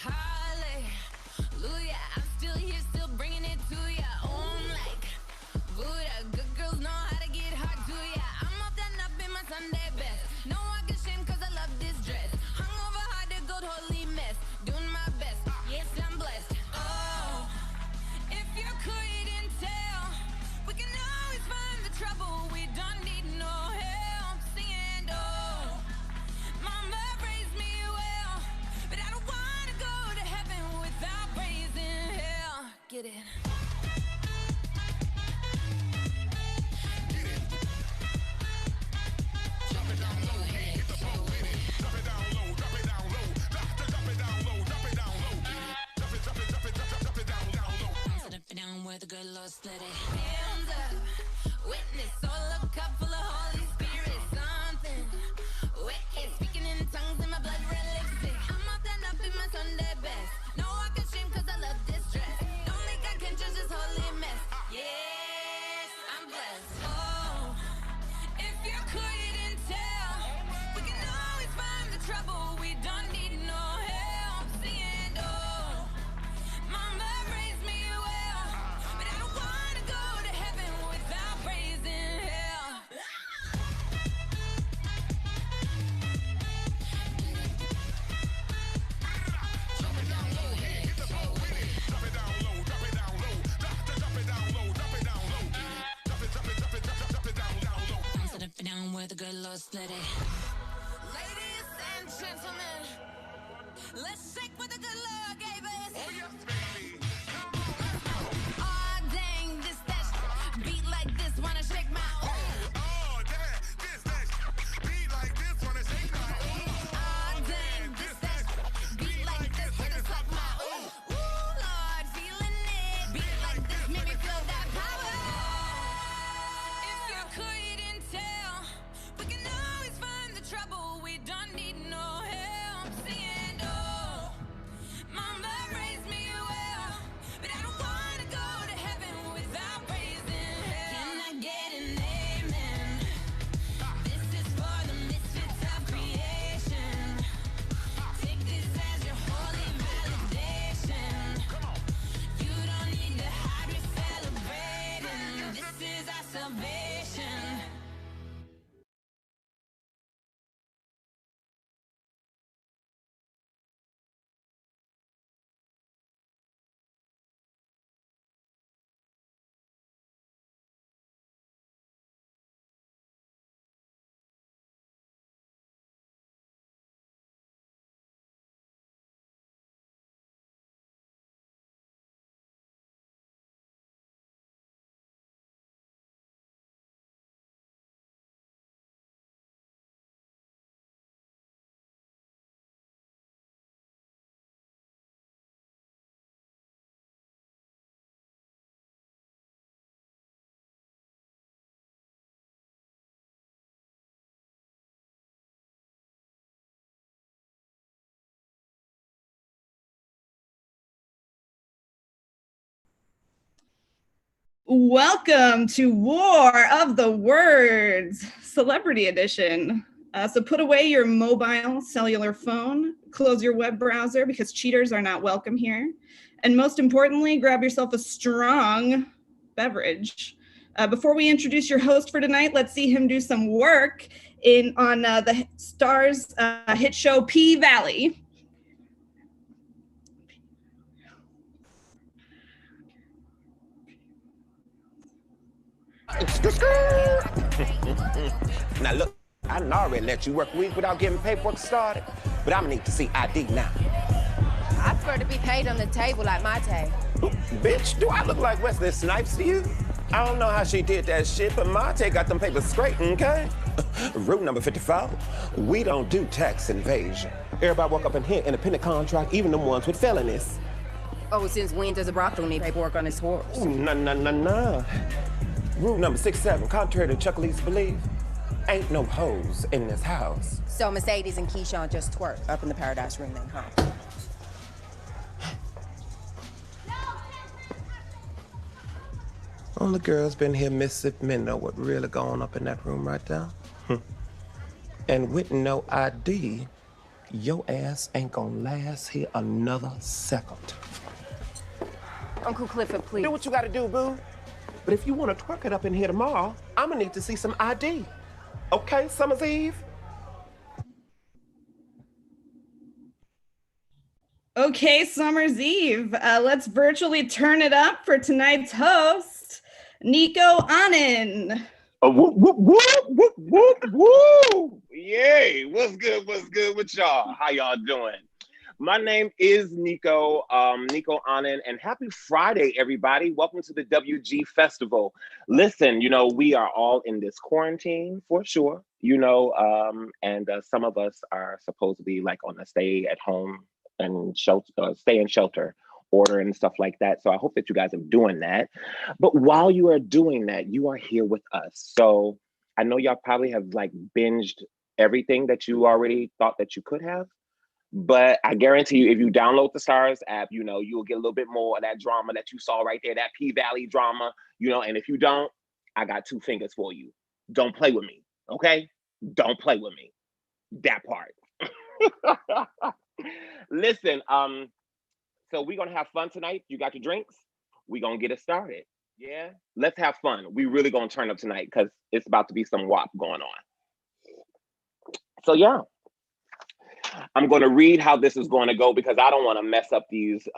Hallelujah, I'm still here, still bringing it to ya. On like Buddha, good girls know how to get hard to ya. I'm all done up in my Sunday best. No one can shame cause I love this dress. Hungover hard to gold, holy mess. Doing my best, yes, I'm blessed. Oh, if you couldn't tell, we can always find the trouble. We don't need no help singing, oh. Mama raised me well, but I don't wanna go to heaven without praising hell. Get it? Drop it down low, hit the floor with it. Drop it down low, drop it down low. Drop it down low, drop it down low. Drop it, drop it, drop it, drop it down low. I'm sitting down where the good Lord steady. Hands up, witness, all a cup full of Holy Spirit. Something wicked, speaking in tongues in my blood red lipstick. I'm all done up in my Sunday best. No one can shame cause I love this dress. Don't think I can judge this holy mess. Yes, I'm blessed. Oh, if you couldn't tell, we can always find the trouble. We don't need no help singing, oh. Mama raised me well, but I don't wanna go to heaven without praising hell. Drop it down low, hit the floor with it. Drop it down low, drop it down low. Drop it down low, drop it down low. Drop it, drop it, drop it, drop it down low. I'm sitting down where the good Lord steady. Ladies and gentlemen, let's shake what the good Lord gave us. Oh yes, baby. Come on, let's go. Oh dang, this that beat like this, wanna shake my Oh, damn, that beat like this, wanna shake my Oh dang, this that beat like this, wanna suck my ooh. Ooh Lord, feeling it. Beat like this, make me feel that power. If you couldn't tell, we can always find the trouble. We don't need no help singing, oh. Mama raised me well, but I don't wanna go to heaven without praising hell. Can I get an amen? This is for the misfits of creation. Take this as your holy validation. You don't need to hide, we're celebrating. This is our salvation. Welcome to War of the Words, Celebrity Edition. So put away your mobile cellular phone, close your web browser because cheaters are not welcome here. And most importantly, grab yourself a strong beverage. Before we introduce your host for tonight, let's see him do some work on the Starz hit show P-Valley. Now look, I done already let you work a week without getting paperwork started, but I'm gonna need to see ID now. I prefer to be paid on the table like my tay. Bitch, do I look like Wesley Snipes to you? I don't know how she did that shit, but Monte got them papers straight, okay? Rule number 54, we don't do tax invasion. Everybody walk up in here, independent contract, even the ones with felonies. Oh, since when does a brothel need paperwork on his horse? Ooh, nah. Rule number 67, contrary to Chuck Lee's belief, ain't no hoes in this house. So Mercedes and Keyshawn just twerk up in the Paradise Room then, huh? Only girls been here Mississippi men know what really going up in that room right there. And with no ID, Your ass ain't gonna last here another second. Uncle Clifford, please. Do what you gotta do, boo. But if you wanna twerk it up in here tomorrow, I'ma need to see some ID. Okay, Summer's Eve? Okay, Summer's Eve. Let's virtually turn it up for tonight's host, Nico Annen. Whoop, whoop, whoop, whoop, whoop, whoop. Yay. What's good with y'all? How y'all doing? My name is Nico Annen, and happy Friday, everybody. Welcome to the WG Festival. Listen, you know, we are all in this quarantine for sure, you know, and some of us are supposed to be like on a stay at home and stay in shelter order and stuff like that. So I hope that you guys are doing that. But while you are doing that, you are here with us. So I know y'all probably have like binged everything that you already thought that you could have. But I guarantee you, if you download the Stars app, you know, you'll get a little bit more of that drama that you saw right there, that P-Valley drama, you know, and if you don't, I got 2 fingers for you. Don't play with me, okay? Don't play with me. That part. Listen, so we're gonna have fun tonight. You got your drinks? We're gonna get it started. Yeah, let's have fun. We really gonna turn up tonight because it's about to be some WAP going on. So yeah, I'm gonna read how this is going to go because I don't want to mess up these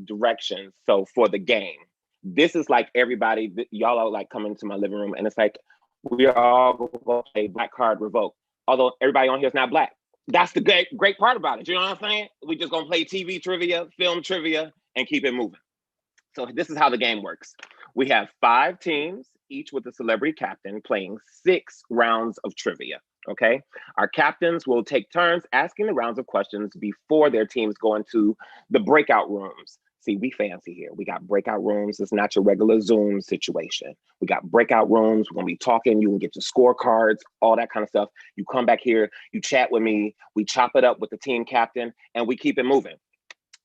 directions. So for the game, this is like everybody, y'all are like coming to my living room and it's like, we are all gonna play Black Card Revoke. Although everybody on here is not Black. That's the great part about it. You know what I'm saying? We just gonna play TV trivia, film trivia, and keep it moving. So this is how the game works. We have 5 teams, each with a celebrity captain, playing 6 rounds of trivia, okay? Our captains will take turns asking the rounds of questions before their teams go into the breakout rooms. See, we fancy here. We got breakout rooms. It's not your regular Zoom situation. We got breakout rooms. We're gonna be talking. You can get your scorecards, all that kind of stuff. You come back here, you chat with me, we chop it up with the team captain, and we keep it moving.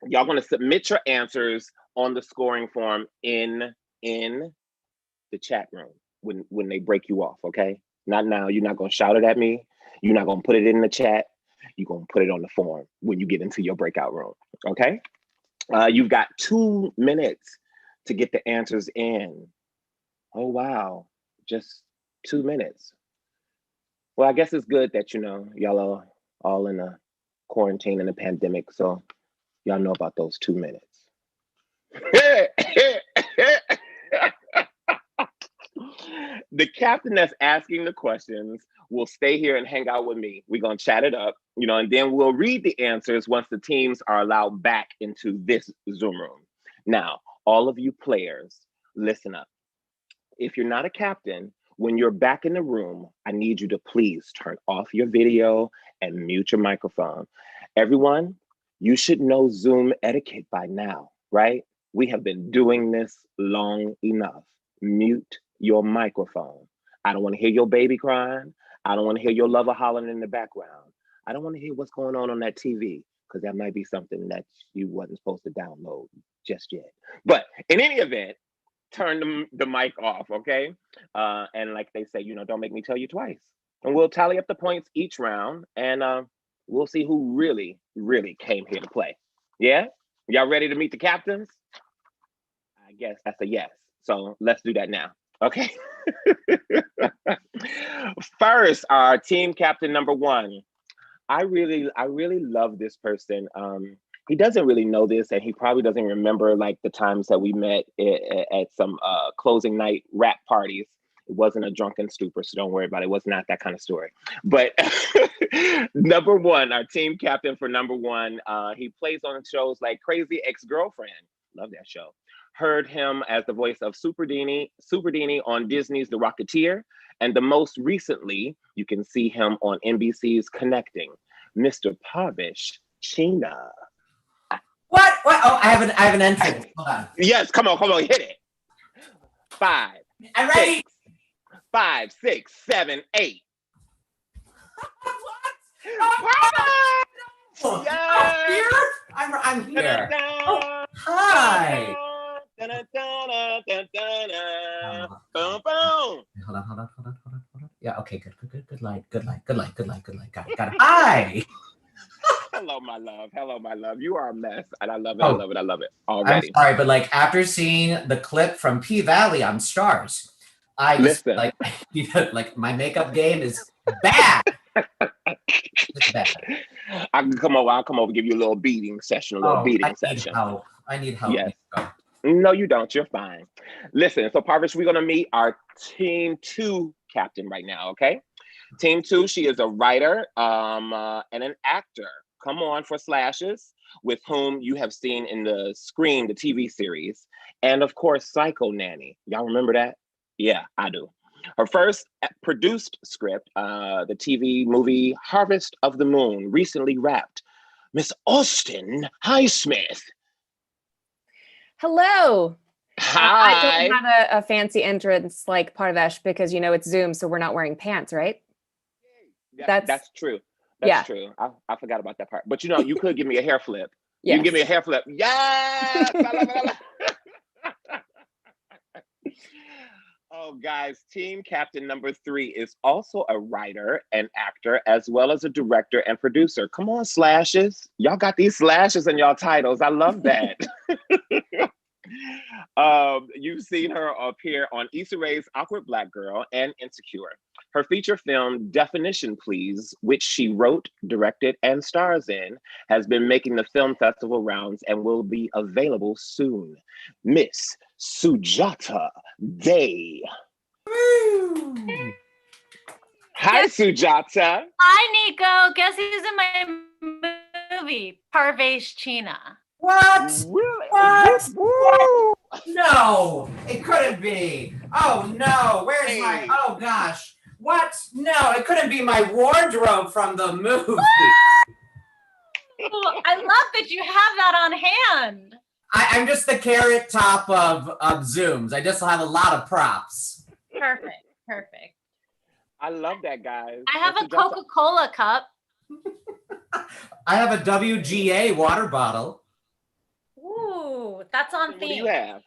Y'all gonna submit your answers on the scoring form in the chat room when they break you off, okay? Not now. You're not gonna shout it at me. You're not gonna put it in the chat. You're gonna put it on the form when you get into your breakout room, okay? You've got 2 minutes to get the answers in. Oh, wow, just 2 minutes. Well, I guess it's good that, you know, y'all are all in a quarantine and a pandemic, so y'all know about those 2 minutes. The captain that's asking the questions will stay here and hang out with me. We're gonna chat it up, you know, and then we'll read the answers once the teams are allowed back into this Zoom room. Now, all of you players, listen up. If you're not a captain, when you're back in the room, I need you to please turn off your video and mute your microphone. Everyone, you should know Zoom etiquette by now, right? We have been doing this long enough. Mute your microphone. I don't want to hear your baby crying. I don't want to hear your lover hollering in the background. I don't want to hear what's going on that TV because that might be something that you wasn't supposed to download just yet. But in any event, turn the mic off, okay? And like they say, you know, don't make me tell you twice. And we'll tally up the points each round and we'll see who really, really came here to play. Yeah? Y'all ready to meet the captains? I guess that's a yes. So let's do that now. Okay. First, our team captain number 1. I really love this person. He doesn't really know this, and he probably doesn't remember like the times that we met at some closing night rap parties. It wasn't a drunken stupor, so don't worry about it. It was not that kind of story. But number 1, our team captain for number 1, he plays on shows like Crazy Ex-Girlfriend. Love that show. Heard him as the voice of Super Dini on Disney's The Rocketeer. And the most recently, you can see him on NBC's Connecting, Mr. Pavish China. What? Oh, I have an entrance. Hold on. Yes, come on, hit it. 5. I'm ready. 6, 5, 6, 7, 8. What? Yes! I'm here. Oh, hi. Boom, boom. Hold on. Yeah, okay, good light. Got it. Hi. Hello, my love. Hello, my love. You are a mess, and I love it. Oh. I love it. I love it I'm already. sorry, but like after seeing the clip from P Valley on Stars, I just Listen. like, like my makeup game is bad. It's bad. I can come over. I'll come over and give you a little beating session. A little I beating need session. help. I need help. Yes. Nico. No, you don't. You're fine. Listen, so Parvish, we're gonna meet our Team 2 captain right now, okay? Team 2, she is a writer and an actor. Come on for Slashes, with whom you have seen in the Scream, the TV series, and of course, Psycho Nanny. Y'all remember that? Yeah, I do. Her first produced script, the TV movie Harvest of the Moon, recently wrapped. Miss Austin Highsmith. Hello. I Hi. don't have a fancy entrance like Parvesh because it's Zoom, so we're not wearing pants, right? That's true. That's true. I forgot about that part. But you could give me a hair flip. You can give me a hair flip. Yes! I love it. I love it. Oh, guys, team captain number 3 is also a writer and actor, as well as a director and producer. Come on, Slashes. Y'all got these slashes in y'all titles. I love that. You've seen her appear on Issa Rae's Awkward Black Girl and Insecure. Her feature film, Definition Please, which she wrote, directed, and stars in, has been making the film festival rounds and will be available soon. Miss Sujata Day. Hi, Sujata. Hi, Nico. Guess who's in my movie? Parvesh China. What? Really? What? Woo! No, it couldn't be. Oh no, where's my? Hey. Oh gosh, what? No, it couldn't be my wardrobe from the movie. Ooh, I love that you have that on hand. I'm just the Carrot Top of Zooms. I just have a lot of props. Perfect. I love that, guys. I have That's a Sujata. Coca-Cola cup. I have a WGA water bottle. Ooh, that's on What do theme. you have?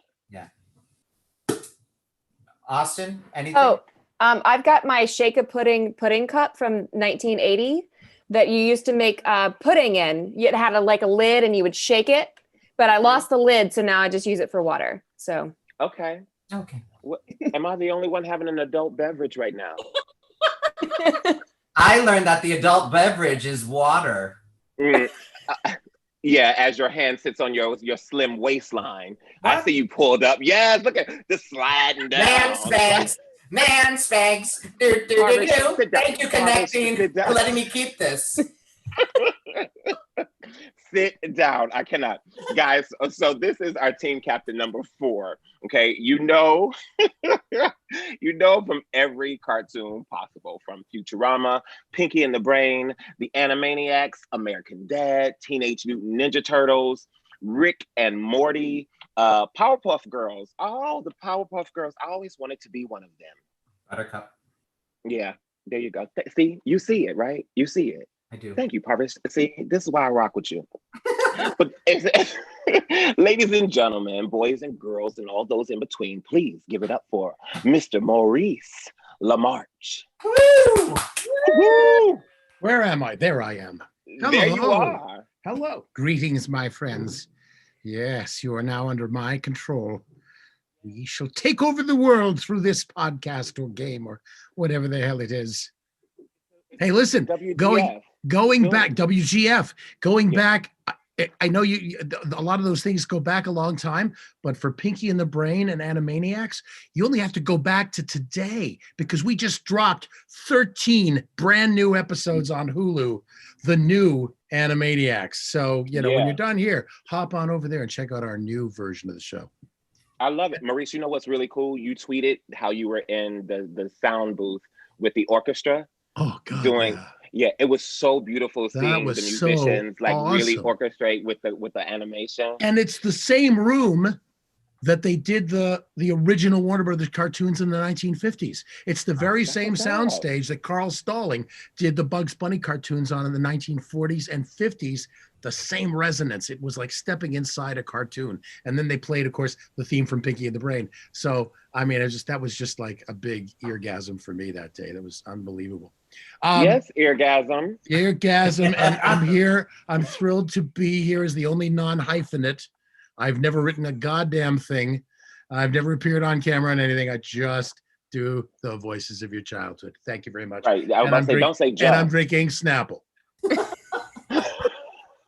Austin, anything? Oh, I've got my Shake a pudding cup from 1980 that you used to make pudding in. It had a lid and you would shake it, but I lost the lid, so now I just use it for water. So Okay. Okay. Am I the only one having an adult beverage right now? I learned that the adult beverage is water. Yeah, as your hand sits on your slim waistline. I What? see you pulled up. Yes, look at this sliding down. Man spags. Do, do, do, Parvish, do. sit down. Thank you, Parvish, Connecting, sit down. for letting me keep this. Sit down. I cannot. Guys, so this is our team captain number 4. Okay. You know from every cartoon possible, from Futurama, Pinky and the Brain, The Animaniacs, American Dad, Teenage Mutant Ninja Turtles, Rick and Morty, Powerpuff Girls. Oh, the Powerpuff Girls. I always wanted to be one of them. Buttercup. Yeah, there you go. See, you see it, right? You see it. I do. Thank you, Parvish. See, this is why I rock with you. But ladies and gentlemen, boys and girls, and all those in between, please give it up for Mr. Maurice LaMarche. Woo! Woo! Where am I? There I am. There you Hello. are. Hello. Greetings, my friends. Yes, you are now under my control. We shall take over the world through this podcast or game or whatever the hell it is. Hey, listen, WTF. going Good. back, WGF, going Yeah. back. I know a lot of those things go back a long time, but for Pinky and the Brain and Animaniacs, you only have to go back to today because we just dropped 13 brand new episodes on Hulu, the new Animaniacs. So, when Yeah. you're done here, hop on over there and check out our new version of the show. I love it. Maurice, you know what's really cool? You tweeted how you were in the sound booth with the orchestra Oh, God. doing. yeah. Yeah, it was so beautiful That seeing the was so musicians really awesome. orchestrate with the animation. And it's the same room that they did the original Warner Brothers cartoons in the 1950s. It's the very that's same what's up. soundstage that Carl Stalling did the Bugs Bunny cartoons on in the 1940s and 50s. The same resonance. It was like stepping inside a cartoon. And then they played, of course, the theme from Pinky and the Brain. So, I mean, that was just like a big eargasm for me that day. That was unbelievable. Yes, eargasm. Eargasm, and I'm here. I'm thrilled to be here as the only non-hyphenate. I've never written a goddamn thing. I've never appeared on camera on anything. I just do the voices of your childhood. Thank you very much. Right. I was about to say, don't say just. And I'm drinking Snapple.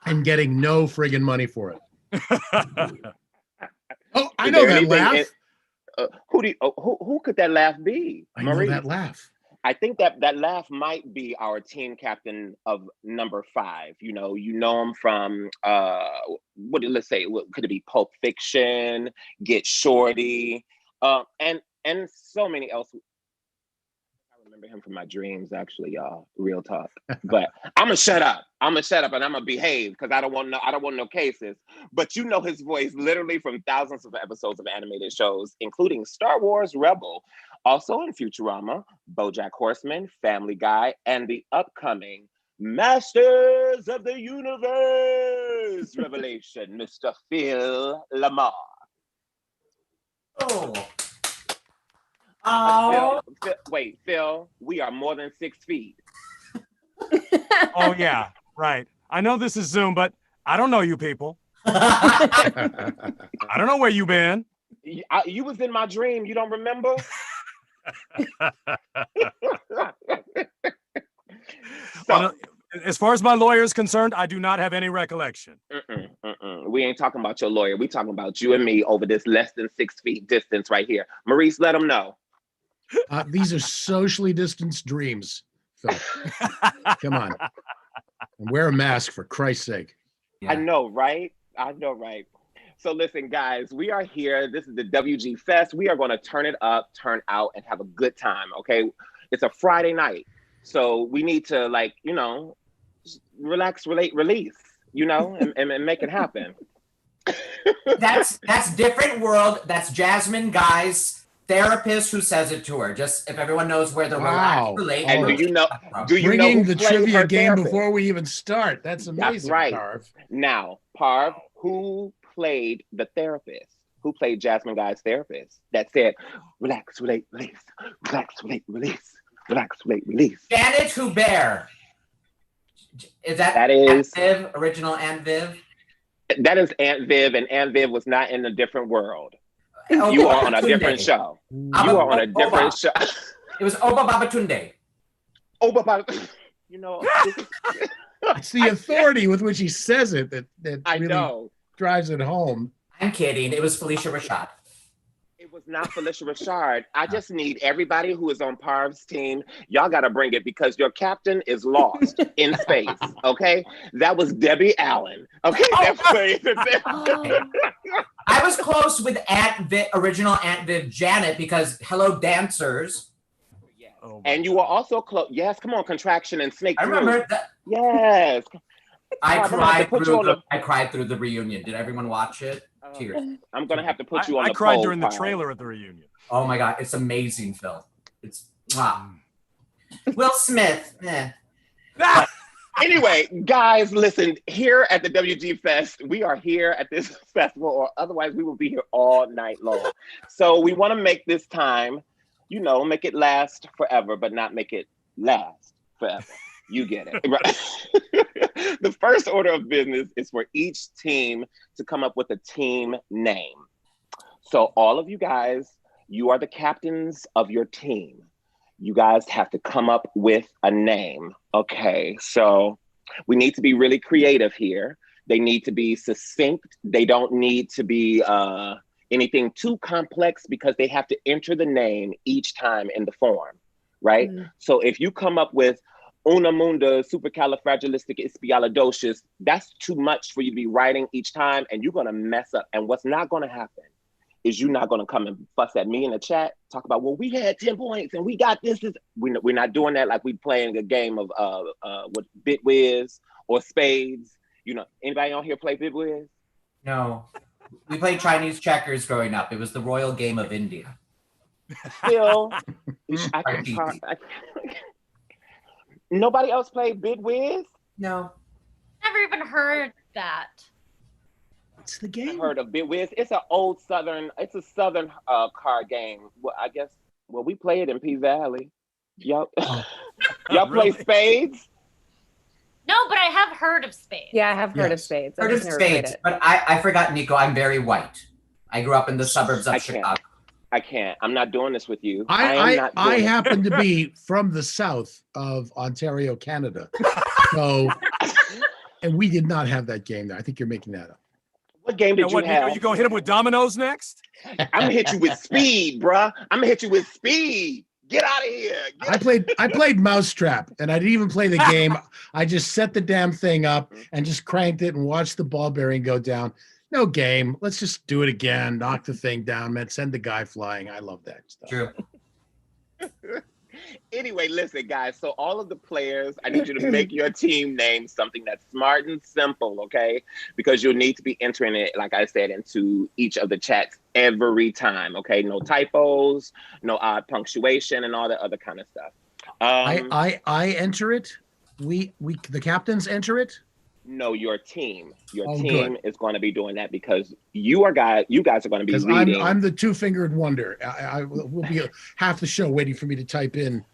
And getting no friggin' money for it. Oh, I know that laugh. Who could that laugh be? I know that laugh. I think that laugh might be our team captain of number 5. You know him from let's say, could it be Pulp Fiction, Get Shorty, and so many else. I remember him from my dreams, actually, y'all. Real talk. But I'm gonna shut up. And I'm gonna behave because I don't want no cases. But you know his voice literally from thousands of episodes of animated shows, including Star Wars Rebel, also in Futurama, BoJack Horseman, Family Guy, and the upcoming Masters of the Universe revelation, Mr. Phil Lamar. Phil, we are more than 6 feet. Oh, yeah, right. I know this is Zoom, but I don't know you people. I don't know where you been. You was in my dream. You don't remember? So, as far as my lawyer is concerned, I do not have any recollection. We ain't talking about your lawyer. We talking about you and me over this less than 6 feet distance right here. Maurice, let them know. These are socially distanced dreams, Phil. Come on. And wear a mask, for Christ's sake. Yeah. I know, right? So listen, guys, we are here. This is the WG Fest. We are going to turn it up, turn out, and have a good time, okay? It's a Friday night. So we need to, relax, relate, release, and make it happen. That's different world. That's Jasmine Guy's therapist who says it to her. Just if everyone knows where the relax, relate. And do you know bringing who the trivia game therapist? before we even start? That's amazing. That's right. Parv. Now, Parv, who played the therapist? Who played Jasmine Guy's therapist? That said, relax, relate, release. Relax, relate, release. Relax, relate, release. Janet Hubert. Is that is Aunt Viv, original Aunt Viv? That is Aunt Viv, and Aunt Viv was not in a different world. Oba You are on a Babatunde. different show. You are on a different show. It was Oba Babatunde. Oba Babatunde. It's the authority with which he says it that I really know. drives it home. I'm kidding. It was Felicia Rashad. It was not Felicia Rashad. I just need everybody who is on Parv's team. Y'all got to bring it because your captain is lost in space. Okay, that was Debbie Allen. Okay, that played. I was close with original Aunt Viv Janet because Hello Dancers. And you were also close. Yes, come on, Contraction and Snake. I remember that. Yes. I I'm gonna have to put you on I cried through the reunion. Did everyone watch it? Tears. I'm gonna have to put you on I the cried poll, during the Parv. trailer at the reunion. Oh my God, it's amazing, Phil. It's wow. Will Smith. Anyway, guys, listen, here at the WG Fest, we are here at this festival, or otherwise we will be here all night long. So we want to make this time, make it last forever, but not make it last forever. You get it, right? The first order of business is for each team to come up with a team name. So all of you guys, you are the captains of your team. You guys have to come up with a name. Okay, so we need to be really creative here. They need to be succinct. They don't need to be anything too complex because they have to enter the name each time in the form, right? So if you come up with Una Munda Supercalifragilisticexpialidocious, that's too much for you to be writing each time, and you're gonna mess up. And what's not gonna happen is you're not gonna come and fuss at me in the chat, talk about, well, we had 10 points and we got this. We're not doing that like we playing a game of what Bitwiz or Spades. Anybody on here play Bitwiz? No. We played Chinese checkers growing up. It was the royal game of India. Still, nobody else played Bitwiz? No. Never even heard that. What's the game? I heard of Bitwiz. It's a southern card game. Well, we play it in P Valley. Yep. Y'all play Really? spades? No, but I have heard of spades. Yeah, I have heard of Yes. spades. I Heard of just never played spades, it. but I forgot, Nico. I'm very white. I grew up in the suburbs of I can't. Chicago. I can't. I'm not doing this with you. am I not doing it. happen to be from the south of Ontario, Canada. So, and we did not have that game there. I think you're making that up. What game did What, you have? you gonna hit him with dominoes next? I'm gonna hit you with speed, bruh. I'm gonna hit you with speed. Get out of here. I played Mousetrap, and I didn't even play the game. I just set the damn thing up and just cranked it and watched the ball bearing go down. No game. Let's just do it again. Knock the thing down, man. Send the guy flying. I love that stuff. True. Anyway, listen, guys. So all of the players, I need you to make your team name something that's smart and simple, okay? Because you'll need to be entering it, like I said, into each of the chats every time, okay? No typos, no odd punctuation, and all that other kind of stuff. I enter it. We the captains enter it. No, your team. Your Oh, team good. is going to be doing that because you guys are going to be Because reading. I'm the two-fingered wonder. I will be half the show waiting for me to type in.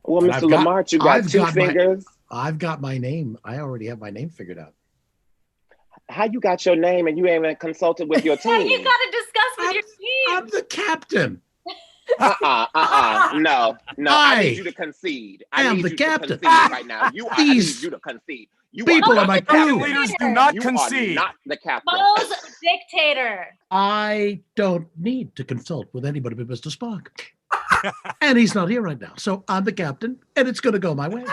Well, But Mr. Lamar, you got I've two got my- fingers. I've got my name. I already have my name figured out. How you got your name and you ain't even consulted with your Yeah, team? you gotta discuss with your team. I'm the captain. No. I need you to concede. I am need the you captain. to concede right now. I need These you to concede. You people not are my the captain. crew. Leaders do not You concede. are not the captain. Mo's dictator. I don't need to consult with anybody but Mr. Spock. And he's not here right now. So I'm the captain, and it's going to go my way.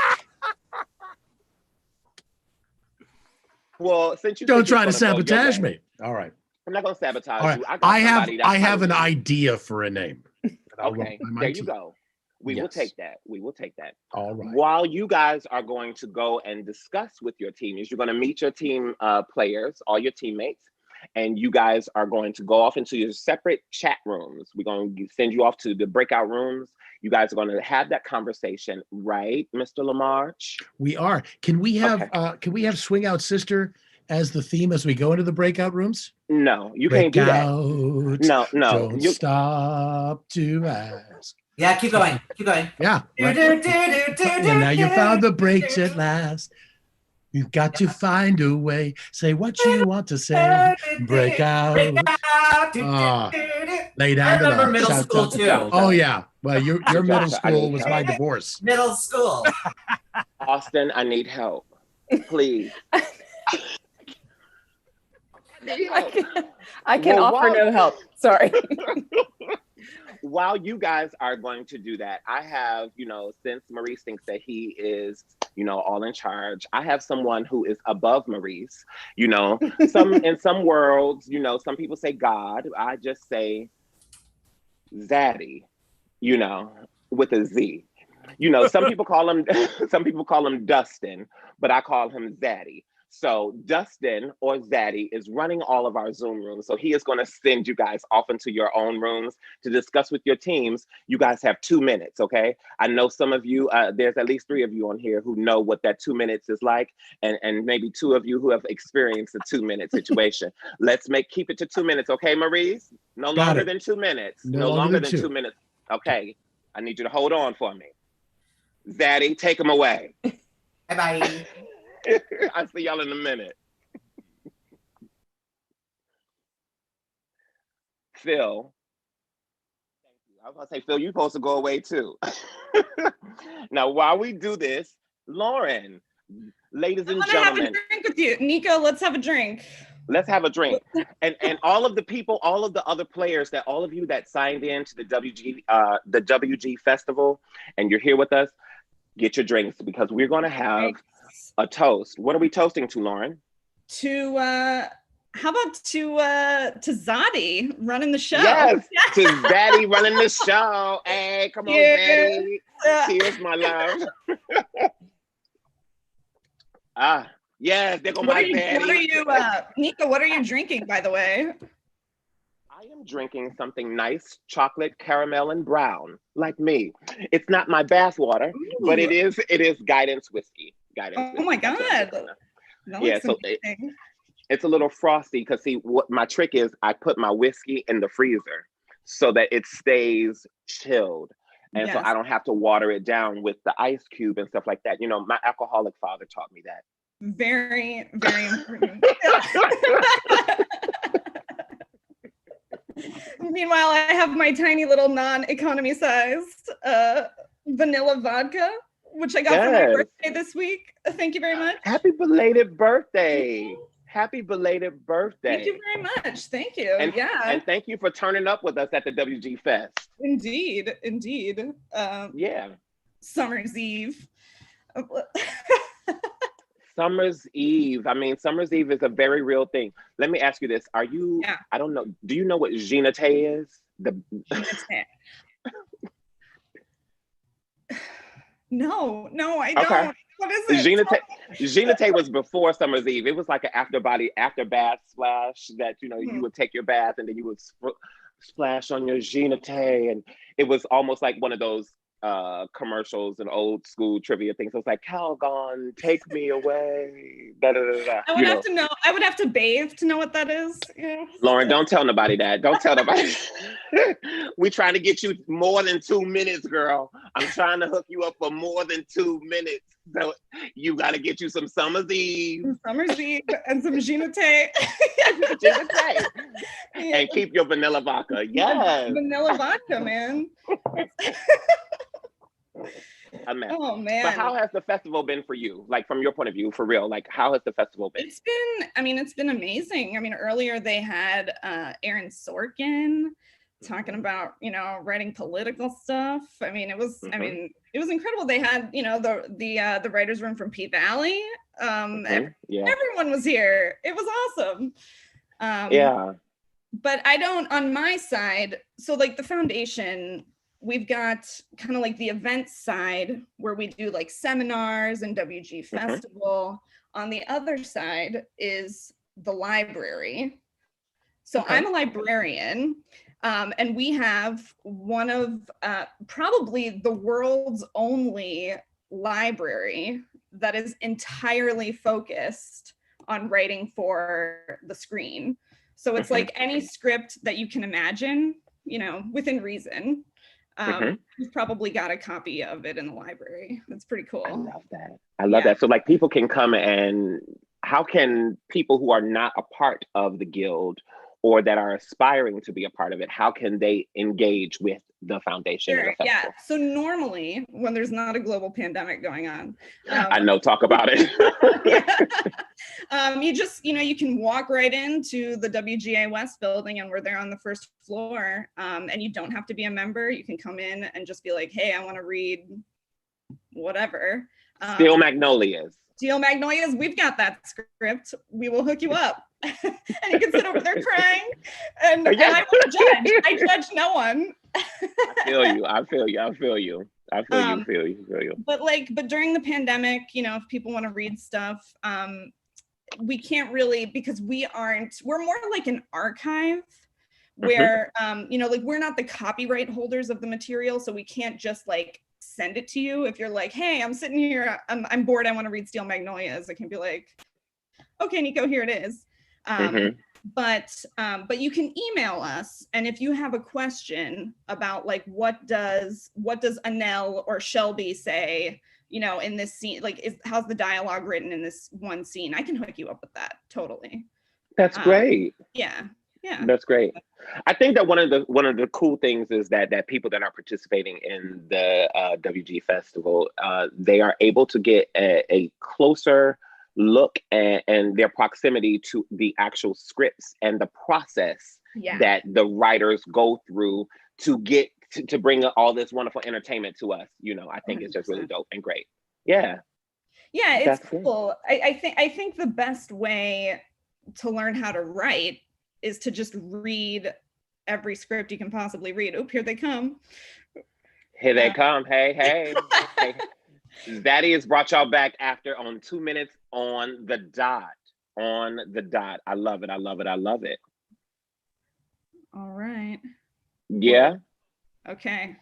Well, since you Don't think try to it's gonna go your sabotage way, me. All right. I'm not going to sabotage All right. you. I have somebody that's I have an probably- idea for a name. that I'll run Okay, by my there you team. go. We will Yes. take that. We will take that. All right. While you guys are going to go and discuss with your team, is you're going to meet your team players, all your teammates, and you guys are going to go off into your separate chat rooms. We're going to send you off to the breakout rooms. You guys are going to have that conversation, right, Mr. Lamarche? We are. Can we have Swing Out Sister as the theme as we go into the breakout rooms? No, you can't do that. Breakout, No, Don't stop to ask. Yeah, keep going. Keep going. Yeah. Right. And now you found the breaks at last. You've got to find a way. Say what you want to say. Break out. Lay down I the remember line. middle Shout school out to too. God. Oh yeah. Well, your middle Joshua, I school need was help. my divorce. Middle school. Austin, I need help. Please. I can Well, offer wow. no help. Sorry. While you guys are going to do that, I have, since Maurice thinks that he is, all in charge, I have someone who is above Maurice. Some in some worlds, some people say God. I just say Zaddy, with a Z. Some people call him Dustin, but I call him Zaddy. So Dustin or Zaddy is running all of our Zoom rooms. So he is going to send you guys off into your own rooms to discuss with your teams. You guys have 2 minutes, okay? I know some of you, there's at least 3 of you on here who know what that 2 minutes is like, and maybe 2 of you who have experienced a 2-minute situation. Let's keep it to 2 minutes, okay, Maurice? No Got longer it. than 2 minutes. No No longer longer than than 2. 2 minutes. Okay, I need you to hold on for me. Zaddy, take him away. Bye-bye. I'll see y'all in a minute. Phil. Thank you. I was going to say, Phil, you're supposed to go away too. Now, while we do this, Lauren, ladies I and want to have a gentlemen, drink with you. Nico, let's have a drink. let's have a drink. And all of the people, all of the other players, all of you that signed in to the WG Festival, and you're here with us, get your drinks because we're going to have a toast. What are we toasting to, Lauren? How about to Zaddy running the show? Yes, to Zaddy running the show. Hey, come on, Yeah. Zaddy. Cheers, my love. Yes, there go What my are you, Zaddy. Nico, what are you drinking, by the way? I am drinking something nice, chocolate, caramel, and brown, like me. It's not my bath water, but it is Guidance whiskey. Guidance. Oh my whiskey. God. That Yeah, looks so amazing. it's a little frosty because see, what my trick is, I put my whiskey in the freezer so that it stays chilled. And so Yes. I don't have to water it down with the ice cube and stuff like that. You know, my alcoholic father taught me that. Very, very important. Meanwhile, I have my tiny little non-economy sized vanilla vodka, which I got for my Yes. birthday this week. Thank you very much. Happy belated birthday. Happy belated birthday. Thank you very much. Thank you. And, Yeah, and thank you for turning up with us at the WG Fest. indeed, indeed. Yeah. Summer's Eve. Summer's Eve. I mean, Summer's Eve is a very real thing. Let me ask you this. Are you, Yeah. I don't know, do you know what Gina Tay is? No, I don't. Okay. What is it? Gina Tell Tay, Gina Tay was before Summer's Eve. It was like an after bath splash that, you know, you would take your bath and then you would splash on your Gina Tay. And it was almost like one of those commercials and old school trivia things. So it's like, Calgon, take me away. Da, da, da, da. I would have to know. I would have to bathe to know what that is. Yeah. Lauren, don't tell nobody that. Don't tell nobody. We trying to get you more than 2 minutes, girl. I'm trying to hook you up for more than 2 minutes. So you got to get you some Summer's Eve. Summer's Eve and some Gina Tay. Gina Tay. And keep your vanilla vodka. Yes. Vanilla vodka, man. A mess. Oh man. But how has the festival been for you? Like from your point of view, for real, like how has the festival been? It's been amazing. I mean, earlier they had Aaron Sorkin talking about, you know, writing political stuff. I mean, it was it was incredible. They had, you know, the writers' room from P Valley. Everyone was here. It was awesome. Yeah. But I don't, on my side, so like the foundation, we've got kind of like the event side where we do like seminars and WG Festival. On the other side is the library. So I'm a librarian, and we have one of probably the world's only library that is entirely focused on writing for the screen. So it's like any script that you can imagine, you know, within reason. You've probably got a copy of it in the library. That's pretty cool. I love that. I love that. So like people can come, and how can people who are not a part of the guild or that are aspiring to be a part of it, how can they engage with the foundation? Sure, and the festival? So normally when there's not a global pandemic going on, I know, talk about it. You just, you know, you can walk right into the WGA West building, and we're there on the first floor, and you don't have to be a member. You can come in and just be like, hey, I want to read whatever. Steel Magnolias. Steel Magnolias, we've got that script. We will hook you up. And you can sit over there crying, and I won't judge. I judge no one. I feel you. But during the pandemic, you know, if people want to read stuff, we can't really, because we're more like an archive where, you know, like we're not the copyright holders of the material. So we can't just like send it to you. If you're like, hey, I'm sitting here, I'm bored, I want to read Steel Magnolias, I can be like, okay, Nico, here it is. But you can email us, and if you have a question about like what does Anel or Shelby say, you know, in this scene, like how's the dialogue written in this one scene, I can hook you up with that totally. That's great. Yeah. That's great. I think that one of the cool things is that people that are participating in the WG Festival, they are able to get a closer look and their proximity to the actual scripts and the process that the writers go through to get to bring all this wonderful entertainment to us. You know, I think 100%. It's just really dope and great. Yeah, it's cool. I think the best way to learn how to write is to just read every script you can possibly read. Oh, here they come. Here they come. Hey. Zaddy has brought y'all back after on 2 minutes on the dot. I love it. All right. Yeah. Okay.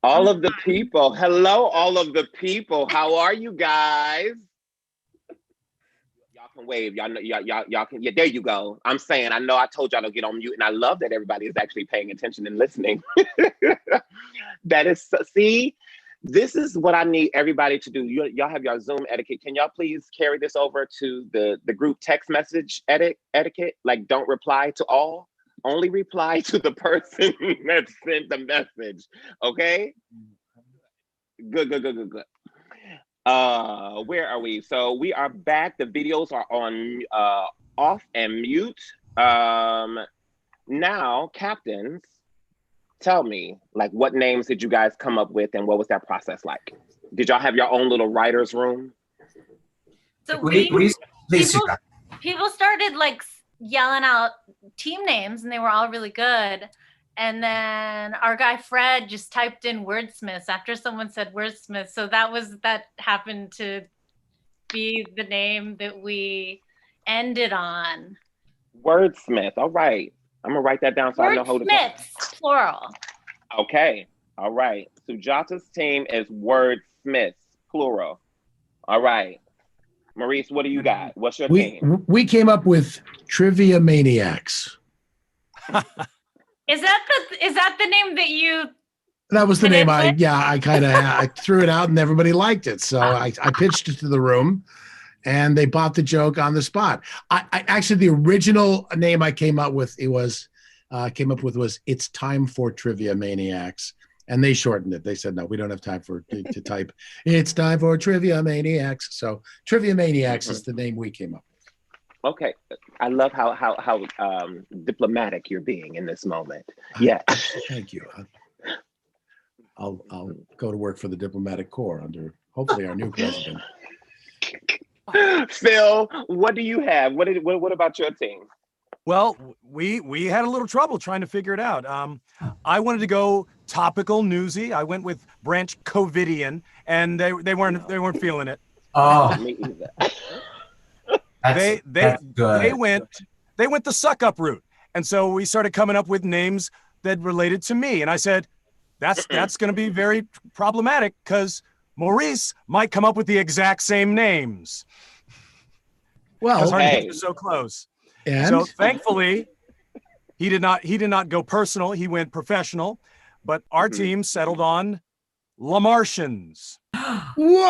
All of the people. Hello, all of the people. How are you guys? Y'all can wave. Y'all know, y'all can. Yeah, there you go. I'm saying. I know. I told y'all to get on mute, and I love that everybody is actually paying attention and listening. That is. See, this is what I need everybody to do. Y'all have your Zoom etiquette. Can y'all please carry this over to the group text message etiquette? Like, don't reply to all. Only reply to the person that sent the message. Okay. Good. Where are we? So we are back. The videos are on off and mute. Now, captains, tell me, like, what names did you guys come up with, and what was that process like? Did y'all have your own little writer's room? So Please, people started like yelling out team names, and they were all really good. And then our guy Fred just typed in wordsmiths after someone said wordsmith. So that happened to be the name that we ended on. Wordsmith. All right. I'm gonna write that down so I know how to. Wordsmiths, plural. Okay. All right. Sujata's team is wordsmiths, plural. All right. Maurice, what do you got? What's your team? We came up with Trivia Maniacs. Is that the name that you? That was the name I kind of I threw it out and everybody liked it. So I pitched it to the room and they bought the joke on the spot. I actually, the original name I came up with was It's Time for Trivia Maniacs. And they shortened it. They said, no, we don't have time to type. It's time for Trivia Maniacs. So Trivia Maniacs is the name we came up with. Okay, I love how diplomatic you're being in this moment. Yeah. Thank you. I'll go to work for the Diplomatic Corps under hopefully our new president. Phil, what do you have? What about your team? Well, we had a little trouble trying to figure it out. I wanted to go topical, newsy. I went with Branch Covidian, and they weren't feeling it. Oh, me either. They went the suck up route, and so we started coming up with names that related to me. And I said, that's going to be very problematic because Maurice might come up with the exact same names. Well, our names are so close. And so thankfully, he did not go personal. He went professional, but our team settled on LaMartians. Whoa!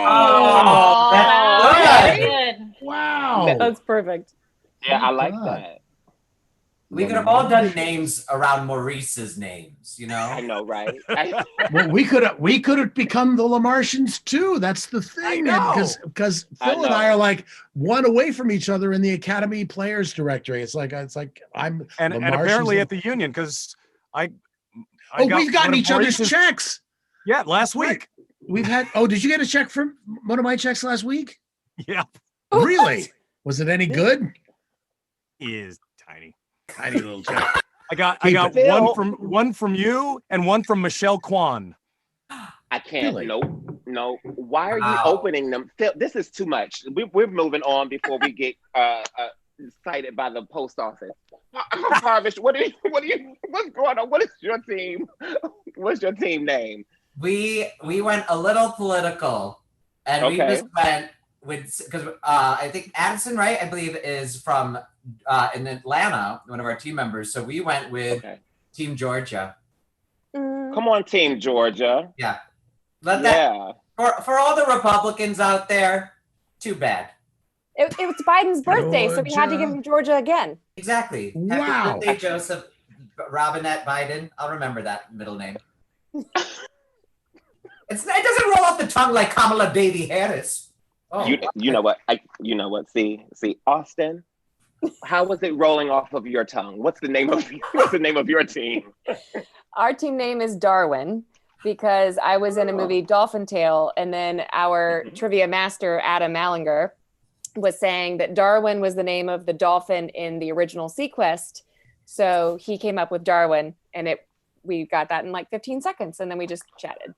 Oh, that's good. Wow. That's perfect. Yeah, I like that. We could have all done names around Maurice's names, you know? I know, right? Well, we could have become the LaMartians too. That's the thing, because Phil and I are like one away from each other in the Academy Players Directory. It's like I'm and apparently at the union because we've gotten each other's checks. Yeah, last week we've had. Oh, did you get a check from one of my checks last week? Yeah. Really? Was it any good? Is tiny little check. I got one from you and one from Michelle Kwan. I can't. Really? No. Why are you opening them? Phil, this is too much. We're moving on before we get cited by the post office. Harvest, what's going on? What is your team? What's your team name? We went a little political, and we just went with because I think Addison, right? I believe is from in Atlanta, one of our team members. So we went with Team Georgia. Come on, Team Georgia. Yeah. For all the Republicans out there, too bad. It was Biden's birthday, so we had to give him Georgia again. Exactly. Wow. Happy birthday, Joseph Robinette Biden. I'll remember that middle name. It doesn't roll off the tongue like Kamala Baby Harris. Oh, you know what? See, Austin. How was it rolling off of your tongue? What's the name of your team? Our team name is Darwin because I was in a movie Dolphin Tale, and then our trivia master Adam Mallinger was saying that Darwin was the name of the dolphin in the original Sequest. So he came up with Darwin, and we got that in like 15 seconds, and then we just chatted.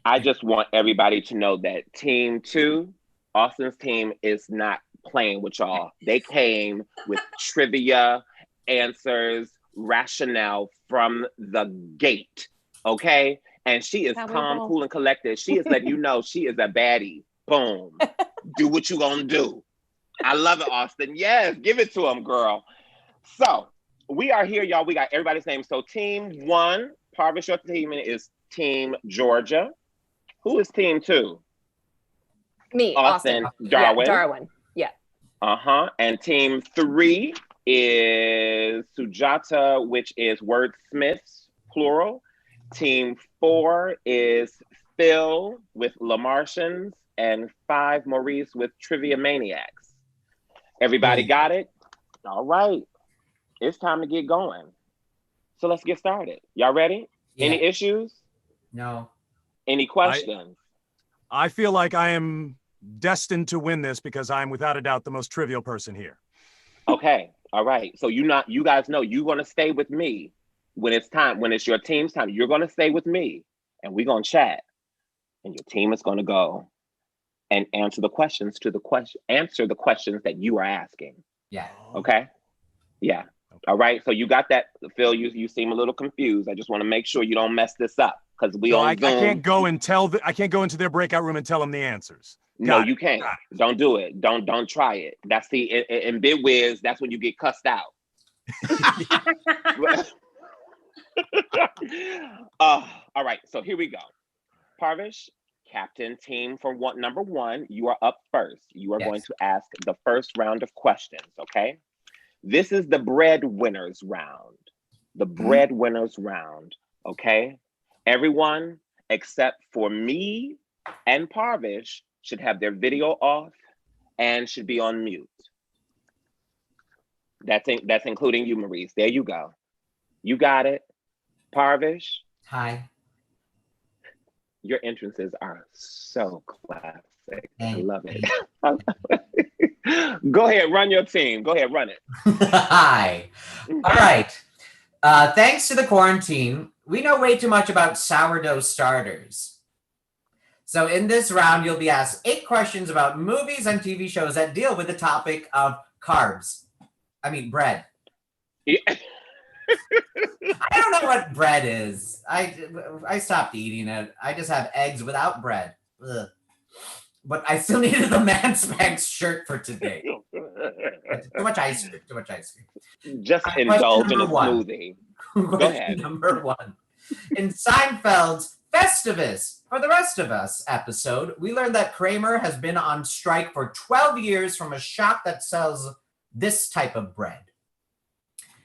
I just want everybody to know that Team 2, Austin's team, is not playing with y'all. They came with trivia, answers, rationale from the gate, okay? And she is calm, cool, and collected. She is letting you know she is a baddie. Boom. Do what you gonna do. I love it, Austin. Yes, give it to him, girl. So we are here, y'all. We got everybody's name. So team 1, Parvish, your team is Team Georgia. Who is team 2? Me, Austin. Darwin. Yeah, Darwin. Yeah. And team 3 is Sujata, which is wordsmiths, plural. Team 4 is Phil with Lamartians, and 5, Maurice with Trivia Maniacs. Everybody got it? All right. It's time to get going. So let's get started. Y'all ready? Yeah. Any issues? No. Any questions? I feel like I am destined to win this because I'm without a doubt the most trivial person here. Okay. All right. So you guys know you're going to stay with me when it's time, when it's your team's time. You're going to stay with me and we're going to chat. And your team is going to go and answer the questions that you are asking. Yeah. Okay. Yeah. All right. So you got that, Phil. You seem a little confused. I just want to make sure you don't mess this up because I can't go into their breakout room and tell them the answers. No, you can't. Don't do it. Don't try it. That's in BidWiz. That's when you get cussed out. All right. So here we go. Parvish, captain team for number 1. You are up first. You are going to ask the first round of questions. Okay. This is the breadwinners round. The breadwinners round. Okay. Everyone except for me and Parvish should have their video off and should be on mute. That's including you, Maurice. There you go. You got it. Parvish. Hi. Your entrances are so classic. I love it. Go ahead, run your team. Go ahead, run it. Hi. All right. Thanks to the quarantine, we know way too much about sourdough starters. So in this round, you'll be asked 8 questions about movies and TV shows that deal with the topic of carbs. I mean, bread. Yeah. I don't know what bread is. I stopped eating it. I just have eggs without bread. Ugh. But I still needed the Man Spanx shirt for today. Too much ice cream. Too much ice cream. Just indulge in a smoothie. Go ahead. Number 1. In Seinfeld's Festivus for the Rest of Us episode, we learned that Kramer has been on strike for 12 years from a shop that sells this type of bread.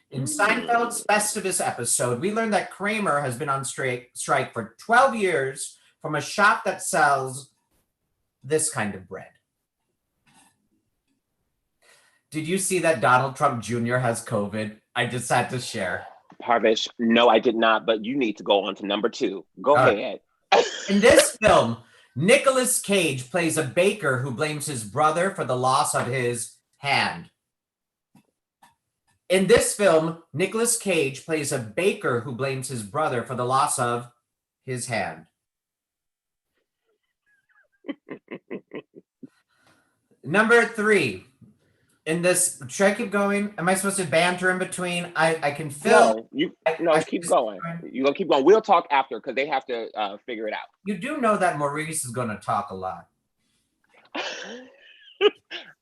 In Seinfeld's Festivus episode, we learned that Kramer has been on strike for 12 years from a shop that sells this kind of bread. Did you see that Donald Trump Jr. has COVID? I just had to share. Parvish, no, I did not, but you need to go on to number 2. Go ahead. In this film, Nicolas Cage plays a baker who blames his brother for the loss of his hand. In this film, Nicolas Cage plays a baker who blames his brother for the loss of his hand. Number 3. In this, should I keep going? Am I supposed to banter in between? I can fill. No, keep going. You're going to keep going. We'll talk after because they have to figure it out. You do know that Maurice is going to talk a lot.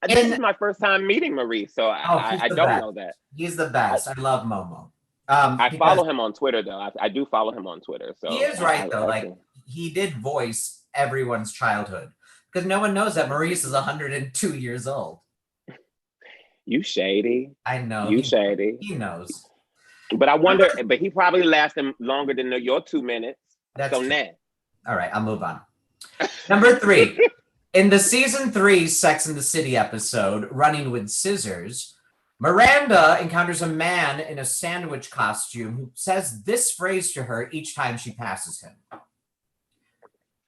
This is my first time meeting Maurice, so I don't know that. He's the best. I love Momo. I follow him on Twitter, though. I do follow him on Twitter. So he is right, though. Like, he did voice everyone's childhood because no one knows that Maurice is 102 years old. You shady. I know. You shady. He knows. But I wonder, but he probably lasted longer than your 2 minutes. That's so true. Nah. All right, I'll move on. Number 3. In the season 3 Sex and the City episode, Running with Scissors, Miranda encounters a man in a sandwich costume who says this phrase to her each time she passes him.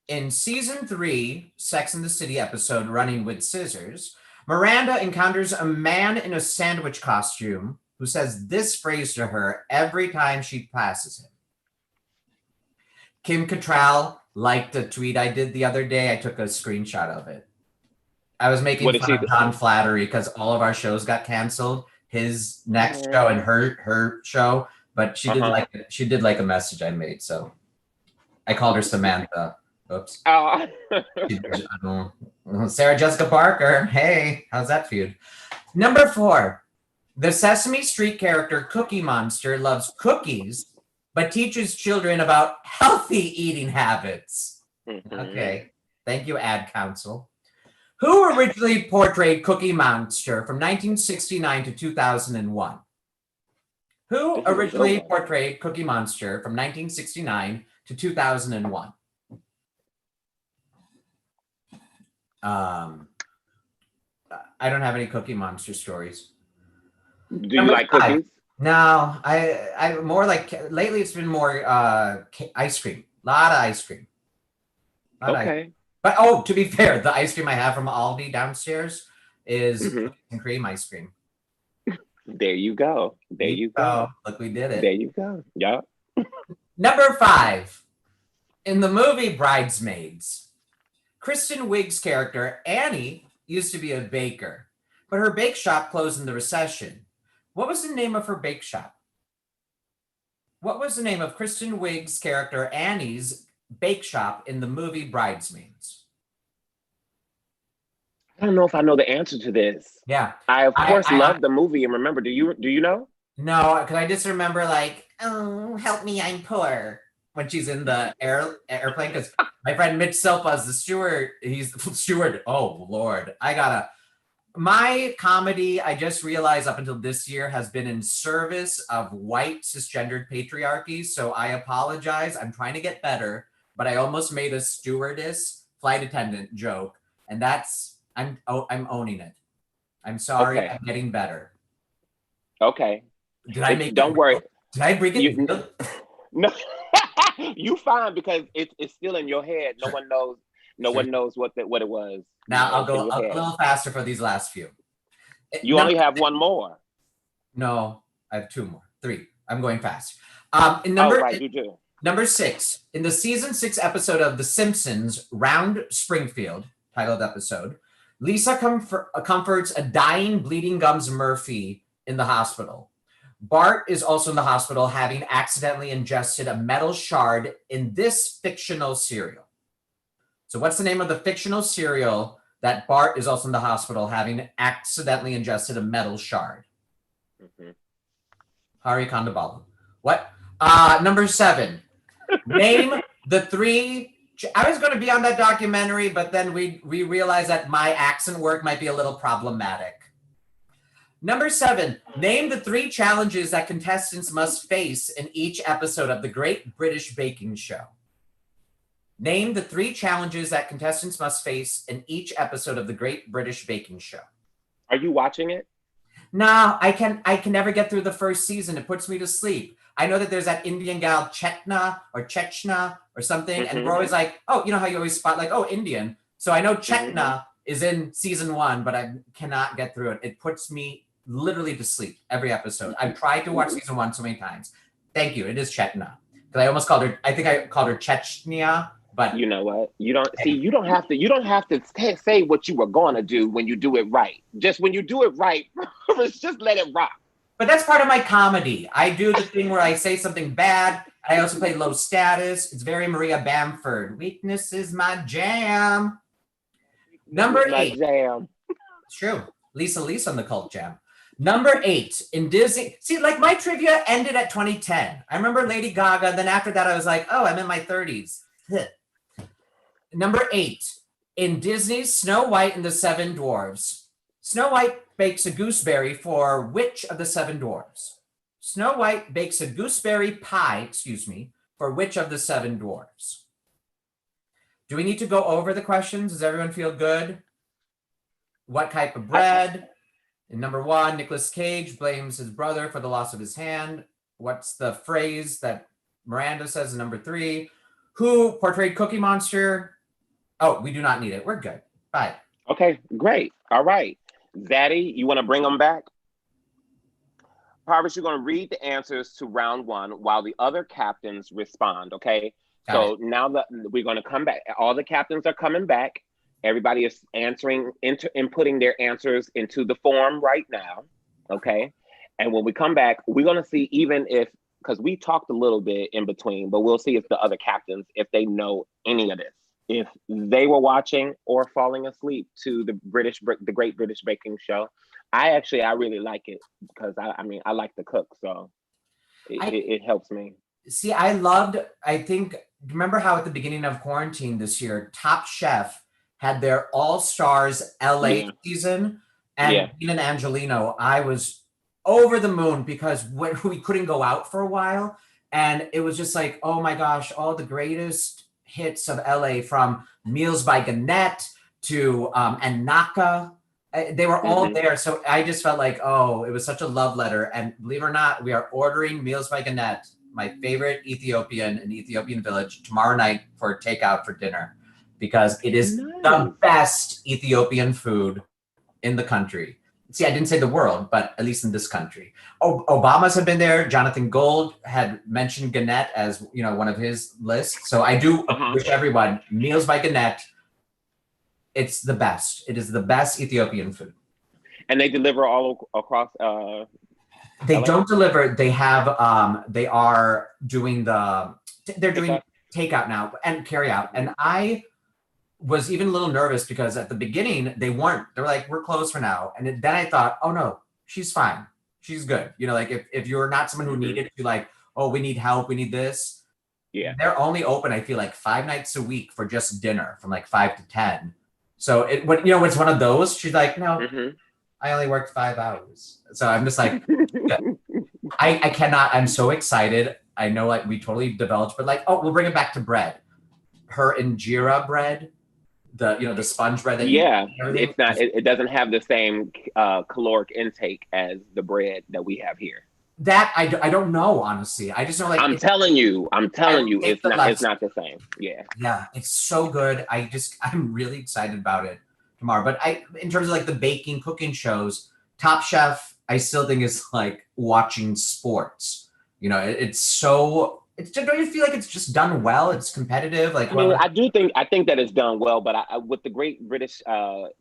In season 3 Sex and the City episode, Running with Scissors, Miranda encounters a man in a sandwich costume who says this phrase to her every time she passes him. Kim Cattrall liked a tweet I did the other day. I took a screenshot of it. I was making fun of Don Flattery because all of our shows got canceled. His next show and her show, but she did like a message I made. So I called her Samantha. Oops. Oh. Sarah Jessica Parker. Hey, how's that feud? Number 4. The Sesame Street character Cookie Monster loves cookies, but teaches children about healthy eating habits. Okay. Thank you, Ad Council. Who originally portrayed Cookie Monster from 1969 to 2001? Who originally portrayed Cookie Monster from 1969 to 2001? I don't have any Cookie Monster stories. Do you like cookies? No, I more like lately. It's been more ice cream. A lot of ice cream. Okay. But to be fair, the ice cream I have from Aldi downstairs is cookies and cream ice cream. There you go. There you go. Look, we did it. There you go. Yeah. Number 5. In the movie Bridesmaids, Kristen Wiig's character Annie used to be a baker, but her bake shop closed in the recession. What was the name of her bake shop? What was the name of Kristen Wiig's character Annie's bake shop in the movie Bridesmaids? I don't know if I know the answer to this. Yeah. I of course love the movie and remember. Do you know? No, because I just remember like, oh, help me, I'm poor. When she's in the airplane, because my friend Mitch Silpa is the steward. He's the steward. Oh Lord, my comedy, I just realized up until this year has been in service of white cisgendered patriarchy. So I apologize. I'm trying to get better, but I almost made a stewardess flight attendant joke, and I'm owning it. I'm sorry. Okay. I'm getting better. Okay. Don't worry. Did I bring it? No. You fine because it's still in your head. No one knows. No one knows what it was. Now I'll go a little faster for these last few. You only have one more. No, I have 2 more. 3. I'm going fast. You do. Number 6, in the season 6 episode of The Simpsons, Round Springfield, titled episode, Lisa comforts a dying, bleeding gums Murphy in the hospital. Bart is also in the hospital, having accidentally ingested a metal shard in this fictional cereal. So what's the name of the fictional cereal that Bart is also in the hospital, having accidentally ingested a metal shard? Hari Kondabolu. What? Number 7. Name the 3... I was going to be on that documentary, but then we realized that my accent work might be a little problematic. Number 7, name the 3 challenges that contestants must face in each episode of the Great British Baking Show. Name the 3 challenges that contestants must face in each episode of the Great British Baking Show. Are you watching it? No, I can never get through the first season. It puts me to sleep. I know that there's that Indian gal Chetna or Chechna or something, and we're always like, oh, you know how you always spot like, oh, Indian. So I know Chetna is in season 1, but I cannot get through it. It puts me literally to sleep every episode. I've tried to watch season 1 so many times. Thank you. It is Chetna. Because I almost called her, I think I called her Chechnya, but you know what? You don't have to say what you were gonna do when you do it right. Just when you do it right, just let it rock. But that's part of my comedy. I do the thing where I say something bad. I also play low status. It's very Maria Bamford. Weakness is my jam. Number 8. Jam. It's true. Lisa on the Cult Jam. Number 8 in Disney. See, like my trivia ended at 2010. I remember Lady Gaga. Then after that, I was like, oh, I'm in my 30s. Number 8 in Disney's Snow White and the 7 Dwarfs. Snow White bakes a gooseberry for which of the 7 dwarfs? Snow White bakes a gooseberry pie, for which of the 7 dwarfs? Do we need to go over the questions? Does everyone feel good? What type of bread? In number 1, Nicolas Cage blames his brother for the loss of his hand. What's the phrase that Miranda says in number 3? Who portrayed Cookie Monster? Oh, we do not need it. We're good. Bye. Okay, great. All right. Zaddy, you want to bring them back? Parvis, you're going to read the answers to round 1 while the other captains respond, okay? So now that we're going to come back, all the captains are coming back. Everybody is answering, inputting their answers into the form right now, okay? And when we come back, we're going to see because we talked a little bit in between, but we'll see if the other captains, if they know any of this, if they were watching or falling asleep to the Great British Baking Show. I really like it because I like to cook, so it helps me. See, I think, remember how at the beginning of quarantine this year, Top Chef had their All Stars LA season, and Dean and Angelino, I was over the moon because we couldn't go out for a while, and it was just like, oh my gosh, all the greatest hits of LA, from Meals by Gannett to and Naka. They were all there. So I just felt like, oh, it was such a love letter. And believe it or not, we are ordering Meals by Gannett, my favorite Ethiopian in Ethiopian Village, tomorrow night for takeout for dinner, because it is the best Ethiopian food in the country. See, I didn't say the world, but at least in this country. Obamas have been there. Jonathan Gold had mentioned Gannett as, one of his lists. So I do wish everyone, Meals by Gannett, it's the best. It is the best Ethiopian food. And they deliver all across they LA? Don't deliver. They have they are doing they're doing takeout now and carry out. And I was even a little nervous because at the beginning they weren't. They were like, we're closed for now. And then I thought, oh no, she's fine. She's good. Like if you're not someone who needed to, like, oh, we need help, we need this. Yeah. They're only open, I feel like, 5 nights a week for just dinner from like 5 to 10. So it's one of those, she's like, no, I only worked 5 hours. So I'm just like, I cannot, I'm so excited. I know like we totally divulged, but like, oh, we'll bring it back to bread. Her injera bread, the sponge bread. It's not, it doesn't have the same caloric intake as the bread that we have here. That I don't know, honestly. I just know, like, I'm telling you, it's not the same. Yeah, it's so good. I'm really excited about it tomorrow. But in terms of like the baking, cooking shows, Top Chef, I still think is like watching sports. It's so. Don't you feel like it's just done well? It's competitive. Like, I think that it's done well, but with the Great British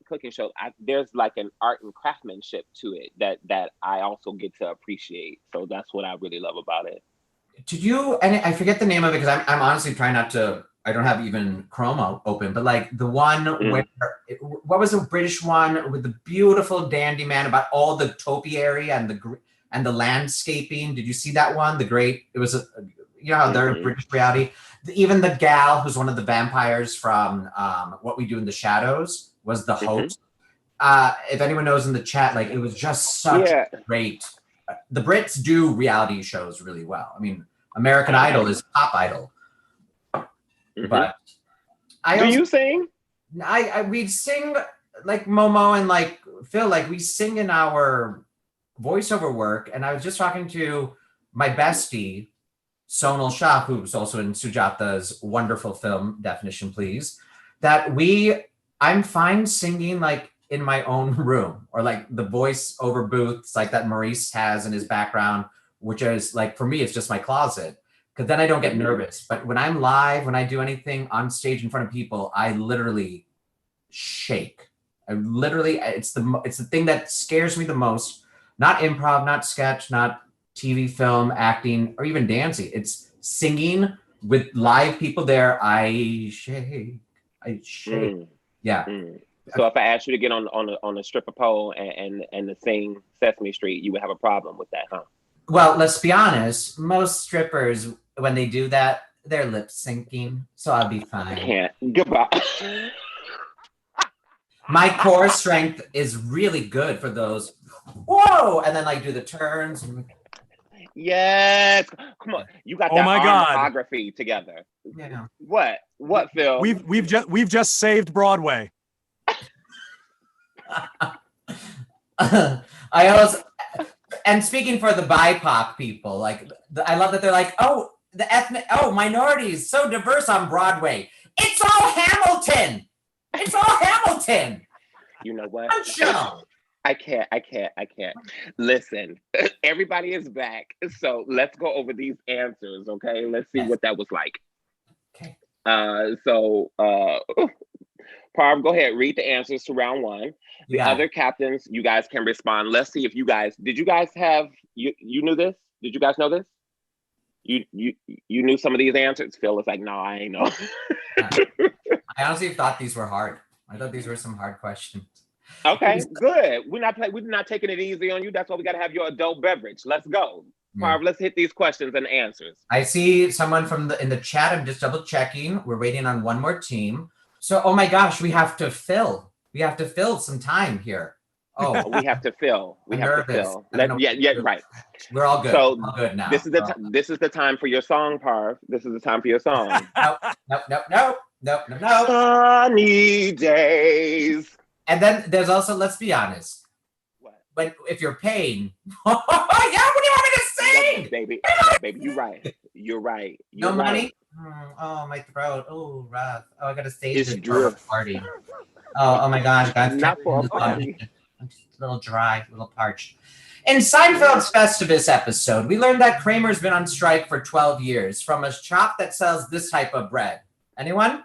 Cooking Show, there's like an art and craftsmanship to it that I also get to appreciate. So that's what I really love about it. Did you? And I forget the name of it because I'm honestly trying not to. I don't have even Chrome open, but like the one where what was the British one with the beautiful dandy man about all the topiary and the landscaping? Did you see that one? It was how they're British reality. Even the gal who's one of the vampires from What We Do in the Shadows was the host. If anyone knows in the chat, like it was just such great. The Brits do reality shows really well. I mean, American Idol is Pop Idol. But do you sing? We sing like Momo and like Phil, like we sing in our voiceover work. And I was just talking to my bestie, Sonal Shah, who's also in Sujata's wonderful film, Definition Please, that I'm fine singing like in my own room or like the voiceover booths like that Maurice has in his background, which is like, for me, it's just my closet. Because then I don't get nervous. But when I'm live, when I do anything on stage in front of people, I literally shake. It's the thing that scares me the most. Not improv, not sketch, not TV, film, acting, or even dancing. It's singing with live people there. I shake. Yeah. So if I asked you to get on a stripper pole and to sing Sesame Street, you would have a problem with that, huh? Well, let's be honest. Most strippers, when they do that, they're lip syncing, so I'll be fine. I can't. Goodbye. My core strength is really good for those. Whoa! And then like do the turns. Yes. Come on. You got that choreography together. Yeah. What, Phil? We've just saved Broadway. I also, and speaking for the BIPOC people, like I love that they're like, oh, minorities so diverse on Broadway. It's all Hamilton. It's all Hamilton. You know what? Show. I can't. Listen, everybody is back. So let's go over these answers, okay? Let's see what that was like. Okay. Parv, go ahead. Read the answers to round one. The other captains, you guys can respond. Let's see if did you guys have, you knew this? Did you guys know this? You knew some of these answers? Phil is like, no, I ain't know. I honestly thought these were hard. I thought these were some hard questions. Okay, good. We're not taking it easy on you. That's why we gotta have your adult beverage. Let's go. Parv, let's hit these questions and answers. I see someone in the chat. I'm just double checking. We're waiting on one more team. So, oh my gosh, we have to fill. We have to fill some time here. Oh, we have to fill. We I'm have nervous. to fill. Yeah, right. We're all good. So all good now. This is the time for your song, Parv. This is the time for your song. Nope. Sunny days. And then there's also, let's be honest. What? If you're paying, yeah, what do you want me to sing? Baby, you're right. You're right. No money? Oh, my throat. Oh, rough. Oh, I gotta stage It's this for drip. a party. Oh my gosh, guys. Not for a party. I'm just a little dry, a little parched. In Seinfeld's Festivus episode, we learned that Kramer's been on strike for 12 years from a shop that sells this type of bread. Anyone?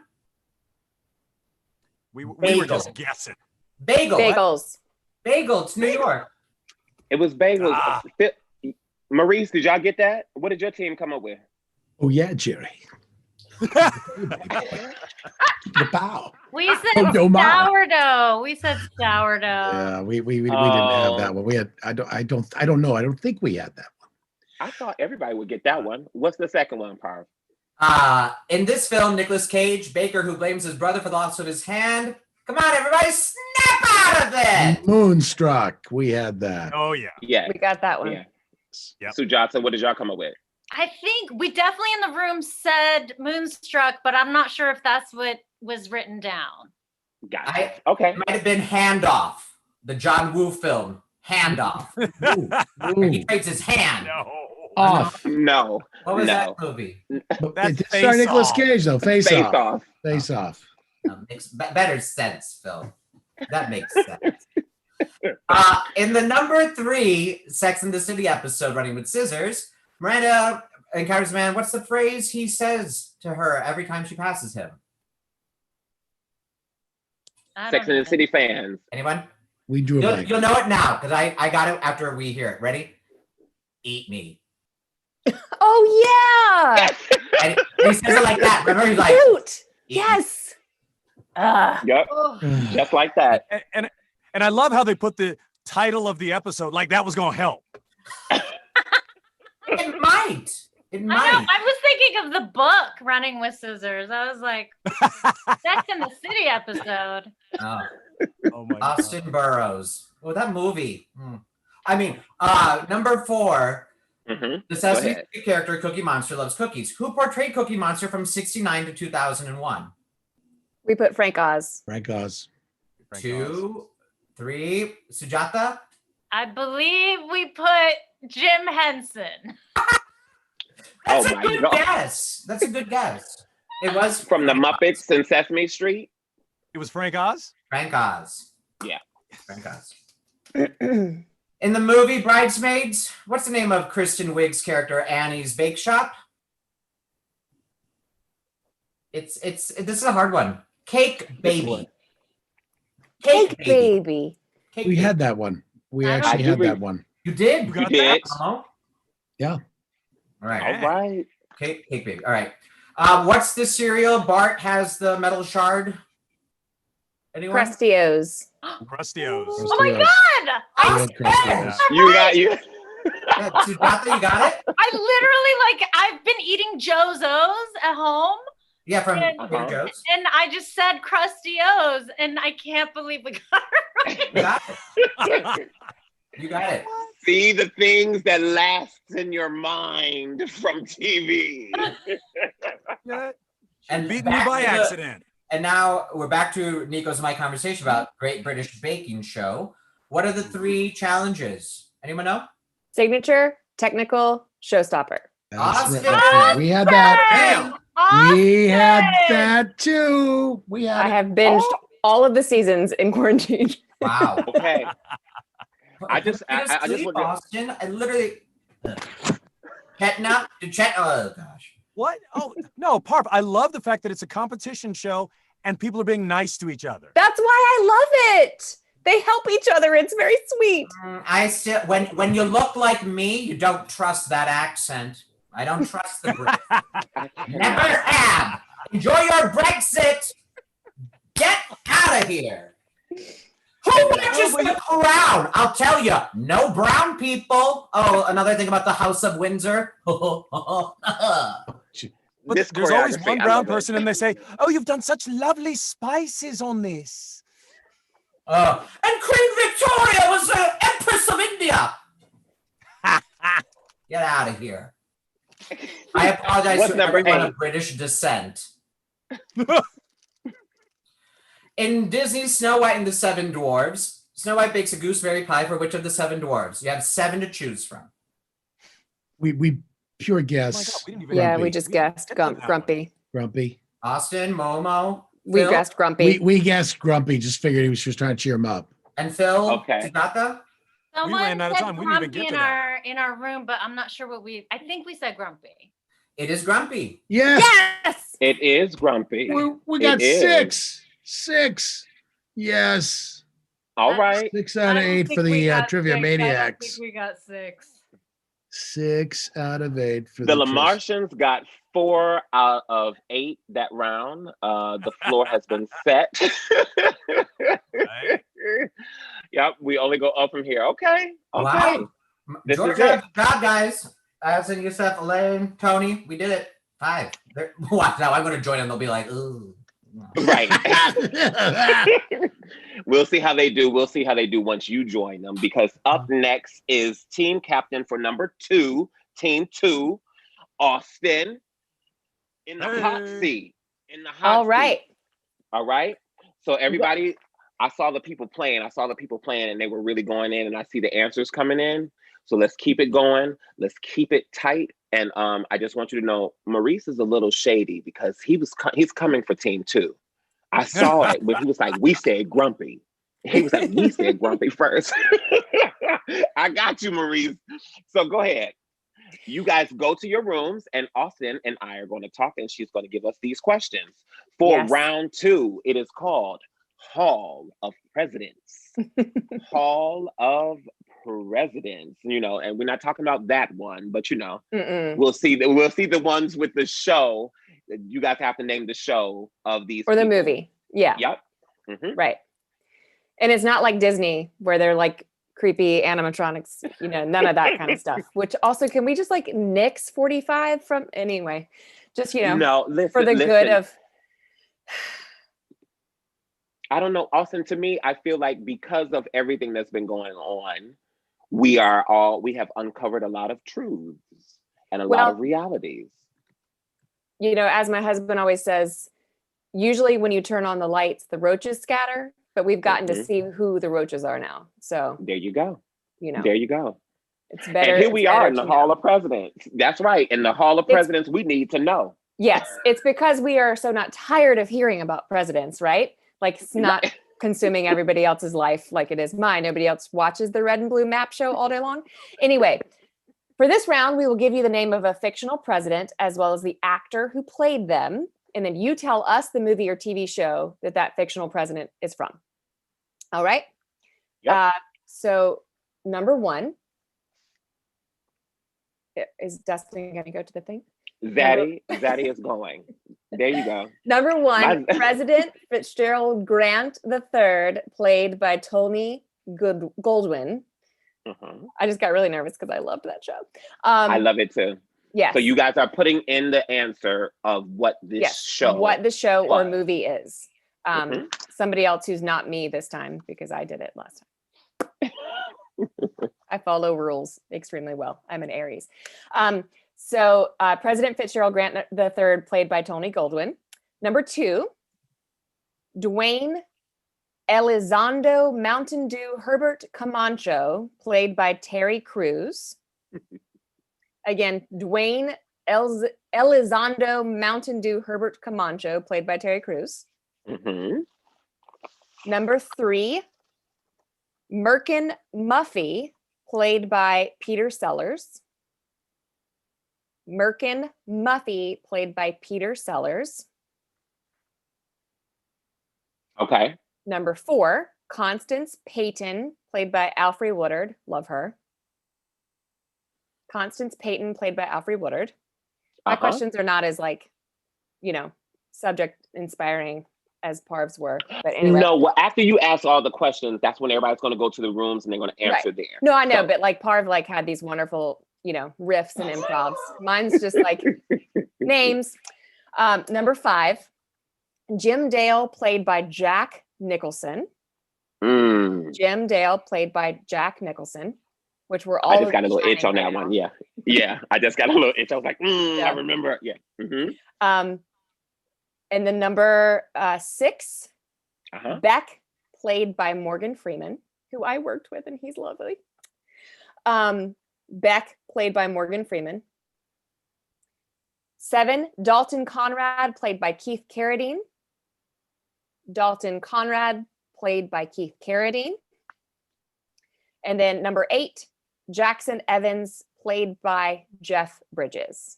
We were just guessing. Bagel. Bagels. Bagel. It's New York. It was bagels. Maurice, did y'all get that? What did your team come up with? Oh yeah, Jerry. Bow. We said Oh, no, Ma. sourdough. We said sourdough. Yeah, we didn't have that one. We had I don't know. I don't think we had that one. I thought everybody would get that one. What's the second one, Parv? In this film, Nicolas Cage, Baker, who blames his brother for the loss of his hand. Come on, everybody, snap out of it! Moonstruck. We had that. Oh yeah. Yeah. We got that one. Yeah. Yep. Sujata, what did y'all come up with? I think we definitely in the room said Moonstruck, but I'm not sure if that's what was written down. Got it. Okay. It might have been Handoff, the John Woo film. Handoff. Where he trades his hand. Off. No. What was no. that movie? That's It's starring Face Nicolas Off. Cage though. Face off. Face off. Makes better sense, Phil. That makes sense. In the number 3 Sex and the City episode, Running with Scissors, Miranda encounters a man. What's the phrase he says to her every time she passes him? Sex and the City fans. Anyone? We drew a blank. You'll know it now because I got it after we hear it. Ready? Eat me. Oh yeah. And he says it like that. Remember, he's like, Cute. "Eat me." Yes. Yep. Just like that. And I love how they put the title of the episode like that was gonna help. It might. It I know. might. I was thinking of the book Running with Scissors. I was like, Sex in the City episode. Oh my Austin Burroughs. Oh, that movie. I mean, number 4, the Sesame Street character Cookie Monster loves cookies. Who portrayed Cookie Monster from 1969 to 2001? We put Frank Oz. Frank Oz. 2, 3. Sujata? I believe we put Jim Henson. That's Oh a my good God. guess. That's a good guess. It was From the Muppets and Sesame Street. It was Frank Oz? Frank Oz. Yeah. Frank Oz. In the movie Bridesmaids, what's the name of Kristen Wiig's character Annie's Bake Shop? This is a hard one. Cake Baby. Cake Baby. Cake We Baby. had that one. We I actually do had re- that one. You did? You got You did. Oh, Yeah. all right. All right. Cake Baby. All right. What's the cereal Bart has the metal shard? Anyone? Crustios. Crustios. Oh my Crustios. God! We had Crustios. You got you. Yeah, Sujata, you got it? I literally I've been eating Joe's O's at home. Yeah, from And- Trader Joe's. And I just said Krusty O's, and I can't believe we got it right. You got it. You got it. See the things that last in your mind from TV. Yeah. And Beating you back by to the- accident. And now we're back to Nico's and my conversation about Great British Baking Show. What are the 3 challenges? Anyone know? Signature, technical, showstopper. Austin! We had that. Austin! We had that too. We had I it. have binged all of the seasons in quarantine. Wow. Okay. I just Sleep, want to. Austin. I literally. Chetna? Oh, gosh. What? Oh no, Parv. I love the fact that it's a competition show and people are being nice to each other. That's why I love it. They help each other. It's very sweet. I still, when you look like me, you don't trust that accent. I don't trust the Brit. Never have. Enjoy your Brexit. Get out of here. Who watches The Crown? I'll tell you, no brown people. Oh, another thing about the House of Windsor. But This there's always choreography, one I brown love it. person, and they say, "Oh, you've done such lovely spices on this." And Queen Victoria was the Empress of India. Get out of here. I apologize What's to number everyone 8? of British descent. In Disney's Snow White and the Seven Dwarfs, Snow White bakes a gooseberry pie for which of the 7 dwarves? You have 7 to choose from. We pure Oh my guess. God, we didn't even. Yeah, Grumpy. we just guessed Grumpy. Grumpy. Austin, Momo, We Phil, guessed Grumpy. We guessed Grumpy. Just figured she was trying to cheer him up. and Phil. Okay. Tazaka? Someone ran out of said time. We didn't even Grumpy get to in that. our room, but I'm not sure what I think we said Grumpy. It is Grumpy. Yes. Yes. It is Grumpy. We got It is. 6. 6. Yes. All right. 6 out of 8 for the Trivia Maniacs. we got 6. 6 out of 8 for The the Lamartians got 4 out of 8 that round. The floor has been set. Yep, we only go up from here. Okay. Okay. Wow. This is Georgia, it. good job, guys. Addison, Yusef, Elaine, Tony, we did it. 5. Watch now. I'm going to join them. They'll be like, ooh. Right. We'll see how they do. We'll see how they do once you join them, because up next is team captain for number 2, team 2, Austin, in the hot seat. In the hot All right. seat. All right. So everybody, I saw the people playing, and they were really going in, and I see the answers coming in. So let's keep it going. Let's keep it tight. And I just want you to know, Maurice is a little shady because he's coming for team 2. I saw it when he was like, we said Grumpy. He was like, we said Grumpy first. I got you, Maurice. So go ahead. You guys go to your rooms, and Austin and I are going to talk, and she's going to give us these questions. For Yes. round 2, it is called Hall of Presidents. Hall of Presidents, and we're not talking about that one, but Mm-mm. we'll see the ones with the show. You guys have to name the show of these Or the people. movie. Yeah. Yep. Mhm. Right. And it's not like Disney where they're like creepy animatronics, none of that kind of stuff. Which also, can we just like nix 45 from anyway? Just, No, listen, for the good listen. of. I don't know, Austin, to me, I feel like because of everything that's been going on, we have uncovered a lot of truths and a lot of realities. As my husband always says, usually when you turn on the lights, the roaches scatter, but we've gotten to see who the roaches are now. So there you go. There you go. It's better. And here we it's are better in the to Hall know. of Presidents. That's right. In the Hall of Presidents, we need to know. Yes, it's because we are so not tired of hearing about presidents, right? Like it's not consuming everybody else's life like it is mine. Nobody else watches the Red and Blue Map show all day long. Anyway, for this round, we will give you the name of a fictional president as well as the actor who played them. And then you tell us the movie or TV show that fictional president is from. All right? Yep. So number 1. Is Dustin going to go to the thing? Zaddy is going. There you go. Number 1, President Fitzgerald Grant III, played by Tony Goldwyn. Mhm. I just got really nervous because I loved that show. I love it too. Yes. So you guys are putting in the answer of what this show. What the show or was. movie is. Somebody else who's not me this time because I did it last time. I follow rules extremely well. I'm an Aries. So President Fitzgerald Grant III, played by Tony Goldwyn. Number 2, Dwayne Elizondo Mountain Dew Herbert Camacho, played by Terry Crews. Again, Dwayne Elizondo Mountain Dew Herbert Camacho, played by Terry Crews. Mm-hmm. Number 3, Merkin Muffy, played by Peter Sellers. Merkin Muffy, played by Peter Sellers. Okay. Number 4, Constance Payton, played by Alfre Woodard. Love her. Constance Payton, played by Alfre Woodard. My questions are not as subject inspiring as Parv's were. But anyway. No, well, after you ask all the questions, that's when everybody's going to go to the rooms and they're going to answer Right. there. No, I know, So- but like Parv like had these wonderful, riffs and improvs. Mine's just like names. Number 5, Jim Dale, played by Jack Nicholson. Jim Dale, played by Jack Nicholson, which were all. I just got a little itch on that one. Yeah. Yeah. I just got a little itch. I was like, Yeah. I remember. Yeah. Mm-hmm. And then number 6, Uh-huh. Beck, played by Morgan Freeman, who I worked with, and he's lovely. Beck, played by Morgan Freeman. 7, Dalton Conrad, played by Keith Carradine. Dalton Conrad, played by Keith Carradine. And then number 8, Jackson Evans, played by Jeff Bridges.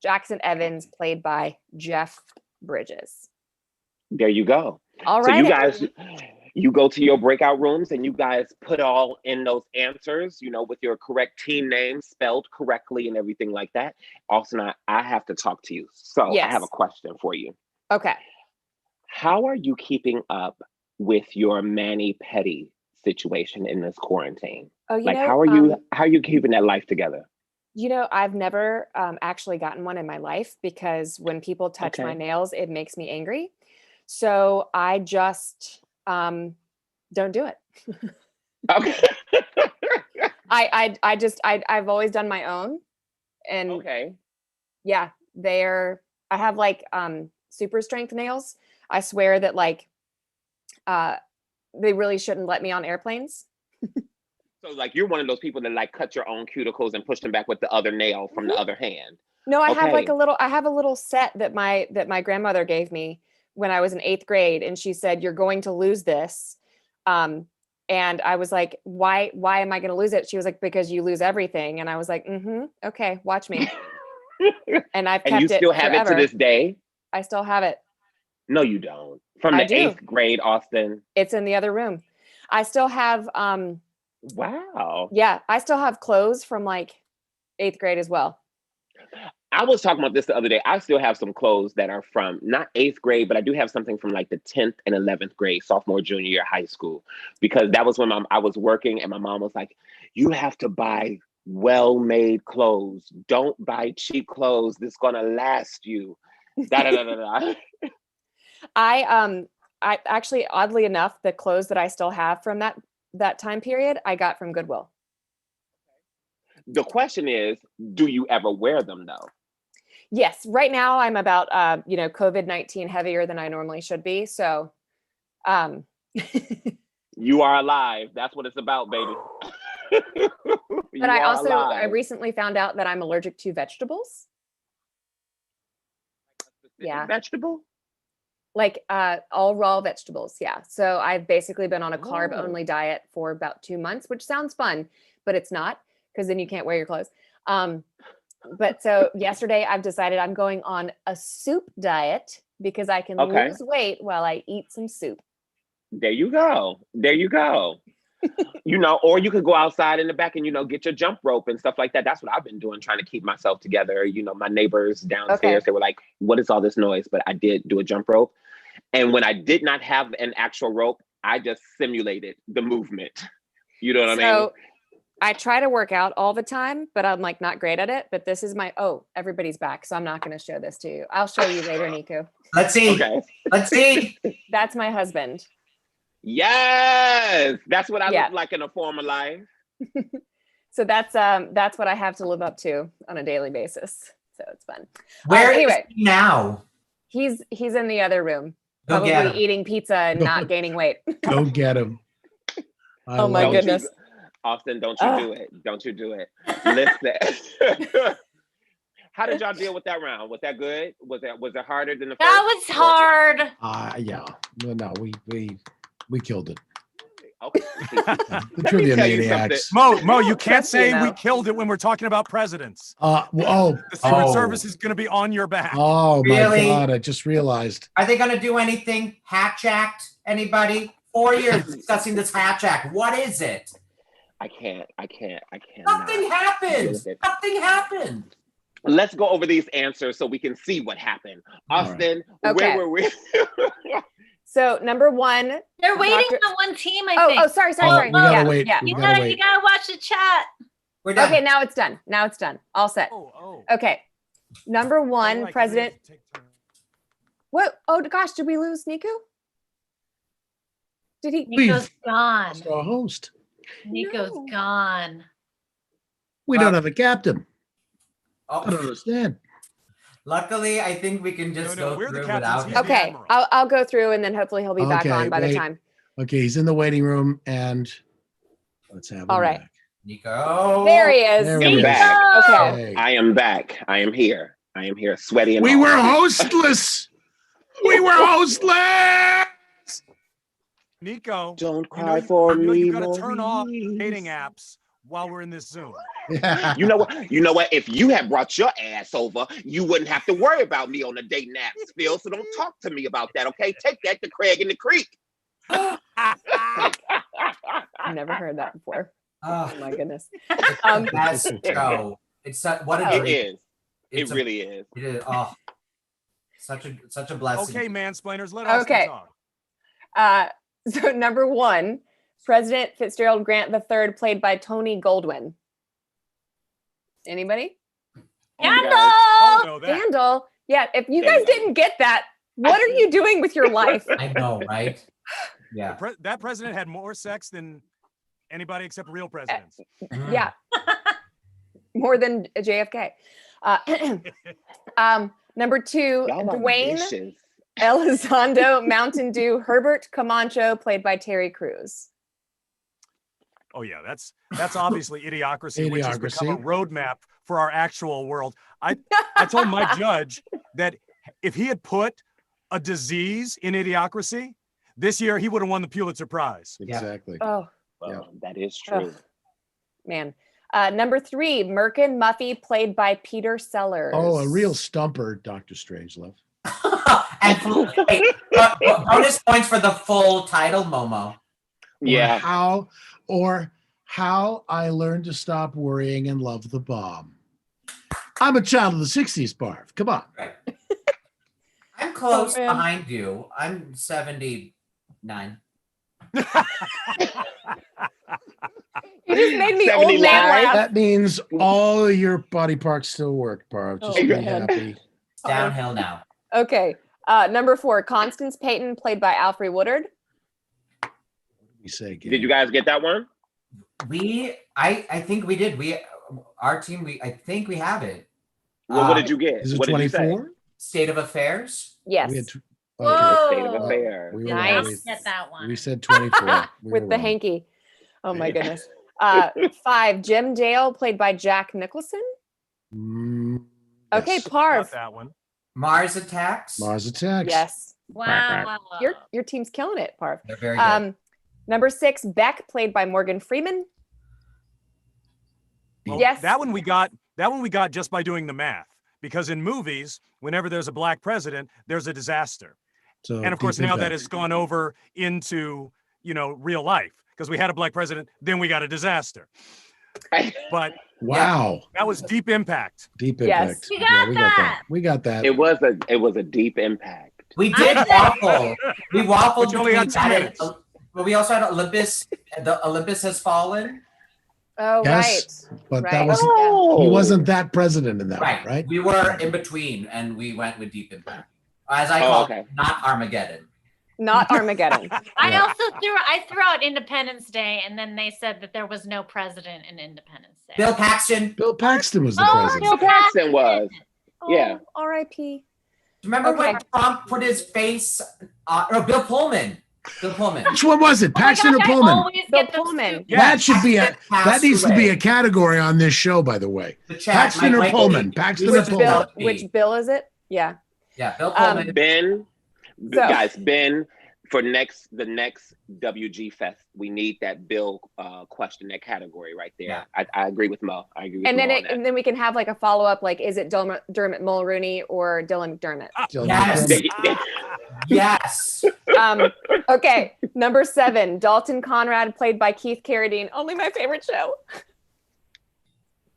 Jackson Evans, played by Jeff Bridges. There you go. All So right. you guys, you go to your breakout rooms and you guys put all in those answers, with your correct team names spelled correctly and everything like that. Austin, I have to talk to you. So I have a question for you. Okay. How are you keeping up with your mani-pedi situation in this quarantine? Oh, how are you keeping that life together? I've never actually gotten one in my life because when people touch my Okay. nails, it makes me angry. So I just don't do it. Okay. I've always done my own. And Okay. yeah, I have like super strength nails. I swear that they really shouldn't let me on airplanes. So you're one of those people that cut your own cuticles and push them back with the other nail from the other hand. No, I have Okay. I have a little set that my grandmother gave me when I was in 8th grade, and she said, "You're going to lose this." And I was like, why am I going to lose it? She was like, because you lose everything. And I was like, okay, watch me. And I've kept And you it still have it to forever. this day? I still have it. No, you don't. From I the do. 8th grade, Austin. It's in the other room. I still have, Wow. yeah, I still have clothes from 8th grade as well. I was talking about this the other day. I still have some clothes that are from not 8th grade, but I do have something from the 10th and 11th grade, sophomore, junior year, high school, because that was when I was working and my mom was like, you have to buy well-made clothes. Don't buy cheap clothes. This is going to last you. Da, da, da, da, da. I actually, oddly enough, the clothes that I still have from that time period, I got from Goodwill. The question is, do you ever wear them though? Yes. Right now I'm about, COVID-19 heavier than I normally should be. So, You are alive. That's what it's about, baby. but I recently found out that I'm allergic to vegetables. Yeah. Vegetable? All raw vegetables. Yeah. So I've basically been on a carb Oh. only diet for about 2 months, which sounds fun, but it's not, because then you can't wear your clothes. But so yesterday I've decided I'm going on a soup diet because I can Okay. lose weight while I eat some soup. There you go. There you go. Or you could go outside in the back and, get your jump rope and stuff like that. That's what I've been doing, trying to keep myself together. My neighbors downstairs, Okay. they were like, what is all this noise? But I did do a jump rope. And when I did not have an actual rope, I just simulated the movement. You know what I mean? So I try to work out all the time, but I'm not great at it. But this is everybody's back. So I'm not going to show this to you. I'll show you later, Nico. Let's see. Okay. Let's see. That's my husband. Yes. That's what I Yeah. look like in a former life. So that's what I have to live up to on a daily basis. So it's fun. Where is anyway, he now? he's in the other room, Go get probably him. eating pizza and not gaining weight. Go get him. I Oh my love it. goodness. Austin, don't you do it. Don't you do it. Listen. How did y'all deal with that round? Was that good? Was it harder than the first? That was hard. Yeah. Well, no, we killed it. Okay. The Let me trivia tell you maniacs. Mo, you can't say You know. we killed it when we're talking about presidents. Oh, The Secret Service is going to be on your back. oh my Really? God! I just realized. Are they going to do anything? Hatch Act? Anybody? 4 years discussing this Hatch Act. What is it? I can't. Nothing happened. Nothing happened. Let's go over these answers so we can see what happened. All right. Austin, Okay. where were we? So number one, They're waiting Dr. on one team, I think. Oh, sorry. We gotta wait. Yeah. We You gotta gotta wait. watch the chat. We're done. Okay, now it's done. All set. Okay. Number one, President. What? Oh gosh, did we lose Nico? Did he? Nico's gone. Lost our host. Nico's gone. We don't have a captain. Oh. I don't understand. Luckily, I think we can just go through without him. Okay, I'll go through and then hopefully he'll be back Okay, on by the wait. time. Okay, he's in the waiting room, and let's have him All right. back. Nico. There he is. There he I'm is. back. Okay. I am back. I am here. I am here, sweaty and We all. were hostless. We were hostless. Nico, Don't you know, cry you, for you know me, you gotta turn off Maurice. dating apps while we're in this Zoom. You know what? You know what? If you had brought your ass over, you wouldn't have to worry about me on the dating apps, Phil. So don't talk to me about that, okay? Take that to Craig in the Creek. I've never heard that before. Oh, Oh my goodness. the best show. It's what a It dream. is. It's It really is. It is. Oh, such a blessing. Okay, mansplainers, let us Okay. talk. So number one, President Fitzgerald Grant III, played by Tony Goldwyn. Anybody? Scandal! Oh, no, that. Scandal. Yeah. If you guys didn't get that, what are you doing with your life? I know, right? Yeah. That president had more sex than anybody except real presidents. Yeah. More than JFK. Number two, Y'all are Dwayne vicious. Elizondo Mountain Dew Herbert Camacho, played by Terry Crews. Oh yeah, that's obviously idiocracy, which has become a Idiocracy. roadmap for our actual world. I told my judge that if he had put a disease in idiocracy, this year he would have won the Pulitzer Prize. Exactly. Oh, Well, that is true. Ugh. man. Number three, Merkin Muffy, played by Peter Sellers. Oh, a real stumper, Dr. Strangelove. And bonus points for the full title, Momo. Yeah. Or how I learned to stop worrying and love the bomb. I'm a child of the 60s, Barf. Come on. Right. I'm close man. behind you. I'm 79. You just made me old 79. man laugh. That means all your body parts still work, Barf. Just Oh, be man. happy. It's downhill now. Okay. Number four, Constance Payton, played by Alfre Woodard. We say, Did you guys get that one? I think we did. Our team, I think we have it. Well, what did you get? Is it What did you say? 24? State of Affairs? Yes. We had tw- Whoa. State of Affairs. We were I right. didn't get that one. We said 24. We With were the wrong. hanky. Oh my goodness. Five, Jim Dale, played by Jack Nicholson. Mm, Okay, yes. Got Parv. that one. Mars Attacks? Mars Attacks. Yes. Wow. Your team's killing it, Parv. They're very good. Number six, Beck, played by Morgan Freeman. Well, Yes. That one we got just by doing the math. Because in movies, whenever there's a black president, there's a disaster. So And of course, deep now that impact. has gone over into, real life. Because we had a black president, then we got a disaster. But Wow. that was deep impact. Deep Yes. impact. You got we got that. that. We got that. It was a deep impact. We did waffle. We waffled. But you only got between 2 that minutes. and- But we also had Olympus. The Olympus Has Fallen. Oh, Yes, right. but Right. that was Oh. he wasn't that president in that Right. one, right? We were in between, and we went with Deep Impact, as I Oh, call okay. it, not Armageddon. Not Armageddon. I threw out Independence Day, and then they said that there was no president in Independence Day. Bill Paxton. Bill Paxton was the Oh, president. Bill Paxton was. Yeah. Oh, R.I.P. Remember when Okay. Trump put his face? Or Bill Pullman. Bill Pullman. Which one was it? Oh my Paxton gosh, or I Pullman? always Bill get the Pullman. scoop. That should be Paxton that passed needs to be away. a category on this show, by the way. The chat. Paxton or Mike Pullman? Lee. Paxton Which or Bill? Pullman? Which Bill is it? Yeah. Yeah, Bill Pullman. Ben, So- guys, Ben, for the next WG Fest, we need that Bill question, that category right there. Yeah. I agree with Mo. I agree with And Mo then on it, that. and then we can have like a follow up, like, is it Dermot Mulroney or Dylan McDermott? Dylan Yes. McDermott. Yes. Okay, number seven, Dalton Conrad, played by Keith Carradine. Only my favorite show. Is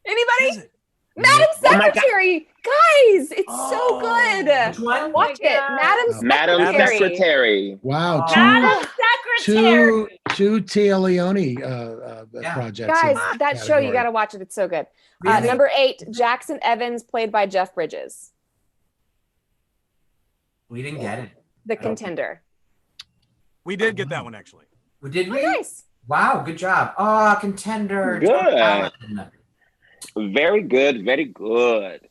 Anybody? it? Madam Oh my God. Secretary, guys, it's so good. Which one? Watch it, Madam Madam Secretary. Secretary. Wow, Madam Secretary. two Tia Leone projects. Guys, in that show, you category. got to watch it. It's so good. Really? Number 8, Jackson Evans, played by Jeff Bridges, We didn't get it. The Contender. We did get that one actually. Did we? Nice. Wow, good job. Oh, Contender. Good. Tom Allen. Very good. Very good.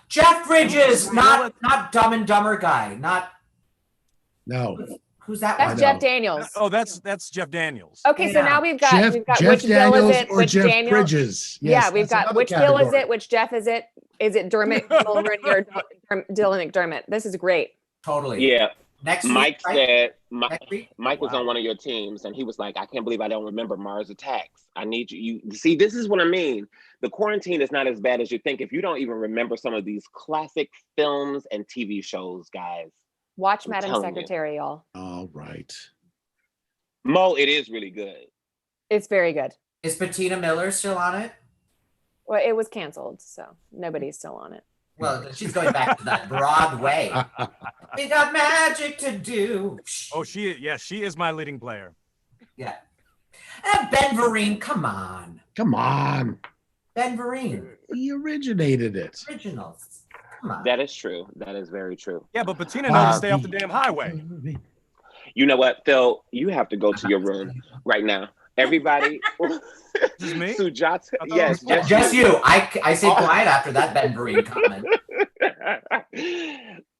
Jeff Bridges, not Dumb and Dumber guy. Not No. who's that That's one? Jeff Daniels. Oh, that's Jeff Daniels. Okay, so Yeah. now we've got Jeff which Bill Daniels is it? or Which Jeff Daniel? Bridges. Yeah, Yes, we've that's got another which Bill is category. it? Which Jeff is it? Is it Dermot Mulroney or Dylan McDermott? This is great. Totally. Yeah. Next week, Mike right? said, Next week? Mike was Wow. on one of your teams and he was like, I can't believe I don't remember Mars Attacks. I need you. You see, this is what I mean. The quarantine is not as bad as you think if you don't even remember some of these classic films and TV shows, guys. Watch I'm Madam telling you. Secretary, y'all. All right. Mo, it is really good. It's very good. Is Patina Miller still on it? Well, it was canceled, so nobody's still on it. Well, she's going back to that Broadway. We got magic to do. Oh, she is my leading player. Yeah. And Ben Vereen, come on. Come on. Ben Vereen, He originated it. originals. Come on. That is true. That is very true. Yeah, but Patina knows to stay off the damn highway. You know what, Phil? You have to go to your room right now. Everybody. Just me? Sujata. I thought Yes, it was Just you. I say quiet after that Ben Vereen comment.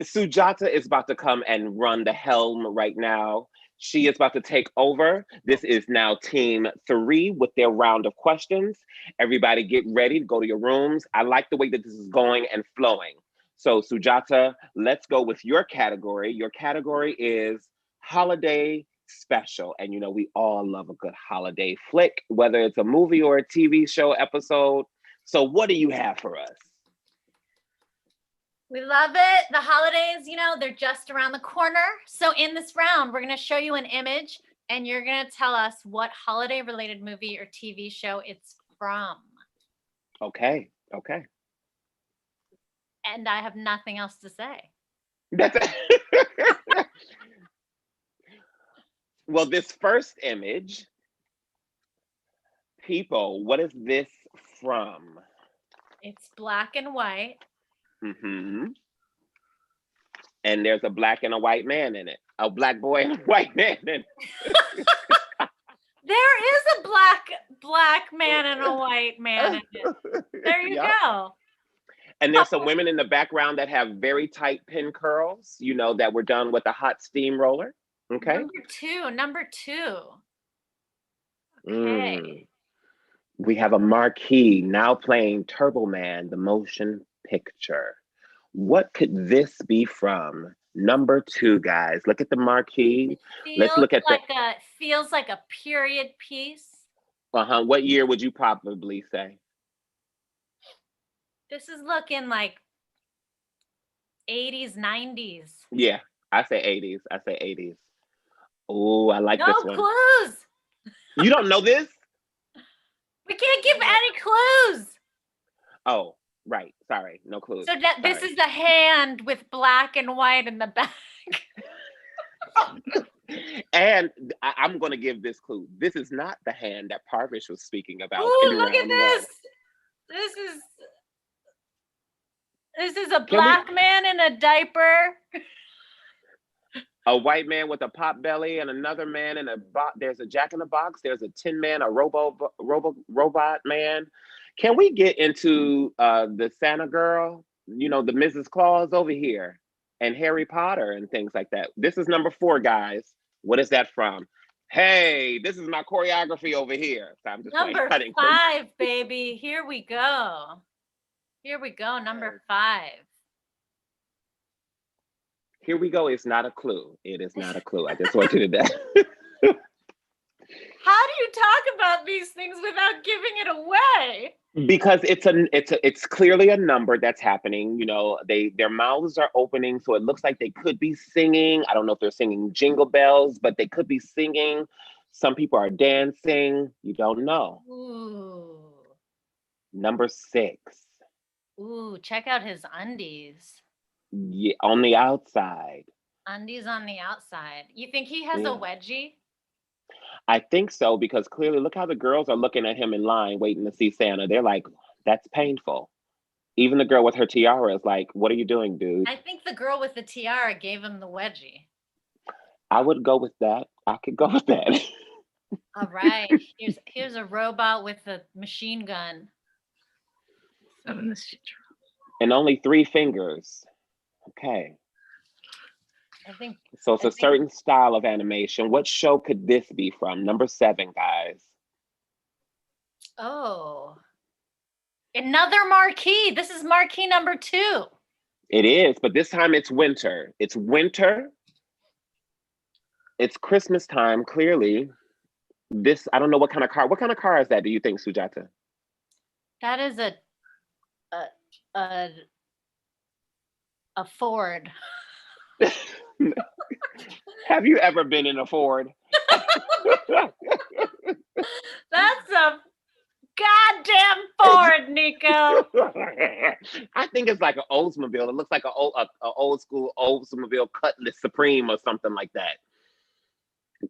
Sujata is about to come and run the helm right now. She is about to take over. This is now team 3 with their round of questions. Everybody get ready to go to your rooms. I like the way that this is going and flowing. So Sujata, let's go with your category. Your category is holiday special. And you know, we all love a good holiday flick, whether it's a movie or a TV show episode. So what do you have for us? We love it. The holidays, you know, they're just around the corner. So in this round, we're going to show you an image and you're going to tell us what holiday related movie or TV show it's from. Okay. Okay. And I have nothing else to say. That's Well, this first image, people, what is this from? It's black and white. Mm-hmm. And there's a black and a white man in it. A black boy and a white man in it. There is a black man and a white man in it. There you Yeah. go. And there's some women in the background that have very tight pin curls, you know, that were done with a hot steamroller. Okay. Number two. Okay. Mm. We have a marquee now playing Turbo Man, the motion picture. What could this be from? Number 2, guys. Look at the marquee. Let's look at Feels like a period piece. What year would you probably say? This is looking like 80s, 90s. Yeah, I say 80s. I say 80s. Oh, I like No this one. clues. You don't know this? We can't give any clues. Oh, right. Sorry. No clues. So this Sorry. is the hand with black and white in the back. And I'm going to give this clue. This is not the hand that Parvish was speaking about. Ooh, in look at round this. one. This is a black man in a diaper. A white man with a pop belly and another man in a box. There's a Jack in the Box. There's a Tin Man, a robot man. Can we get into the Santa girl? You know, the Mrs. Claus over here and Harry Potter and things like that. This is number 4, guys. What is that from? Hey, this is my choreography over here. So I'm just Number cutting. 5, baby. Here we go. Here we go. Number 5. Here we go. It's not a clue. It is not a clue. I just want you to know. How do you talk about these things without giving it away? Because it's clearly a number that's happening. You know, their mouths are opening, so it looks like they could be singing. I don't know if they're singing Jingle Bells, but they could be singing. Some people are dancing. You don't know. Ooh. Number 6. Ooh, check out his undies. Yeah, on the outside. Undies on the outside. You think he has Yeah. a wedgie? I think so, because clearly look how the girls are looking at him in line waiting to see Santa. They're like, that's painful. Even the girl with her tiara is like, what are you doing, dude? I think the girl with the tiara gave him the wedgie. I would go with that. I could go with that. All right. Here's a robot with a machine gun. And only 3 fingers. Okay. I think So it's a certain style of animation. What show could this be from? Number 7, guys. Oh. Another marquee. This is marquee number 2. It is, but this time it's winter. It's winter. It's Christmas time, clearly. This, I don't know what kind of car. What kind of car is that, do you think, Sujata? That is a Ford. Have you ever been in a Ford? That's a goddamn Ford, Nico. I think it's like an Oldsmobile. It looks like an old school Oldsmobile Cutlass Supreme or something like that.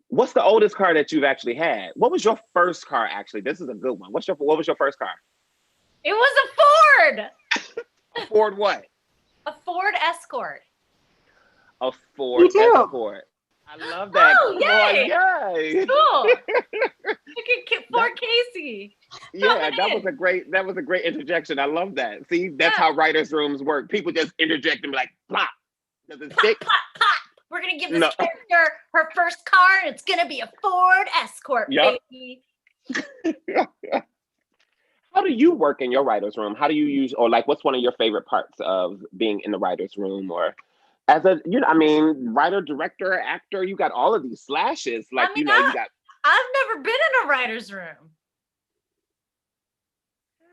What's the oldest car that you've actually had? What was your first car, actually? This is a good one. What was your first car? It was a Ford. A Ford what? A Ford Escort. A Ford Escort. I love that. Oh, yay! Yay! Cool. Look at Ford Casey. Yeah, that was a great interjection. I love that. See, that's how writers' rooms work. People just interject and be like, plop. Does it stick? Pop, pop. We're gonna give this character her first car, and it's gonna be a Ford Escort, baby. How do you work in your writer's room? How do you use, or like, what's one of your favorite parts of being in the writer's room, or as a, writer, director, actor? You got all of these slashes. Like, you got. I've never been in a writer's room.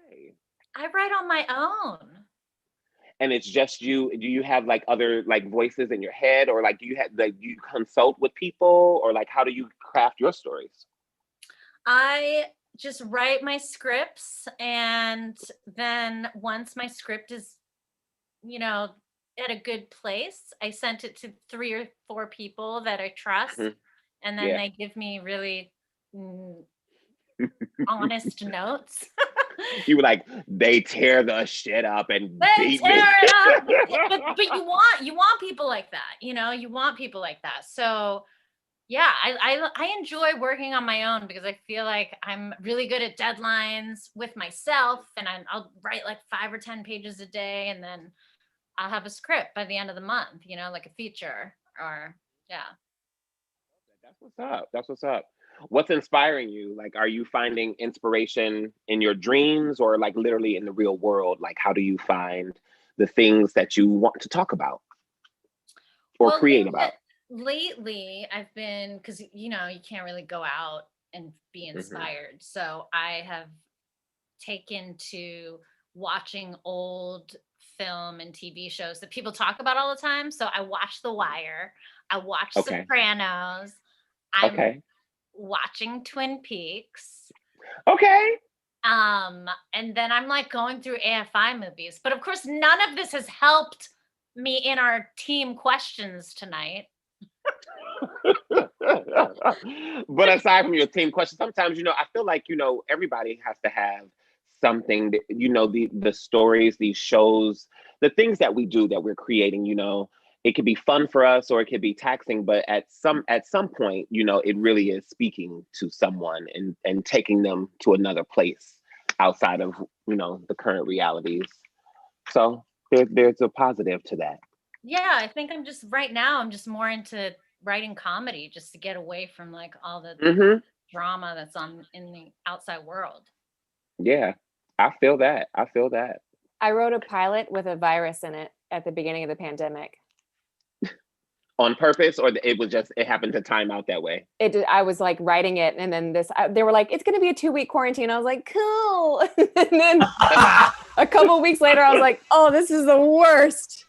Hey. I write on my own. And it's just you. Do you have like other like voices in your head, or like do you consult with people, or like how do you craft your stories? I just write my scripts, and then once my script is, at a good place, I sent it to 3 or 4 people that I trust, and then they give me really honest notes. You were like, they tear the shit up and beat me. It up. But you want people like that, you want people like that. So yeah, I enjoy working on my own because I feel like I'm really good at deadlines with myself, and I'll write like 5 or 10 pages a day, and then I'll have a script by the end of the month, like a feature, or That's what's up. What's inspiring you? Like, are you finding inspiration in your dreams, or like literally in the real world? Like, how do you find the things that you want to talk about or create about? Lately, I've been, because, you can't really go out and be inspired. So I have taken to watching old film and TV shows that people talk about all the time. So I watch The Wire. I watch Sopranos. I'm watching Twin Peaks. Okay. And then I'm like going through AFI movies. But of course, none of this has helped me in our team questions tonight. But aside from your team questions, sometimes, I feel like, everybody has to have something that, the stories, these shows, the things that we do, that we're creating, it could be fun for us or it could be taxing, but at some point, it really is speaking to someone and taking them to another place outside of, the current realities. So there's a positive to that. Yeah, I think right now I'm just more into writing comedy, just to get away from like all the drama that's in the outside world. Yeah, I feel that. I wrote a pilot with a virus in it at the beginning of the pandemic. On purpose, or it happened to time out that way? It did. I was like writing it, and then they were like, it's going to be a 2-week quarantine. I was like, cool. And then a couple of weeks later, I was like, oh, this is the worst.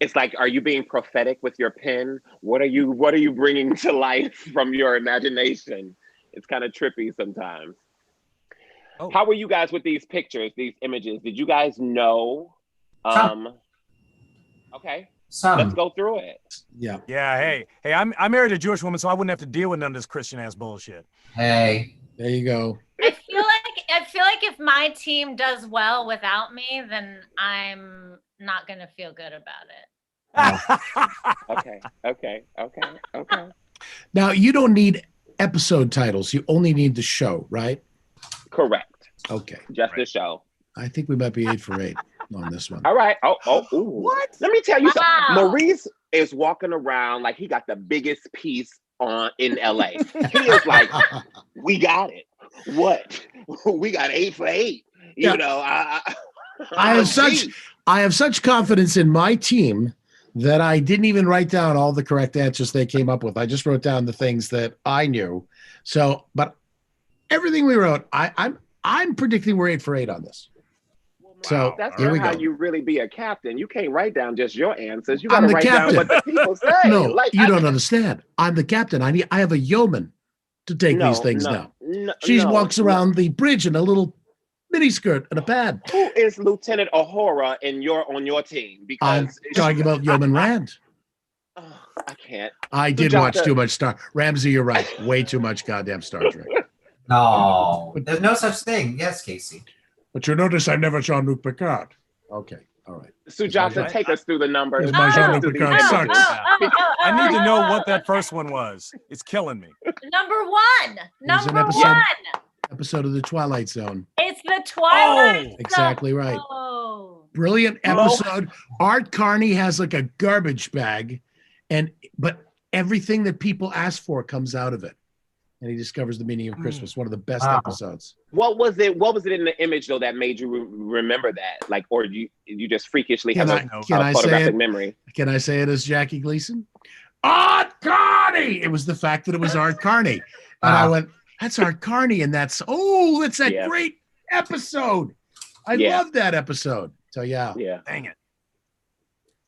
It's like, are you being prophetic with your pen? What are you bringing to life from your imagination? It's kind of trippy sometimes. How were you guys with these pictures, these images? Did you guys know? Okay. Let's go through it. Yeah. Yeah. Hey, I'm married to a Jewish woman, so I wouldn't have to deal with none of this Christian ass bullshit. Hey. There you go. I feel like if my team does well without me, then I'm not gonna feel good about it. Okay. Now, you don't need episode titles. You only need the show, right? Correct. Okay. Just the show. I think we might be 8 for 8 on this one. All right. Ooh. What? Let me tell you something. Maurice is walking around like he got the biggest piece in LA. He is like, we got it. What? We got 8 for 8. You know, I have such confidence in my team that I didn't even write down all the correct answers they came up with. I just wrote down the things that I knew. So, but everything we wrote, I'm predicting we're 8 for 8 on this. So that's here not we how go. you really be a captain. You can't write down just your answers. You got to I'm the write captain. down what the people say. No, Like, you don't understand. I'm the captain. I have a yeoman to take these things now. She walks around the bridge in a little mini skirt and a pad. Who is Lieutenant Ahura on your team? Because I'm talking about Yeoman Rand. I can't. I did watch too much Ramsey, you're right. Way too much goddamn Star Trek. No, there's no such thing. Yes, Casey. But you notice I never saw Jean-Luc Picard. Okay, all right. Sujata, take us through the numbers. My Jean-Luc Picard sucks. I need to know what that first one was. It's killing me. Number one. It was an episode of The Twilight Zone. It's the Twilight Zone. Exactly right. Oh. Brilliant episode. Art Carney has like a garbage bag, but everything that people ask for comes out of it. And he discovers the meaning of Christmas. One of the best episodes. What was it in the image though that made you remember that? Like, or you just freakishly have a photographic memory? Can I say it as Jackie Gleason? Art Carney. It was the fact that it was Art Carney, and I went, "That's Art Carney," and that's that great episode. I love that episode. So yeah. Dang it.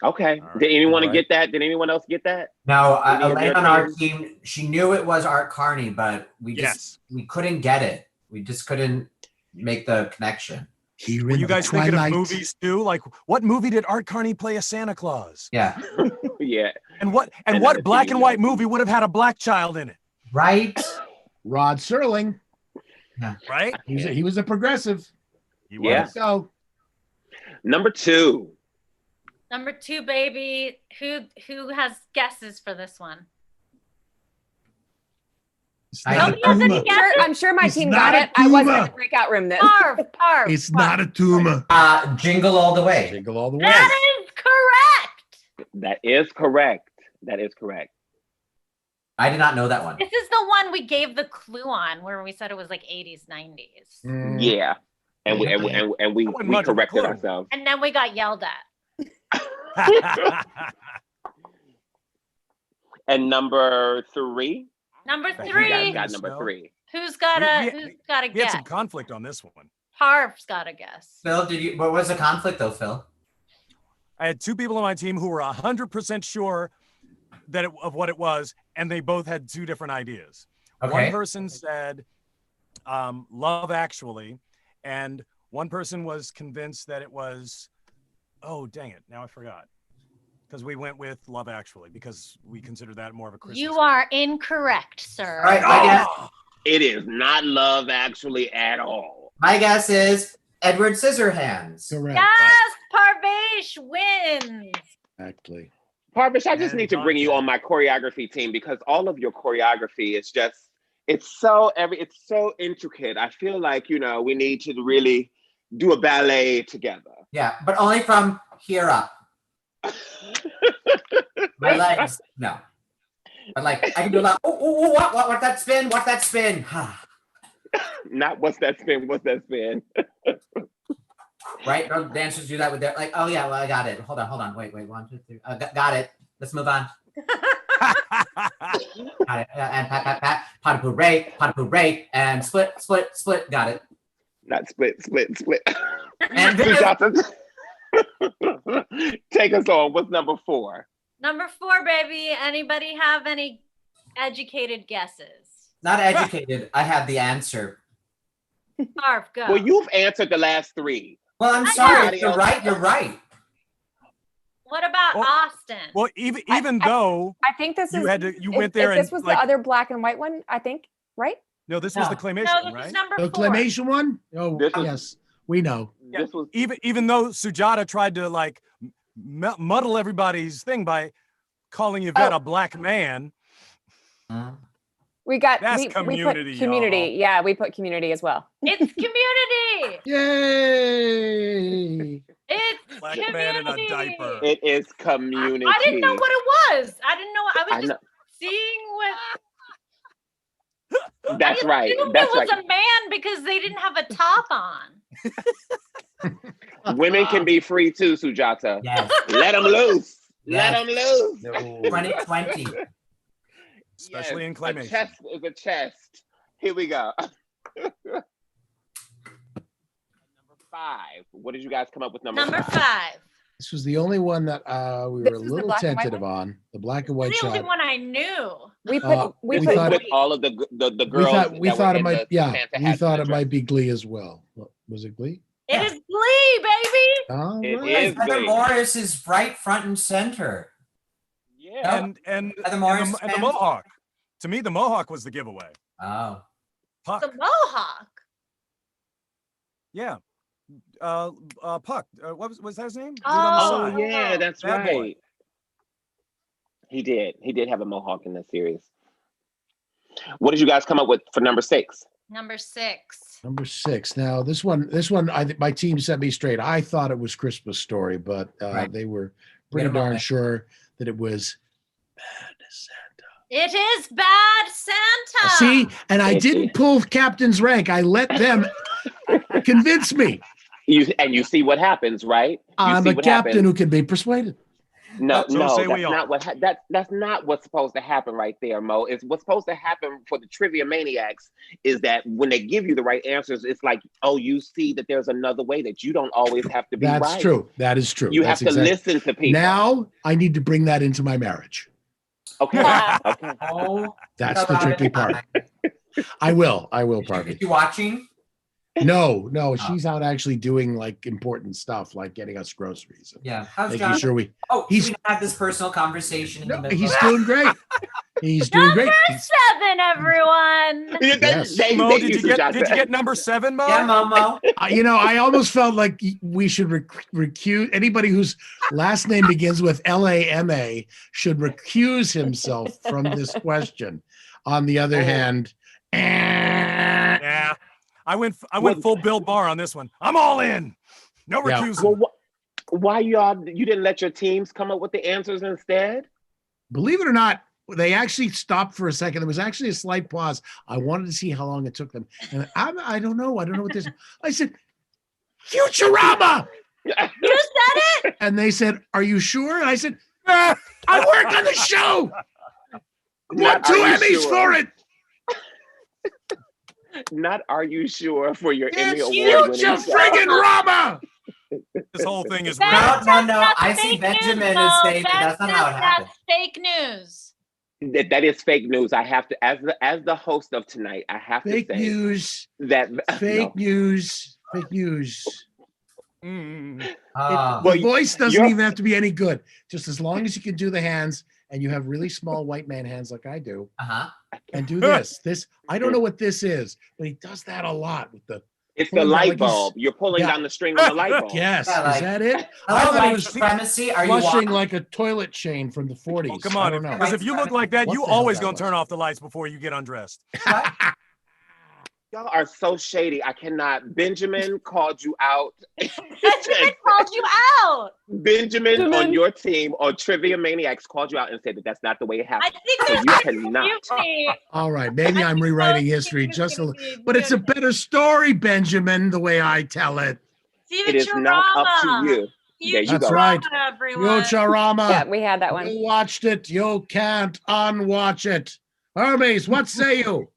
Okay. Did anyone get that? Did anyone else get that? No, Elaine on our team, she knew it was Art Carney, but we couldn't get it. We just couldn't make the connection. Were you guys thinking of movies too? Like, what movie did Art Carney play a Santa Claus? Yeah. Yeah. And what black and white movie would have had a black child in it? Right. Rod Serling. Yeah. Right. He was a progressive. He was. Yeah. So. Number 2. Number 2, baby. Who has guesses for this one? I'm sure my team got it. I wasn't in the breakout room then. Parv. It's not a tumor. Jingle All the Way. Jingle All the Way. That is correct. That is correct. That is correct. I did not know that one. This is the one we gave the clue on, where we said it was like 80s, 90s. Yeah, and we corrected ourselves. And then we got yelled at. And number 3. Number You 3. guys got number 3. Who's got a We had guess? some conflict on this one. Parv's got a guess. Phil, what was the conflict though, Phil? I had 2 people on my team who were 100% sure of what it was, and they both had 2 different ideas. Okay. One person said Love Actually, and one person was convinced that it was, oh, dang it, now I forgot. Because we went with Love Actually, because we consider that more of a Christmas You are incorrect, sir. All right, It is not Love Actually at all. my guess is Edward Scissorhands. Correct. Yes, Parvesh wins. Exactly. Parvish, I just need to bring you on my choreography team because all of your choreography is just, it's so intricate. I feel like, we need to really do a ballet together. Yeah, but only from here up. My legs, no. But like, I can do a lot. What that spin? What that spin? Not what's that spin? What's that spin? Right? Dancers do that with their, like, oh yeah, well, I got it. Hold on. Wait. 1, 2, 3. Got it. Let's move on. Got it. And pat. Pot de ray, and split. Got it. Not split. And take us on. What's number 4? Number 4, baby. Anybody have any educated guesses? not educated. I have the answer. Marv, go. Well, you've answered the last three. Well, I'm I sorry. know. If you're right. You're right. What about Well- Austin? Well, even though I think this you is. had to, you if- went there if and this was like, the other black and white one, I think, right? no, this was No. the claymation no, one, this is right? number The 4. claymation one? Oh, This was- yes. We know. This was Even though Sujata tried to like muddle everybody's thing by calling Yvette Oh. a black man. We got That's we community, put community. y'all. Yeah, we put community as well. It's community. Yay! It's Black community. man in a diaper. it is community. I didn't know what it was. I didn't know. I was I just know. seeing what. That's I right. assumed That's it was right. a man because they didn't have a top on. Women can be free too, Sujata. Yes. Let them loose. Yes. Let them loose. 2020. Especially in A claymation. chest is a chest. Here we go. Number 5. What did you guys come up with? Number 5. This was the only one that we This were a was the little black and white tentative on. The black and white It's the only shot. one I knew. We put we This we is thought- with all of the We girls. thought we that thought were it in might the yeah, Santa we hats thought and it the might be Glee as well. Was it Glee? It Yeah. is Glee, baby. All It right. is Heather Glee. Morris is right front and center. Yeah. And Heather Morris the fans? Mohawk. To me, the Mohawk was the giveaway. Oh. Puck. The Mohawk. Yeah. Puck. What was that his name? Dude Oh, on the Oh side. yeah, that's That boy. right. He did have a mohawk in this series. What did you guys come up with for number 6? Number 6. Number 6. Now this one, my team set me straight. I thought it was Christmas Story, but Right. they were Wait pretty a darn moment. sure that it was Bad Santa. It is Bad Santa. See, and I It didn't is. pull captain's rank. I let them convince me. You see what happens, right? You I'm see a what captain happens. who can be persuaded. No, So no, say that's we all. not what that's not what's supposed to happen right there, Mo. It's what's supposed to happen for the trivia maniacs is that when they give you the right answers, it's like, oh, you see that there's another way that you don't always have to be That's right. true. That is true. You That's have to exact- listen to people. Now I need to bring that into my marriage. Okay. Okay. Oh. That's the tricky part. I will, Is Parvy. you watching? No, she's out actually doing like important stuff, like getting us groceries. And Yeah. How's making John? sure we. Oh, he's- we have this personal conversation in the middle. He's doing great. He's doing great. Number 7, everyone. Yes. Mo, did you get number 7, Mo? Yeah, Momo. I almost felt like we should recuse anybody whose last name begins with LAMA should recuse himself from this question. On the other hand, Yeah. I went full Bill Barr on this one. I'm all in. No Yeah. recusal. Well, why you didn't let your teams come up with the answers instead? believe it or not, they actually stopped for a second. There was actually a slight pause. I wanted to see how long it took them. And I don't know. I don't know what this. I said, Futurama. You said it. And they said, are you sure? And I said, I work on the show. I won 2 Emmys for it. Not are you sure for your Emmy It's award Future friggin' Rama. This whole thing is No, rigged. no. I see Benjamin is saying that's not how it happened. That's fake news. That is fake news. I have to, as the host of tonight, I have Fake to say news. that Fake news. Fake news. Well, The voice doesn't you're- even have to be any good. Just as long as you can do the hands and you have really small white man hands like I do. And do this. I don't know what this is, but he does that a lot with the. It's the pulling down light like he's- bulb. You're pulling Yeah. down the string on the light bulb. Yes, Yeah, like, is that it? hello, I thought white it was supremacy. Are you flushing watching? like a toilet chain from the 40s. Oh, come I on. don't know. Because if you look like that, What you the hell always that gonna was? turn off the lights before you get undressed. Y'all are so shady. I cannot. Benjamin called you out. Benjamin called you out. Benjamin on your team or Trivia Maniacs called you out and said that that's not the way it I happened. think So there's you cannot. mutiny. All right, maybe I'm rewriting history just a little, but it's a better story, Benjamin, the way I tell it. It is not up to you. There you That's go. right. Everyone. Futurama. Yeah, we had that one. You watched it. You can't unwatch it. Hermes, what say you?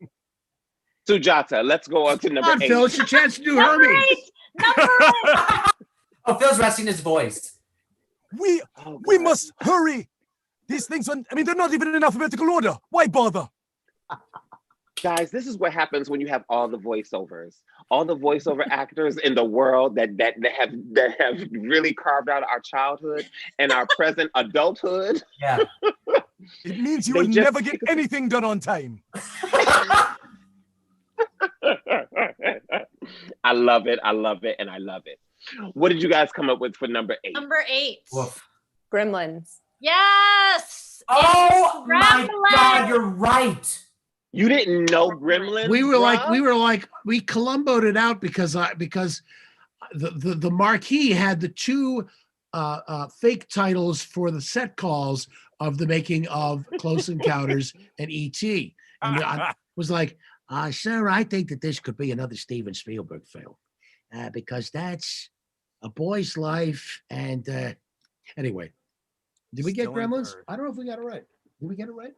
Sujata, let's go on to number Come on, 8. Phil. It's your chance to do Number Hermes. 8. Number 8. Oh, Phil's resting his voice. We must hurry. These things, they're not even in alphabetical order. Why bother? Guys, this is what happens when you have all the voiceovers, all the voiceover actors in the world that have really carved out our childhood and our present adulthood. Yeah. It means you They would just never get anything done on time. I love it. I love it. And I love it. What did you guys come up with for number 8? Number 8. Woof. Gremlins. Yes. Oh It's my God, Gremlins. you're right. You didn't know Gremlins? We were like, bruh? we Columboed it out because the marquee had the two fake titles for the set calls of the making of Close Encounters and E.T. And I was like, sir, I think that this could be another Steven Spielberg film because that's a boy's life. And anyway, did we get Still in Gremlins? third. I don't know if we got it right. Did we get it right?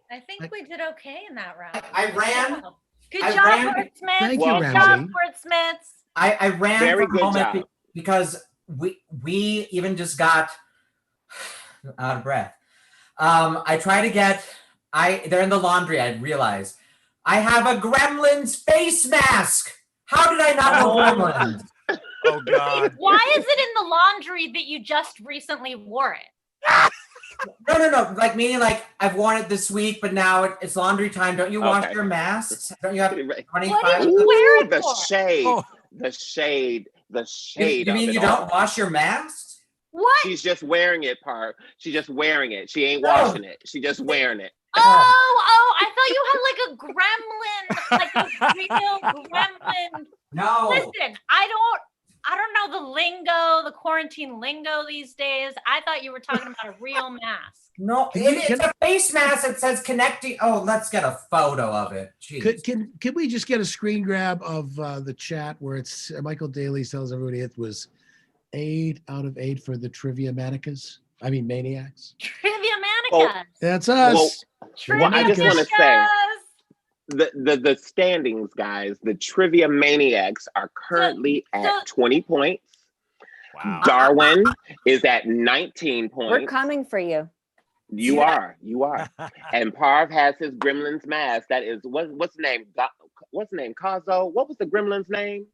I think we did okay in that round. I ran. Good I job, ran- wordsmiths. Thank you, Well Good Ramsey. job, wordsmiths. I ran Very for good a moment job. because we even just got out of breath. I try to get they're in the laundry. I realized I have a Gremlins face mask. How did I not know Gremlins? Oh God. Why is it in the laundry that you just recently wore it? No. Like meaning like I've worn it this week, but now it's laundry time. Don't you wash Okay. your masks? Don't you have 25? What did you wear it the for? shade, Oh. the shade, the You, shade. you mean of you it all. don't wash your masks? What? She's just wearing it, Parv. She's just wearing it. She ain't No. washing it. She just wearing it. Oh, I thought you had like a gremlin, like a real gremlin. No. Listen, I don't know the lingo, the quarantine lingo these days. I thought you were talking about a real mask. No, it's a face mask that says connecting. Oh, let's get a photo of it. Jeez. Can we just get a screen grab of the chat where it's Michael Daly tells everybody it was 8 out of 8 for the Trivia Manicas? I mean Maniacs. Trivia Oh, Manicas. That's us. Trivia I just want to say Manicas. the standings, guys. The Trivia Maniacs are currently at 20 points. Wow. Darwin is at 19 points. We're coming for you. You are. And Parv has his Gremlins mask. That is what's the name? What's the name? Kazo. What was the Gremlins name?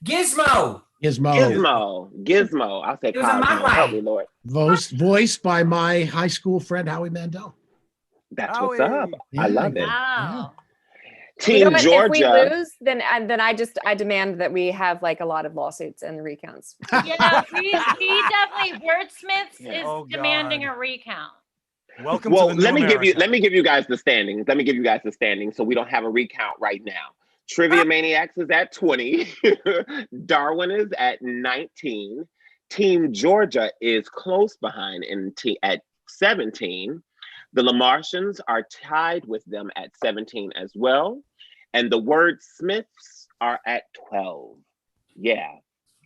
Gizmo. Gizmo. I said It was a Cosmo. Mogwai. Help me, Lord. Voiced by my high school friend Howie Mandel. That's what's Howie. up. I love it. Wow. Team You know what? If we Georgia. lose, then I demand that we have like a lot of lawsuits and recounts. Yeah, we definitely wordsmiths is Oh, demanding God. a recount. Welcome Well, to the new America. let me give you guys the standings. So we don't have a recount right now. Trivia Maniacs is at 20. Darwin is at 19. Team Georgia is close behind at 17. The Lamartians are tied with them at 17 as well. And the Wordsmiths are at 12. Yeah.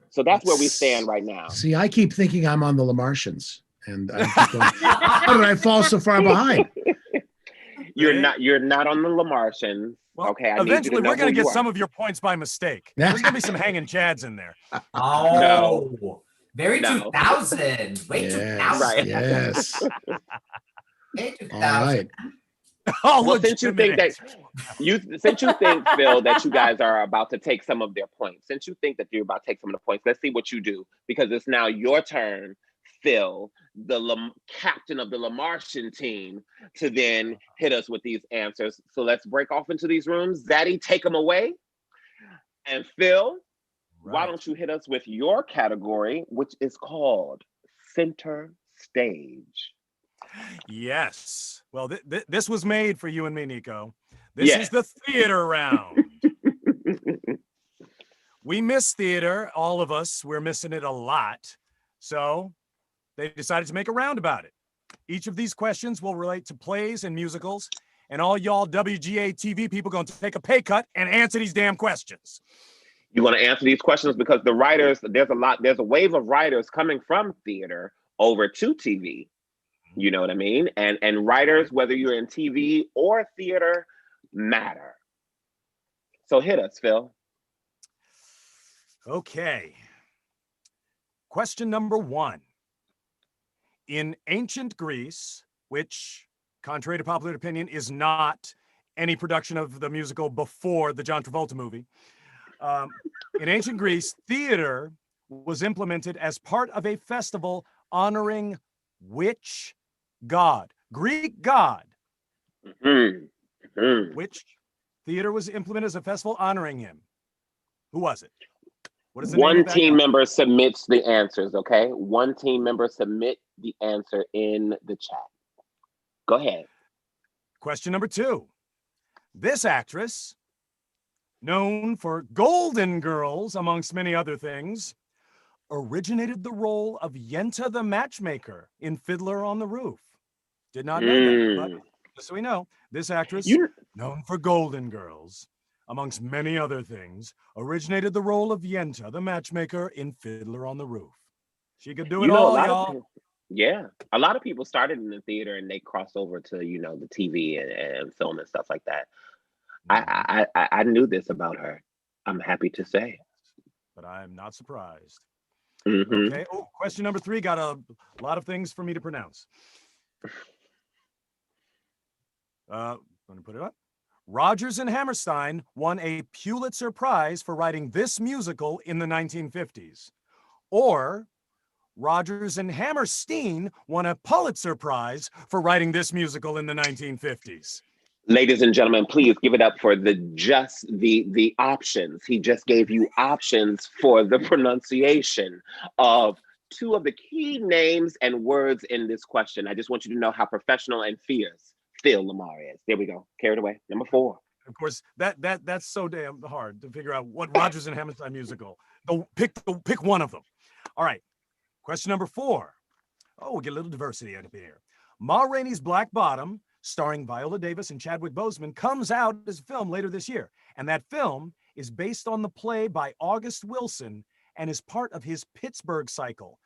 So that's where we stand right now. See, I keep thinking I'm on the Lamartians, and I keep going, how did I fall so far behind? You're not on the Lamartians. Well, Okay. I need you eventually, to know we're going who to you get are. some of your points by mistake. There's going to be some hanging chads in there. Oh, very No. 2000. Way Yes, 2000. Right. yes. Way All 2000. right. All Well, since you think legitimate that Phil, that you guys are about to take some of their points, since you think that you're about to take some of the points, let's see what you do, because it's now your turn, Phil, the captain of the Lamartian team, to then hit us with these answers. So let's break off into these rooms. Zaddy, take them away. And Phil, why Right. don't you hit us with your category, which is called Center Stage. Yes. Well, this was made for you and me, Nico. This Yes. is the theater round. We miss theater, all of us. We're missing it a lot. So they decided to make a round about it. Each of these questions will relate to plays and musicals, and all y'all WGA TV people going to take a pay cut and answer these damn questions. You want to answer these questions because the writers, there's a wave of writers coming from theater over to TV. You know what I mean? And writers, whether you're in TV or theater, matter. So hit us, Phil. Okay. Question number 1. In ancient Greece, which, contrary to popular opinion, is not any production of the musical before the John Travolta movie. In ancient Greece, theater was implemented as part of a festival honoring which god? Greek god. Which theater was implemented as a festival honoring him? Who was it? What is the name One of that team god? member submits the answers, okay? One team member submit the answer in the chat. Go ahead. Question number 2. This actress, known for Golden Girls, amongst many other things, originated the role of Yenta the Matchmaker in Fiddler on the Roof. Did not know that, but just so we know, this actress, known for Golden Girls, amongst many other things, originated the role of Yenta the Matchmaker in Fiddler on the Roof. She could do it all, y'all. A lot of people started in the theater and they crossed over to, the TV and film and stuff like that. I knew this about her. I'm happy to say. But I'm not surprised. Mm-hmm. Okay. Oh, question number 3 got a lot of things for me to pronounce. Let me put it up. Rodgers and Hammerstein won a Pulitzer Prize for writing this musical in the 1950s. Or Rodgers and Hammerstein won a Pulitzer Prize for writing this musical in the 1950s. Ladies and gentlemen, please give it up for the options. He just gave you options for the pronunciation of 2 of the key names and words in this question. I just want you to know how professional and fierce Phil LaMarr is. There we go. Carried away. Number 4. Of course, that's so damn hard to figure out what Rodgers and Hammerstein musical. Pick one of them. All right. Question number 4. Oh, we'll get a little diversity out of here. Ma Rainey's Black Bottom, starring Viola Davis and Chadwick Boseman, comes out as a film later this year. And that film is based on the play by August Wilson and is part of his Pittsburgh cycle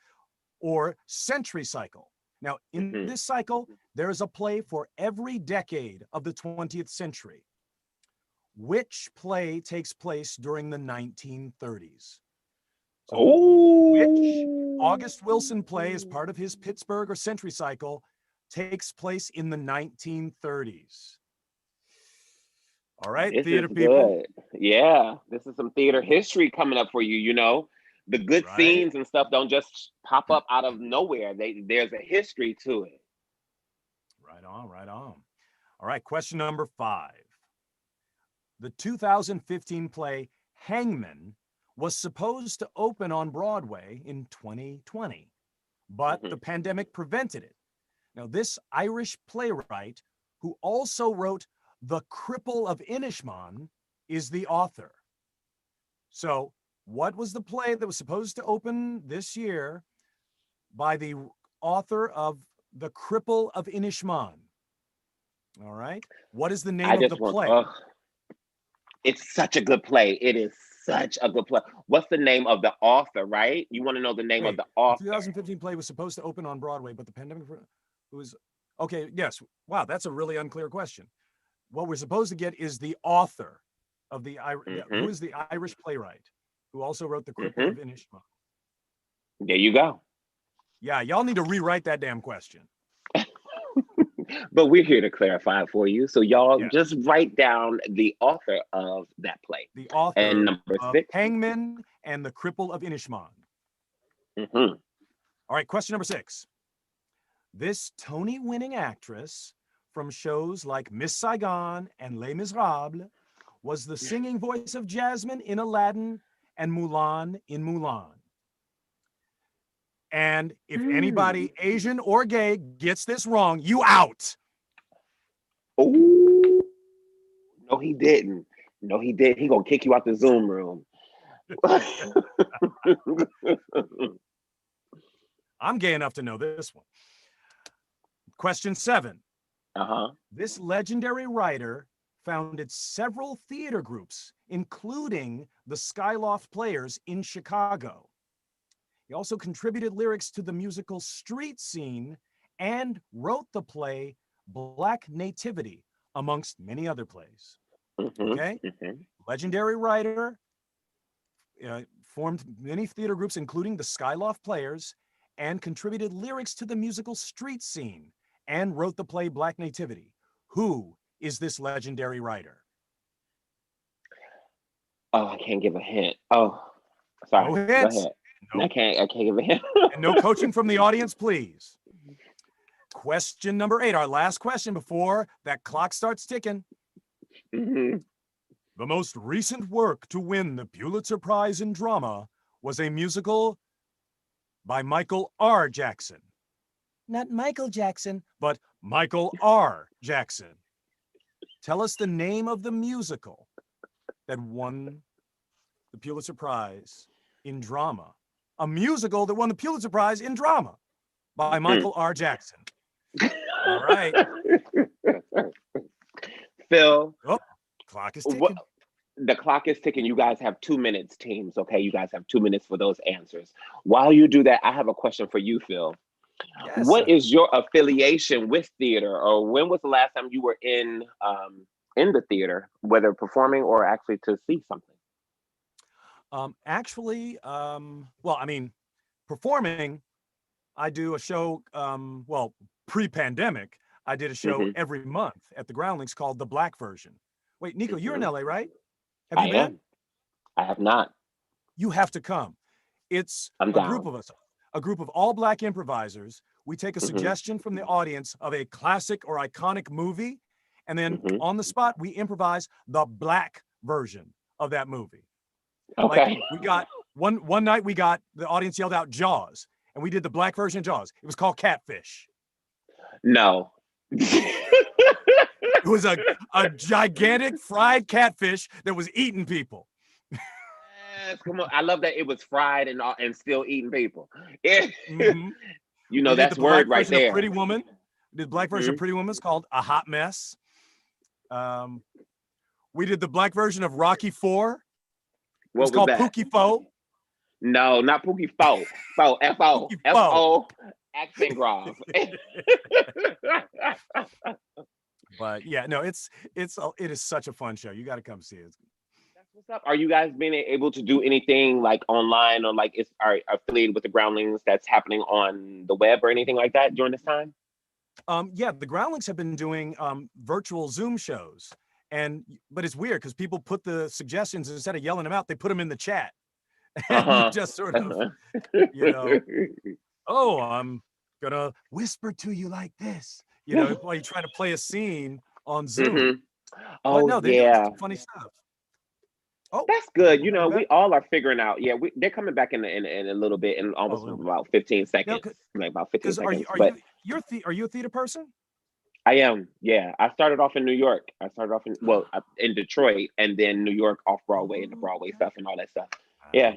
or Century cycle. Now, in this cycle, there is a play for every decade of the 20th century. Which play takes place during the 1930s? So which August Wilson play as part of his Pittsburgh or Century cycle takes place in the 1930s? All right, This theater is people. good. Yeah, this is some theater history coming up for you. The good scenes and stuff don't just pop up out of nowhere. There's a history to it. Right on, right on. All right, question number 5. The 2015 play Hangman was supposed to open on Broadway in 2020, but the pandemic prevented it. Now, this Irish playwright, who also wrote The Cripple of Inishmaan, is the author. So, what was the play that was supposed to open this year by the author of The Cripple of Inishmaan? All right. What is the name of the play? It's such a good play. It is such a good play. What's the name of the author, right? You want to know the name of the author. The 2015 play was supposed to open on Broadway, but the pandemic was... Okay, yes. Wow, that's a really unclear question. What we're supposed to get is the author of the... Who is the Irish playwright who also wrote The Cripple of Inishmaan? There you go. Yeah, y'all need to rewrite that damn question. But we're here to clarify it for you. So y'all just write down the author of that play. The author and number of 6. Hangman and The Cripple of Inishmaan. All right, question number 6. This Tony-winning actress from shows like Miss Saigon and Les Miserables was the singing voice of Jasmine in Aladdin and Mulan in Mulan. And if anybody Asian or gay gets this wrong, you out. Oh, no, he didn't. No, he did. He gonna kick you out the Zoom room. I'm gay enough to know this one. Question 7. This legendary writer founded several theater groups, including the Skyloft Players in Chicago. He also contributed lyrics to the musical Street Scene and wrote the play Black Nativity, amongst many other plays. Okay? Legendary writer, formed many theater groups, including the Skyloft Players, and contributed lyrics to the musical Street Scene and wrote the play Black Nativity. Who is this legendary writer? Oh, I can't give a hint. Oh, sorry. No Go hints. ahead. Nope. I can't give a hint. And no coaching from the audience, please. Question number 8, our last question before that clock starts ticking. Mm-hmm. The most recent work to win the Pulitzer Prize in Drama was a musical by Michael R. Jackson. Not Michael Jackson, but Michael R. Jackson. Tell us the name of the musical that won the Pulitzer Prize in Drama. A musical that won the Pulitzer Prize in Drama by Michael R. Jackson. All right. Phil. Oh, clock is ticking. The clock is ticking. You guys have 2 minutes, teams. Okay, you guys have 2 minutes for those answers. While you do that, I have a question for you, Phil. Yes, what is your affiliation with theater, or when was the last time you were in the theater, whether performing or actually to see something? Actually, well, I mean, performing, I do a show, well, pre-pandemic, I did a show every month at the Groundlings called The Black Version. Wait, Nico, you're in LA, right? Have you been? I have not. You have to come. It's I'm a down. group of us, a group of all Black improvisers. We take a suggestion from the audience of a classic or iconic movie, and then on the spot, we improvise the Black version of that movie. Okay. Like we got one night we got the audience yelled out Jaws, and we did the Black version of Jaws. It was called Catfish. No. It was a gigantic fried catfish that was eating people. Yes, come on. I love that it was fried and still eating people. You know, We did that's the word Black right version of there. Pretty Woman. The Black version of Pretty Woman is called A Hot Mess. We did the Black version of Rocky 4. It was called that? Pookie Fo. No, not Pookie Fo. Fo, F-O. Pookie F-O. Accent grave. But yeah, no, it is such a fun show. You got to come see it. That's what's up. Are you guys being able to do anything like online, or like are affiliated with the Groundlings that's happening on the web or anything like that during this time? Yeah, the Groundlings have been doing virtual Zoom shows, but it's weird because people put the suggestions, instead of yelling them out, they put them in the chat. And you just sort of, you know, oh, I'm gonna whisper to you like this, you know, while you're trying to play a scene on Zoom. Oh, but no, they do some funny stuff. Oh, that's good. You know, we all are figuring out. Yeah, they're coming back in a little bit, in almost about 15 seconds. Like about 15 seconds. Are you a theater person? I am. Yeah, I started off in New York. I started off in Detroit, and then New York off Broadway and the Broadway stuff and all that stuff. Yeah.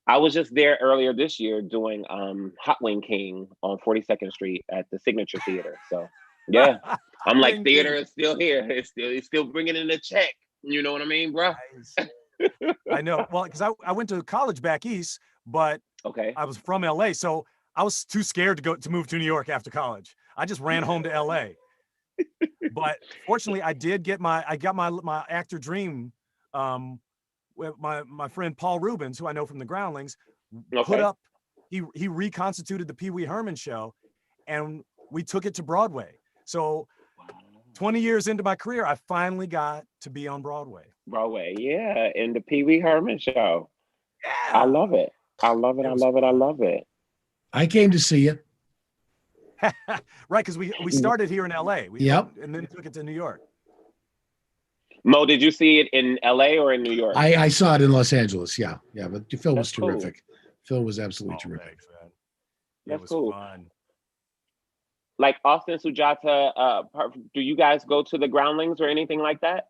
I was just there earlier this year doing Hot Wing King on 42nd Street at the Signature Theater. So yeah, I'm like, theater is still here. It's still bringing in a check. You know what I mean, bro? I know. Well, because I went to college back east, but I was from LA, so I was too scared to move to New York after college. I just ran home to LA. But fortunately, I got my actor dream. My friend Paul Rubens, who I know from the Groundlings, put up. He reconstituted the Pee Wee Herman show, and we took it to Broadway. So 20 years into my career, I finally got to be on Broadway. Broadway, yeah, in the Pee Wee Herman show. Yeah. I love it. I love it. I love it. I love it. I came to see you. Right, because we started here in LA. And then took it to New York. Mo, did you see it in LA or in New York? I saw it in Los Angeles. Yeah, but Phil was terrific. Cool. Phil was absolutely terrific. Thanks, That's cool. Fun. Like Austin, Sujata, do you guys go to the Groundlings or anything like that,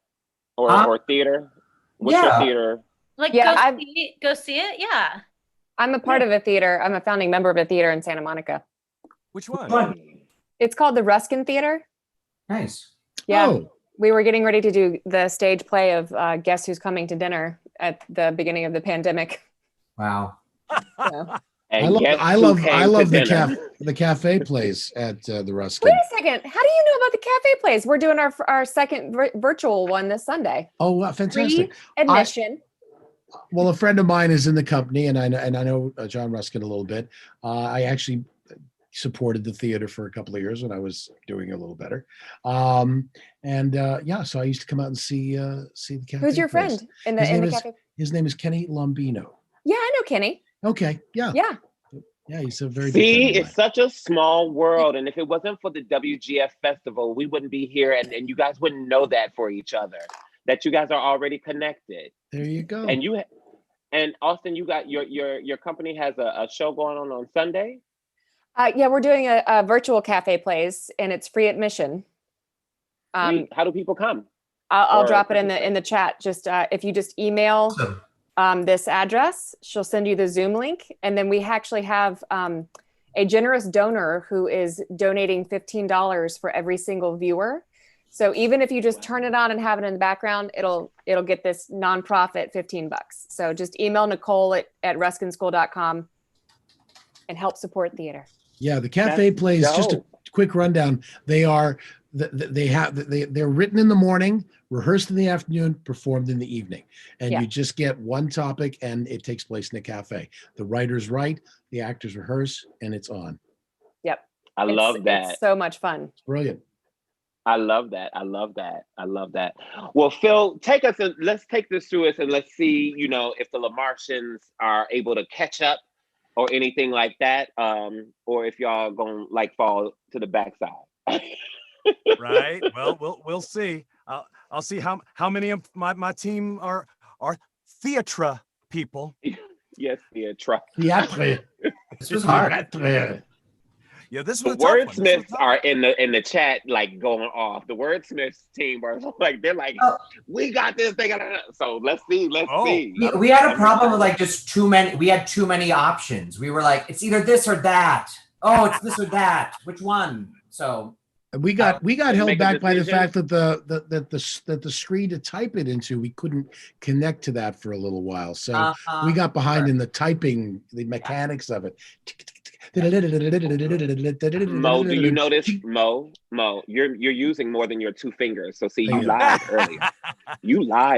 or theater? What's your theater? Like go see it. Yeah, I'm a part of a theater. I'm a founding member of a theater in Santa Monica. Which one? It's called the Ruskin Theater. Nice. Yeah. Oh. We were getting ready to do the stage play of Guess Who's Coming to Dinner at the beginning of the pandemic. Wow. Yeah. I love the cafe plays at the Ruskin. Wait a second. How do you know about the cafe plays? We're doing our second virtual one this Sunday. Oh, wow, fantastic! Free admission. Well, a friend of mine is in the company, and I know John Ruskin a little bit. I actually supported the theater for a couple of years when I was doing a little better. So I used to come out and see the cafe. Who's your plays. friend in the cafe? His name is Kenny Lombino. Yeah, I know Kenny. Okay, yeah. Yeah, he's a very See, good friend of it's such a small world. And if it wasn't for the WGF festival, we wouldn't be here and you guys wouldn't know that for each other, that you guys are already connected. There you go. And Austin, you got your company has a show going on Sunday? Yeah, we're doing a virtual cafe plays and it's free admission. How do people come? I'll drop it in the chat. Just if you just email this address, she'll send you the Zoom link. And then we actually have a generous donor who is donating $15 for every single viewer. So even if you just turn it on and have it in the background, it'll get this nonprofit $15. So just email Nicole at ruskinschool.com and help support theater. Yeah, the cafe plays, just a quick rundown. They're written in the morning, rehearsed in the afternoon, performed in the evening. And you just get one topic and it takes place in a cafe. The writers write, the actors rehearse, and it's on. Yep. I love that. It's so much fun. It's brilliant. I love that. Well, Phil, let's take this through us and let's see, if the LaMartians are able to catch up or anything like that, or if y'all gonna fall to the backside. Right. Well, we'll see. I'll see how many of my team are theatre people. Yes, theatre. Theatre. This was hard. Yeah, this was the wordsmiths are in the chat going off. The wordsmiths team are they're we got this thing. So let's see. We had a problem with just too many. We had too many options. We were it's either this or that. Oh, it's this or that. Which one? So we got held back by the fact that the screen to type it into, we couldn't connect to that for a little while. So we got behind in the typing, the mechanics of it. Mo, do you notice, Mo, you're using more than your two fingers. So see, you lied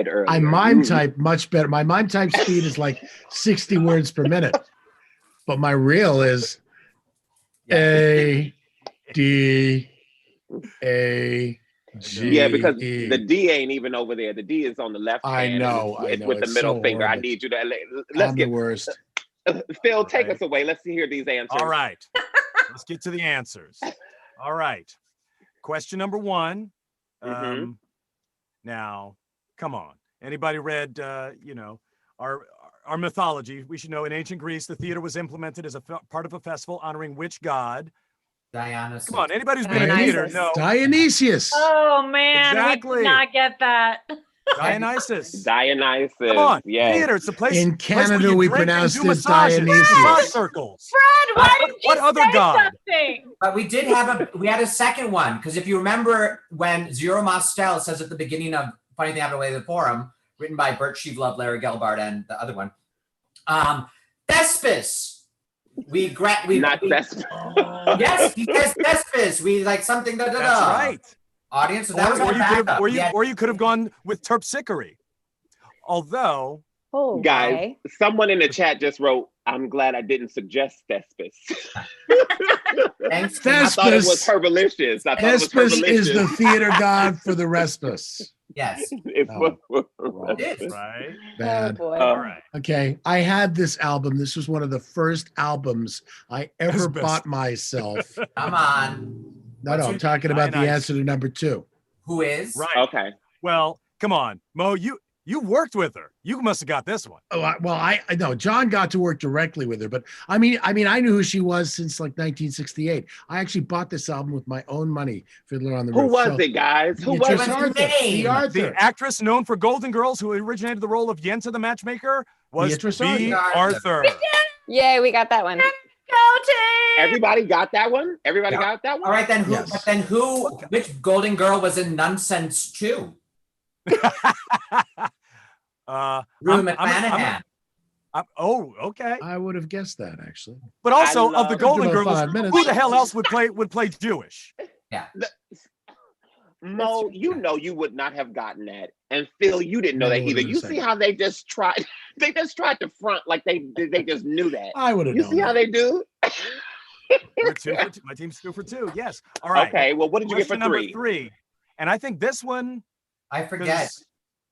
earlier. I mime type much better. My mime type speed is 60 words per minute, but my real is A, D, A, G. Yeah, because the D ain't even over there. The D is on the left hand. I know. It's with the middle finger. Horrible. I need you to let's get the worst. Phil, take us away. Let's hear these answers. All right. Let's get to the answers. All right. Question number 1. Now, come on. Anybody read, our mythology? We should know in ancient Greece, the theater was implemented as a part of a festival honoring which god? Dionysus. Come on. Anybody who's been in theater, no. Dionysius. Oh, man. Exactly. We did not get that. Dionysus. Come on. Yes. Theater. It's the place. In Canada, we pronounced it Dionysus. Dionysius. Circles. Fred, why didn't you What other say god? something? But we had a second one, because if you remember when Zero Mostel says at the beginning of Funny Thing Happened Away to the Forum, written by Bert Sheevlove, Larry Gelbart, and the other one, Thespis. Not Thespis. Yes, he says Thespis. We something da da da. That's right. Audience, so that was our backup. Or you could have gone with Terpsichore. Although, guys, someone in the chat just wrote, "I'm glad I didn't suggest Thespis." Thanks. I thought it was Herbalicious. Thespis is the theater god for the Respis. Yes. It is. Right. Bad. Oh, boy. All right. Okay, I had this album. This was one of the first albums I ever Asbest. bought myself. Come on. No, I'm talking about the answer to number 2. Who is? Right. Okay. Well, come on, Mo. You worked with her. You must have got this one. Oh, I know John got to work directly with her, but I mean, I knew who she was since 1968. I actually bought this album with my own money. Fiddler on the Roof. Who was it, guys? Who was it? Arthur. The actress known for Golden Girls, who originated the role of Yenta the Matchmaker, was Beatrice B. Arthur. Yay, we got that one. Go team! Everybody got that one? Everybody got that one? All right, then who? Yes. But then who? Which Golden Girl was in Nonsense 2? Rue McManahan. Oh, okay. I would have guessed that actually. But also of the Golden About Girls, 5 minutes. who the hell else would play Jewish? Yeah. Mo, you know you would not have gotten that. And Phil, you didn't know that Never either. would've You said see it. how they just tried they just tried to front like they just knew that. I would have You known. see how that. they do? We're 2 for 2. My team's 2 for 2. Yes. All right. Okay. Well, what did you get for Question number 3? 3. And I think this one, I forget.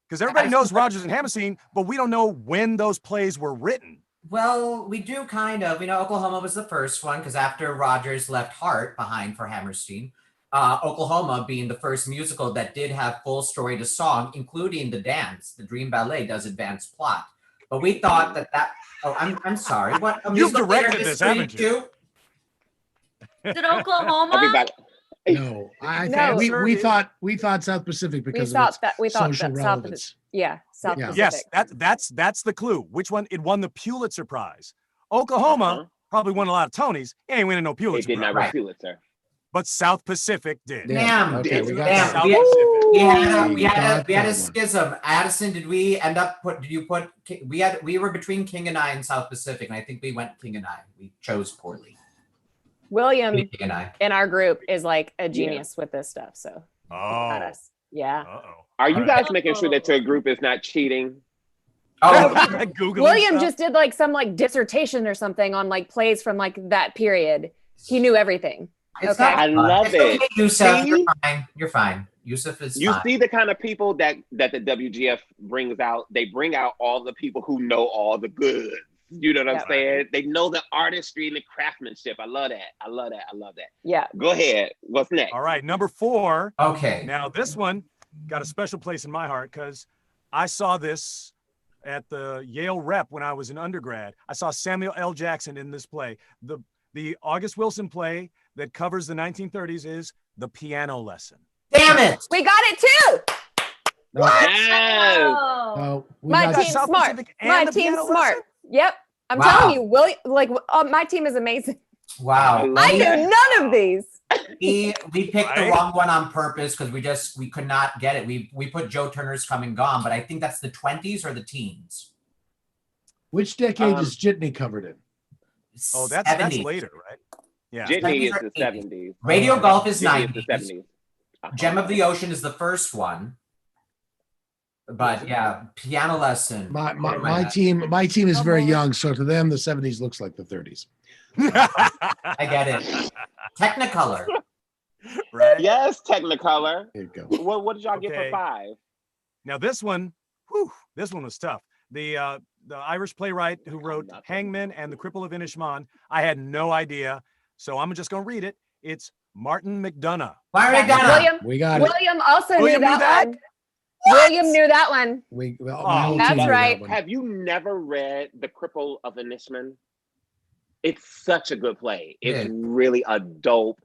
because everybody knows Rodgers and Hammerstein, but we don't know when those plays were written. Well, we do kind of. Oklahoma was the first one because after Rodgers left Hart behind for Hammerstein, Oklahoma being the first musical that did have full story to song, including the dance. The Dream Ballet does advanced plot. But we thought that. Oh, I'm sorry. What? You've directed this, haven't you? Did Oklahoma? I'll be back. No, we thought South Pacific because of its social relevance. South Pacific. Yes, that's the clue. Which one? It won the Pulitzer Prize. Oklahoma probably won a lot of Tonys. It ain't winning no Pulitzer. It did not win Pulitzer. But South Pacific did. Damn. Okay, we got South Pacific. We had a schism. Addison, did we end up we were between King and I and South Pacific, and I think we went King and I. We chose poorly. William King and I. in our group is like a genius with this stuff. So not us. Yeah. Are you guys making sure that your group is not cheating? Oh, William just did like some like dissertation or something on like plays from like that period. He knew everything. It's okay. I love it. Okay, Yusuf, See? you're fine. You're fine. Yusuf is You fine. see the kind of people that the WGF brings out. They bring out all the people who know all the goods. You know what I'm saying? They know the artistry and the craftsmanship. I love that. I love that. Yeah. Go ahead. What's next? All right, number 4. Okay. Now this one got a special place in my heart because I saw this at the Yale Rep when I was an undergrad. I saw Samuel L. Jackson in this play. The August Wilson play that covers the 1930s is The Piano Lesson. Damn it! We got it too. What? No, My team's South smart. Pacific and My The team's Piano smart. Lesson? Yep. I'm Wow. telling you, William. Like my team is amazing. Wow. I knew none of these. We picked the wrong one on purpose because we could not get it. We put Joe Turner's Come and Gone, but I think that's the 20s or the teens. Which decade is Jitney covered in? Oh, that's 70s. later, right? Yeah. Jitney is 70s or the 80s. 70s. Radio Golf is Jitney 90s. is the 70s. Gem of the Ocean is the first one. But yeah, Piano Lesson. My team is very young, so to them the 70s looks like the 30s. I get it. Technicolor. Right? Yes, Technicolor. There you go. What did y'all get for Okay. 5? Now this one was tough. The Irish playwright who wrote Hangman and The Cripple of Inishmaan, I had no idea, so I'm just going to read it. It's Martin McDonough. William. We got it. William also William knew knew that that? one. William knew that one. My whole That's team knew that right. one. Have you never read The Cripple of Inishmaan? It's such a good play. It's really a dope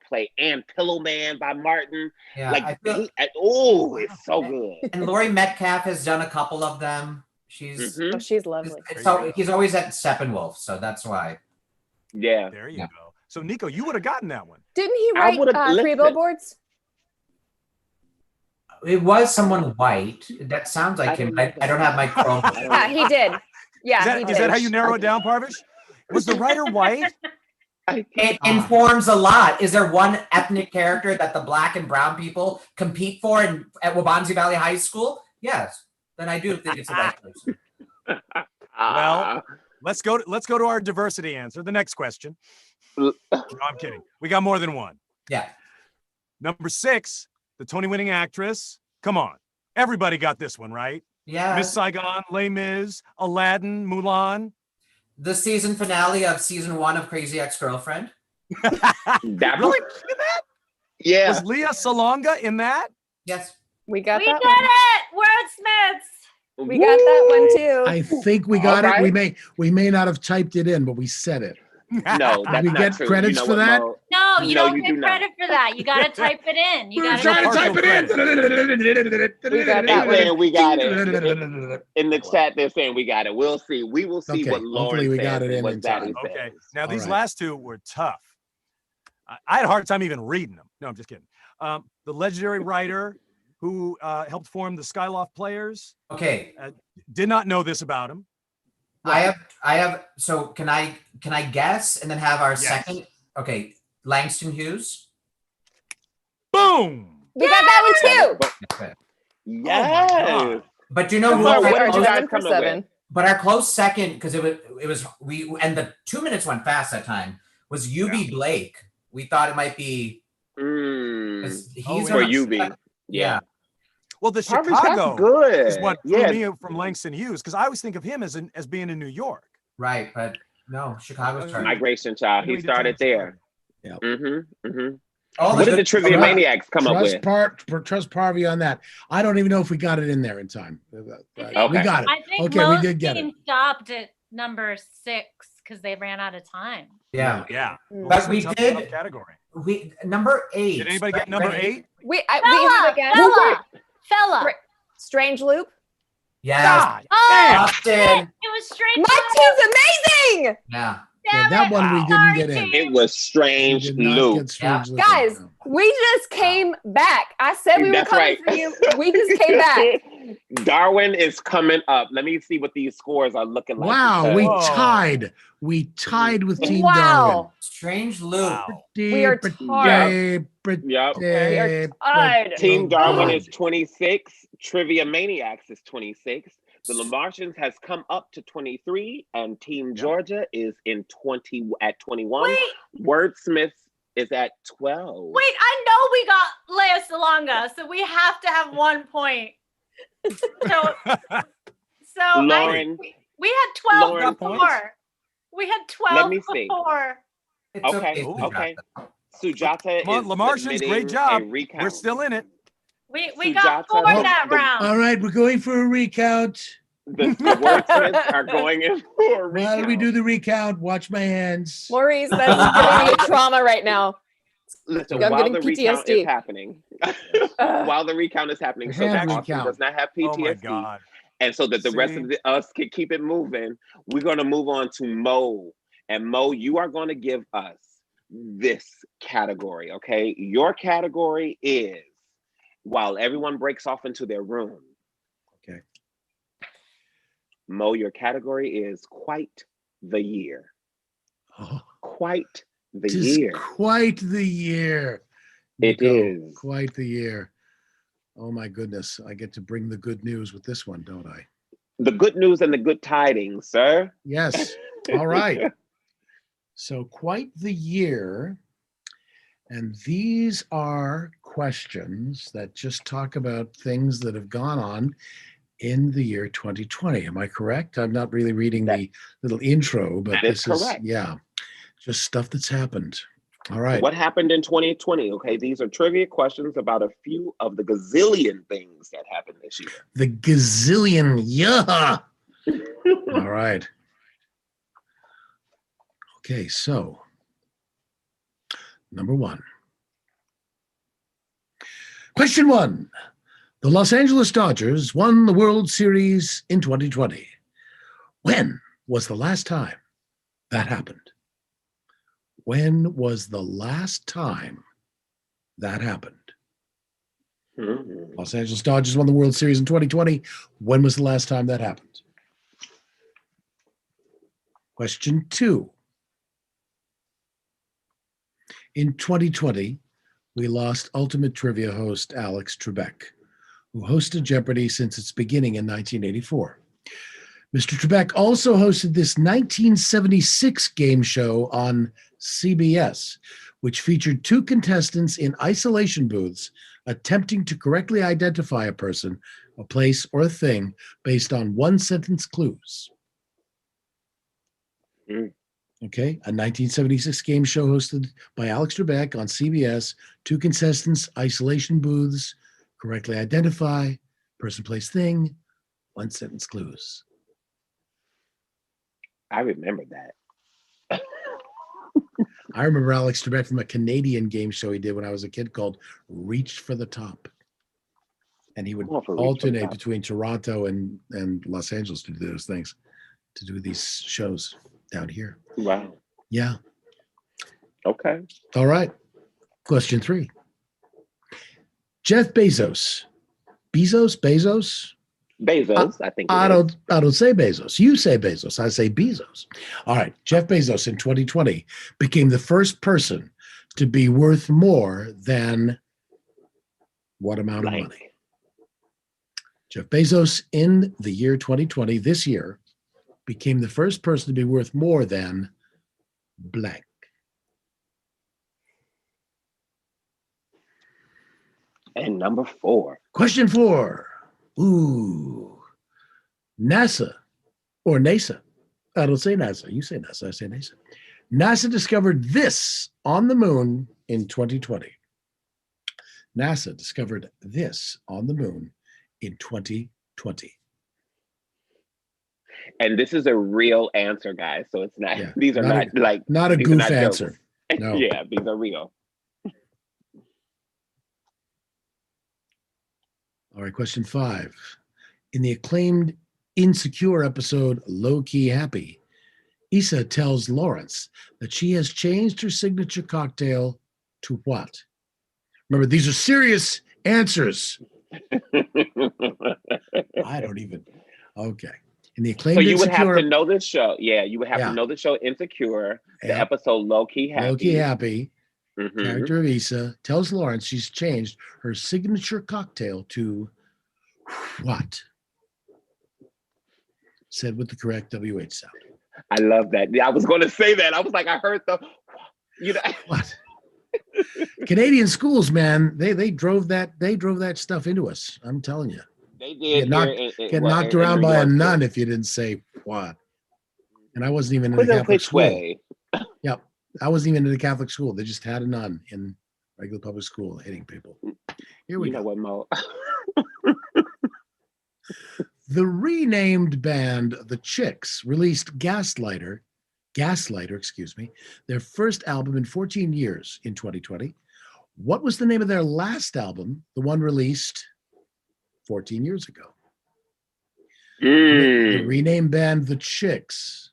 play. And Pillow Man by Martin. Yeah, Like, I feel- it's so good. And Laurie Metcalf has done a couple of them. She's Oh, she's lovely. so he's always at Steppenwolf, so that's why. Yeah. There you go. So Nico, you would have gotten that one. Didn't he I write would've 3 listened. billboards? It was someone white. That sounds like him. I don't have my Chrome. Yeah, he did. Yeah, he did. Is that how you narrow it down, Parvish? Was the writer white? It informs a lot. Is there one ethnic character that the black and brown people compete for at Wabansie Valley High School? Yes. Then I do think it's the right person. Well, let's go to our diversity answer. The next question. No, I'm kidding. We got more than one. Yeah. Number 6, the Tony-winning actress. Come on, everybody got this one right. Yeah. Miss Saigon, Les Mis, Aladdin, Mulan. The season finale of season 1 of Crazy Ex-Girlfriend. That Really? Yeah. Was Leah Salonga in that? Yes. We got We that did one. it! Wordsmiths! We got that one too. I think we got All it. right. We may not have typed it in, but we said it. No, that's we not get true. credits You know for what, that? Mo? No, you No, don't you get do not. credit for that. You gotta type it in. You gotta Trying to partial type it in. We got They're that one. saying we got it. In the chat, they're saying we got it. We'll see. We will see Okay, what Lauren hopefully we says got it and in what in Daddy time. says. Okay. Now All these right. last two were tough. I had a hard time even reading them. No, I'm just kidding. The legendary writer who helped form the Skyloft Players. Okay. Did not know this about him. I have. So can I guess and then have our Yes. second? Okay. Langston Hughes. Boom. We got that one too. Okay. Yes. But do you know Come who? on, our what did you close- guys 7 for come up with? 7. But our close second, because it was we and the 2 minutes went fast that time, was UB Blake. We thought it might be. He's for UB. Yeah. Well, the Harvey, that's Chicago good. is what threw Yeah. me from Langston Hughes, because I always think of him as being in New York. Right, but no, Chicago's turn. Migration Child. He started there. Yeah. Oh, What did the Trivia Maniacs come up with? Trust Parvy on that. I don't even know if we got it in there in time. Okay. We got it. I think Okay, we most did get it. teams stopped at number 6 because they ran out of time. Yeah. Yeah. But we Tough did. category. We number 8. Did anybody get number 8? We have again. Fella. Strange Loop. Yes. God, Oh, Austin. shit, it was Strange My Loop. team's amazing. Yeah. Yeah, that one we didn't get in. It was Strange We did not Loop. get Strange Loop. Guys, we just came back. I said we were That's coming right. for you. We just came back. Darwin is coming up. Let me see what these scores are looking like. Wow, we because- tied. We tied with Team Wow. Strange Loop. Wow. We are tied. Yep. We are tied. Team Darwin is 26. Trivia Maniacs is 26. The Lamartians has come up to 23, and Team Georgia is at 21. Wait. Wordsmith is at 12. Wait, I know we got Lea Salonga, so we have to have 1 point. So Lauren, we had 12 Lauren before. We had 12 Let me see. before. It's Okay, Sujata. okay. Sujata Come on, is Lamartians, submitting great job. a recount. We're still in it. We got Sujata, 4 that round. All right, we're going for a recount. The wordsmiths are going in for a recount. While we do the recount, watch my hands. Maurice, that's giving me trauma right now. Listen, I'm while getting the recount PTSD. is happening, while the recount is happening, so that Hand Austin recount. does not have PTSD. Oh my God. And so that the rest of us can keep it moving, we're going to move on to Mo. And Mo, you are going to give us this category, okay? Your category is while everyone breaks off into their room. Okay. Mo, your category is quite the year. Oh, Quite the it is year. quite the year. It Nico, is. quite the year. Oh my goodness. I get to bring the good news with this one, don't I? The good news and the good tidings, sir. Yes. All right. So quite the year. And these are questions that just talk about things that have gone on in the year 2020. Am I correct? I'm not really reading the little intro, but that is this is, correct. yeah, just stuff that's happened. All right. What happened in 2020? Okay, these are trivia questions about a few of the gazillion things that happened this year. The gazillion, yeah. All right. Okay, so number 1. Question 1. The Los Angeles Dodgers won the World Series in 2020. When was the last time that happened? When was the last time that happened? Mhm. Los Angeles Dodgers won the World Series in 2020. When was the last time that happened? Question 2. In 2020, we lost Ultimate Trivia host Alex Trebek, who hosted Jeopardy since its beginning in 1984. Mr. Trebek also hosted this 1976 game show on CBS, which featured 2 contestants in isolation booths attempting to correctly identify a person, a place, or a thing based on 1-sentence clues. Mm. Okay, a 1976 game show hosted by Alex Trebek on CBS, 2 contestants, isolation booths, correctly identify, person, place, thing, 1-sentence clues. I remember that. I remember Alex Trebek from a Canadian game show he did when I was a kid called Reach for the Top. And he would Oh, for Reach for the alternate Top. between Toronto and Los Angeles to do those things, to do these shows down here. Wow. Yeah. Okay. All right. Question 3. Jeff Bezos. Bezos? I think. I don't say Bezos. You say Bezos. I say Bezos. All right. Jeff Bezos in 2020 became the first person to be worth more than what amount of money? Jeff Bezos in the year 2020, this year, became the first person to be worth more than blank. And number 4. Question 4. Ooh. NASA or NASA. I don't say NASA. You say NASA. I say NASA. NASA discovered this on the moon in 2020. NASA discovered this on the moon in 2020. And this is a real answer, guys. So it's not, these are not like, not a these are goof not answer. jokes. No. Yeah, these are real. All right, question 5. In the acclaimed Insecure episode, Low Key Happy, Issa tells Lawrence that she has changed her signature cocktail to what? Remember, these are serious answers. I don't even. Okay. In the acclaimed So you would Insecure, have to know this show. Yeah, you would have to know the show Insecure, the episode Low Key Happy. Low Key Happy, Mhm. character of Issa tells Lawrence she's changed her signature cocktail to what? Said with the correct WH sound. I love that. Yeah, I was going to say that. I was like, I heard the, you know. What? Canadian schools, man, they drove that stuff into us. I'm telling you. They did. Get knocked around by a nun if you didn't say what. And I wasn't even in the Catholic school. Way. Yep. I wasn't even in the Catholic school. They just had a nun in regular public school hitting people. Here we go. You know what, Mo? The renamed band The Chicks released Gaslighter, their first album in 14 years in 2020. What was the name of their last album, the one released 14 years ago? The renamed band The Chicks.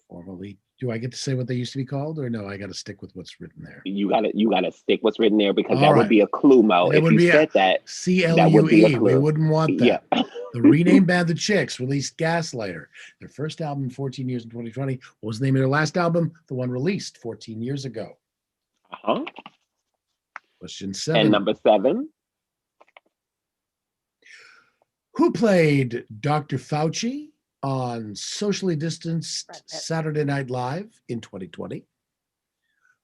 Formerly, do I get to say what they used to be called, or no? I got to stick with what's written there. You gotta stick what's written there, because that would be a clue, Mo. It if would you be said that, CLUE. We wouldn't want that. Yeah. The renamed band The Chicks released Gaslighter, their first album in 14 years in 2020. What was the name of their last album? The one released 14 years ago. Uh-huh. Question 7. And number 7. Who played Dr. Fauci on Socially Distanced Saturday Night Live in 2020?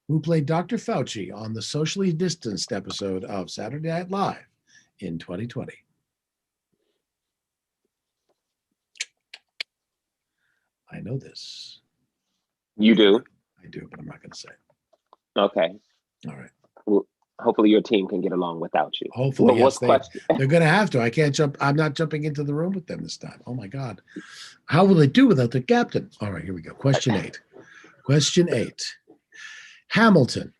Who played Dr. Fauci on the Socially Distanced episode of Saturday Night Live in 2020? I know this. You do? I do, but I'm not going to say it. Okay. All right. Well, hopefully your team can get along without you. Hopefully, Well, yes, they're going to have to. I can't jump. I'm not jumping into the room with them this time. Oh my God. How will they do without the captain? All right, here we go. Question 8. Question 8. Hamilton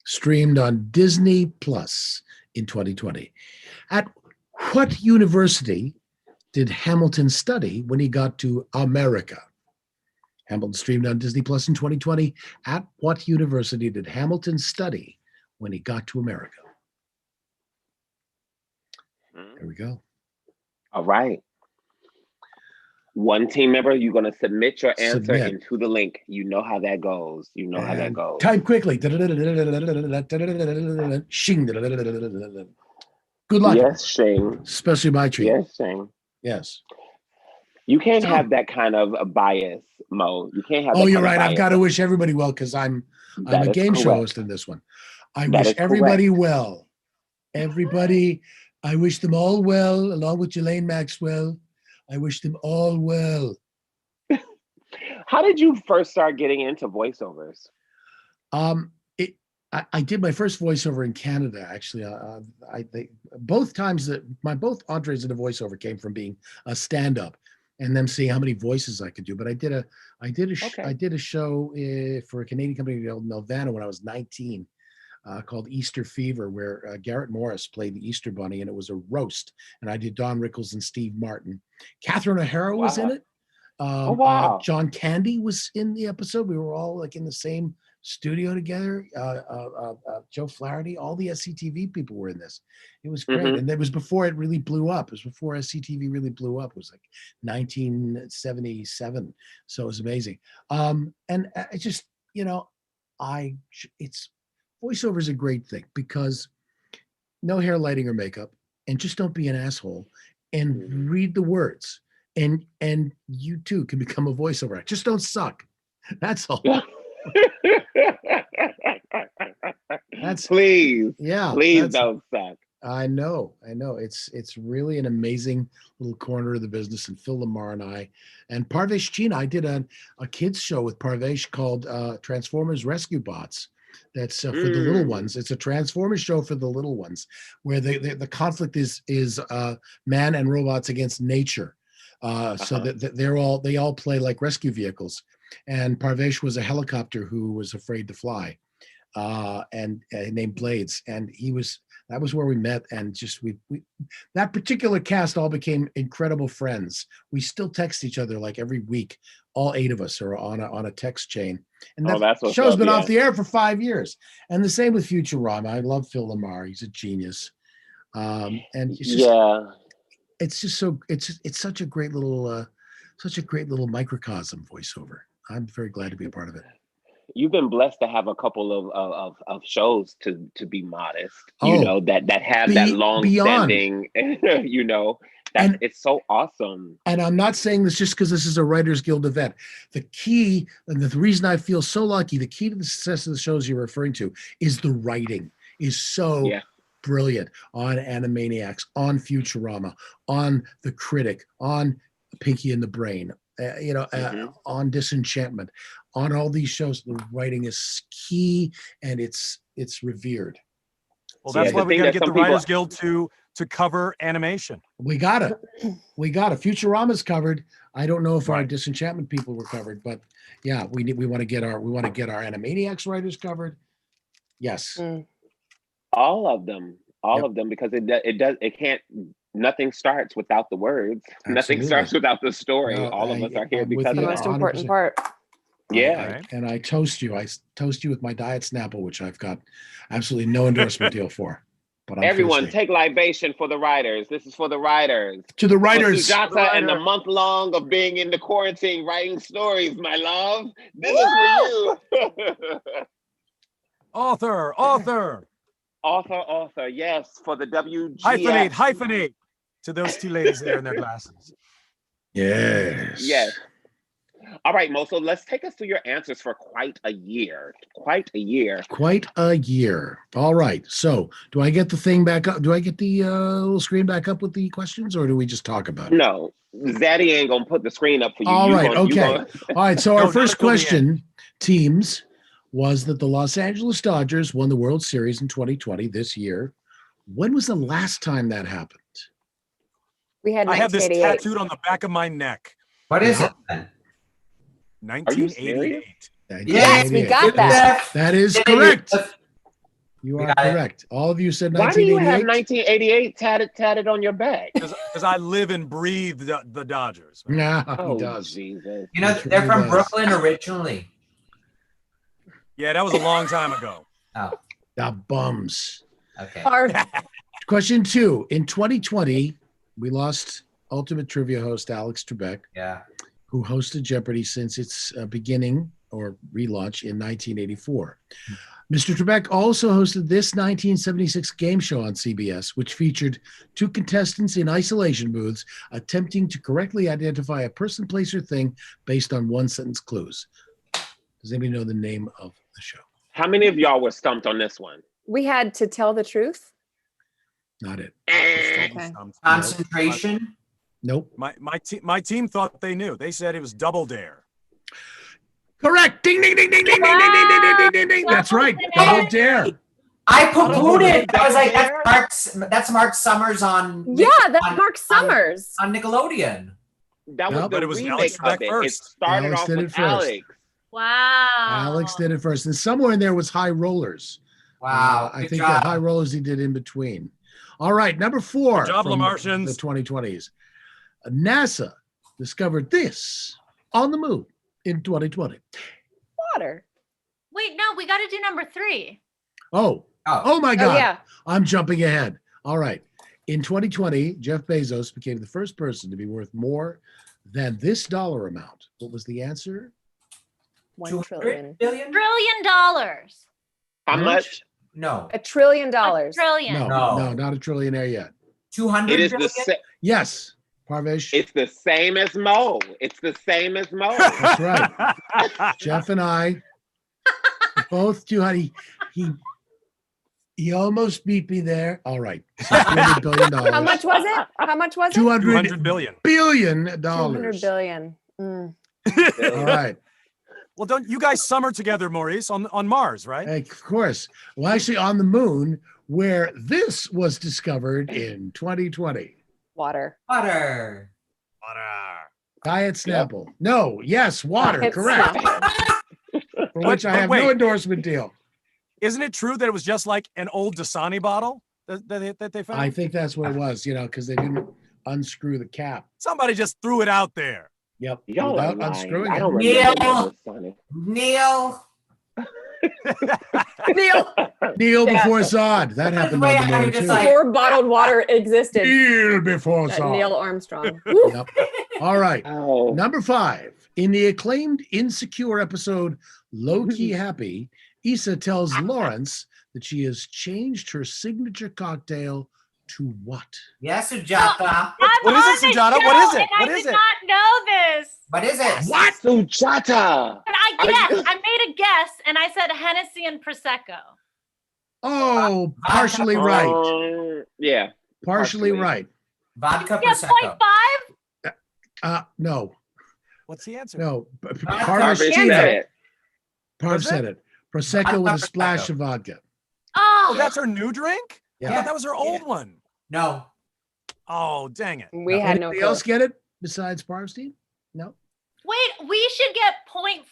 streamed on Disney Plus in 2020. At what university did Hamilton study when he got to America? Hamilton streamed on Disney Plus in 2020. At what university did Hamilton study when he got to America? There we go. All right. One team member, you're going to submit your answer into the link. You know how that goes. You know how that goes. Type quickly. Shing. Good luck. Yes, Shing. Especially my treat. Yes, Shing. Yes. You can't have that kind of a bias, Mo. You can't have. Oh, you're right. I've got to wish everybody well because I'm a game show host in this one. I wish everybody well. Everybody, I wish them all well, along with Ghislaine Maxwell. I wish them all well. How did you first start getting into voiceovers? I did my first voiceover in Canada, actually. Both times that both entrees into voiceover came from being a stand-up and then seeing how many voices I could do. But I did a show for a Canadian company called Nelvana when I was 19. Called Easter Fever, where Garrett Morris played the Easter Bunny, and it was a roast. And I did Don Rickles and Steve Martin. Catherine O'Hara was in it. John Candy was in the episode. We were all like in the same studio together. Joe Flaherty, all the SCTV people were in this. It was great. And it was before it really blew up. It was before SCTV really blew up. It was like 1977. So it was amazing. And I just, voiceover is a great thing because no hair, lighting, or makeup, and just don't be an asshole and read the words. And you too can become a voiceover actor. Just don't suck. That's all. please. Yeah. Please that's- don't suck. I know. It's really an amazing little corner of the business. And Phil Lamar and I, and Parvesh China, I did a kids show with Parvesh called Transformers Rescue Bots. That's for the little ones. It's a Transformers show for the little ones, where the conflict is man and robots against nature. So that they all play like rescue vehicles. And Parvesh was a helicopter who was afraid to fly, and named Blades, and that was where we met, and just we that particular cast all became incredible friends. We still text each other like every week. All 8 of us are on a text chain, and that show's been off the air for 5 years. And the same with Futurama. I love Phil Lamar; he's a genius. And it's just, it's just so it's such a great little microcosm voiceover. I'm very glad to be a part of it. You've been blessed to have a couple of shows to be modest, you know, that have that long standing, you know, it's so awesome. And I'm not saying this just because this is a Writers Guild event. The key, and the reason I feel so lucky, the key to the success of the shows you're referring to is the writing is so brilliant on Animaniacs, on Futurama, on The Critic, on Pinky and the Brain, on Disenchantment, on all these shows. The writing is key, and it's revered. Well, that's why we got to get the Writers Guild to cover animation. We got it. Futurama's covered. I don't know if our Disenchantment people were covered, but yeah, we want to get our Animaniacs writers covered. Yes. All of them, because it can't. Nothing starts without the words. Absolutely. Nothing starts without the story. No, all of us are here because the most important part. Yeah. And I toast you. I toast you with my Diet Snapple, which I've got absolutely no endorsement deal for. But I'm everyone, thirsty. take libation for the writers. This is for the writers. To the writers. Sujata and the month long of being in the quarantine writing stories, my love. This is for you. Author. Yes, for the WGF. Hyphenate to those 2 ladies there in their glasses. Yes. All right, Mo, so let's take us through your answers for quite a year. All right. So do I get the thing back up? Do I get the little screen back up with the questions, or do we just talk about it? No, Zaddy ain't going to put the screen up for you. All right. Okay. All right. So our first question, teams, was that the Los Angeles Dodgers won the World Series in 2020 this year. When was the last time that happened? We had I have this 1988. tattooed on the back of my neck. What is it then? 1988. Yes, we got that. That is correct. You are correct. All of you said Why do you 1988. have 1988 tatted on your back? Because I live and breathe the Dodgers. Yeah, Oh, he does. Jesus. You know, they're from Brooklyn originally. Yeah, that was a long time ago. Oh, The bums. okay. Question 2. In 2020, we lost Ultimate Trivia host Alex Trebek, Yeah. who hosted Jeopardy since its beginning or relaunch in 1984. Mr. Trebek also hosted this 1976 game show on CBS, which featured 2 contestants in isolation booths attempting to correctly identify a person, place, or thing based on one-sentence clues. Does anybody know the name of the show? How many of y'all were stumped on this one? We had to tell the truth. Not it. Okay. Concentration. Nope. My team thought they knew. They said it was Double Dare. Correct. Ding, ding, ding, ding, ding, ding, ding, ding, ding, ding, ding, ding. That's right. Double Dare. I poo-pooed it. I was like, that's Mark Summers on. Yeah, that's Mark Summers. On Nickelodeon. That was No, the but it was remake Alex of Trebek it. first. It started Alex off did it with first. Alex. Wow. Alex did it first. And somewhere in there was High Rollers. Wow. I good think job. that High Rollers he did in between. All right, number 4. Good job, from Lamartians. the 2020s. NASA discovered this on the moon in 2020. Water. Wait, no, we got to do number 3. Oh Oh, my God. Oh, yeah. I'm jumping ahead. All right. In 2020, Jeff Bezos became the first person to be worth more than this dollar amount. What was the answer? 1 trillion. $200 billion? $1 trillion. How much? No. $1 trillion. $1 trillion. No, not a trillionaire yet. 200 It is billion? Yes, Parvesh. It's the same as Mo. That's right. Jeff and I both do. He You almost beat me there. All right. So $200 billion. How much was it? How much was it? $200 billion. billion. $200 billion. Mm. All right. Well, don't you guys summer together, Maurice, on Mars, right? Of course. Well, actually, on the moon, where this was discovered in 2020. Water. Water. Diet Snapple. No, yes, water. Diet Correct. For which I have no endorsement deal. Isn't it true that it was just like an old Dasani bottle that they found? I think that's what it was, because they didn't unscrew the cap. Somebody just threw it out there. Yep. Y'all are Without lying. unscrewing I it. don't remember Neil. Neil. Neil before Zod. That happened on the moon, too. Before bottled water existed. Neil before That Zod. Neil Armstrong. Yep. All right. Oh. Number 5. In the acclaimed Insecure episode, Low Key Happy, Issa tells Lawrence that she has changed her signature cocktail to what? Yes, Sujata. What is it, Sujata? What is it? What is I did it? not know this. What is it? What? Sujata. But I guessed. I made a guess, and I said Hennessy and Prosecco. Oh, partially right. Yeah. Partially right. Vodka Yeah, Prosecco. 0.5. No. What's the answer? No. Vodka Parv Said said it. it. Parv said it. Prosecco with a splash of vodka. Oh, Oh, that's her new drink? Yeah. I thought that was her old one. No. Oh, dang it. We had no Anybody clue. else get it besides Parv's team? No. wait. We should get 0.5.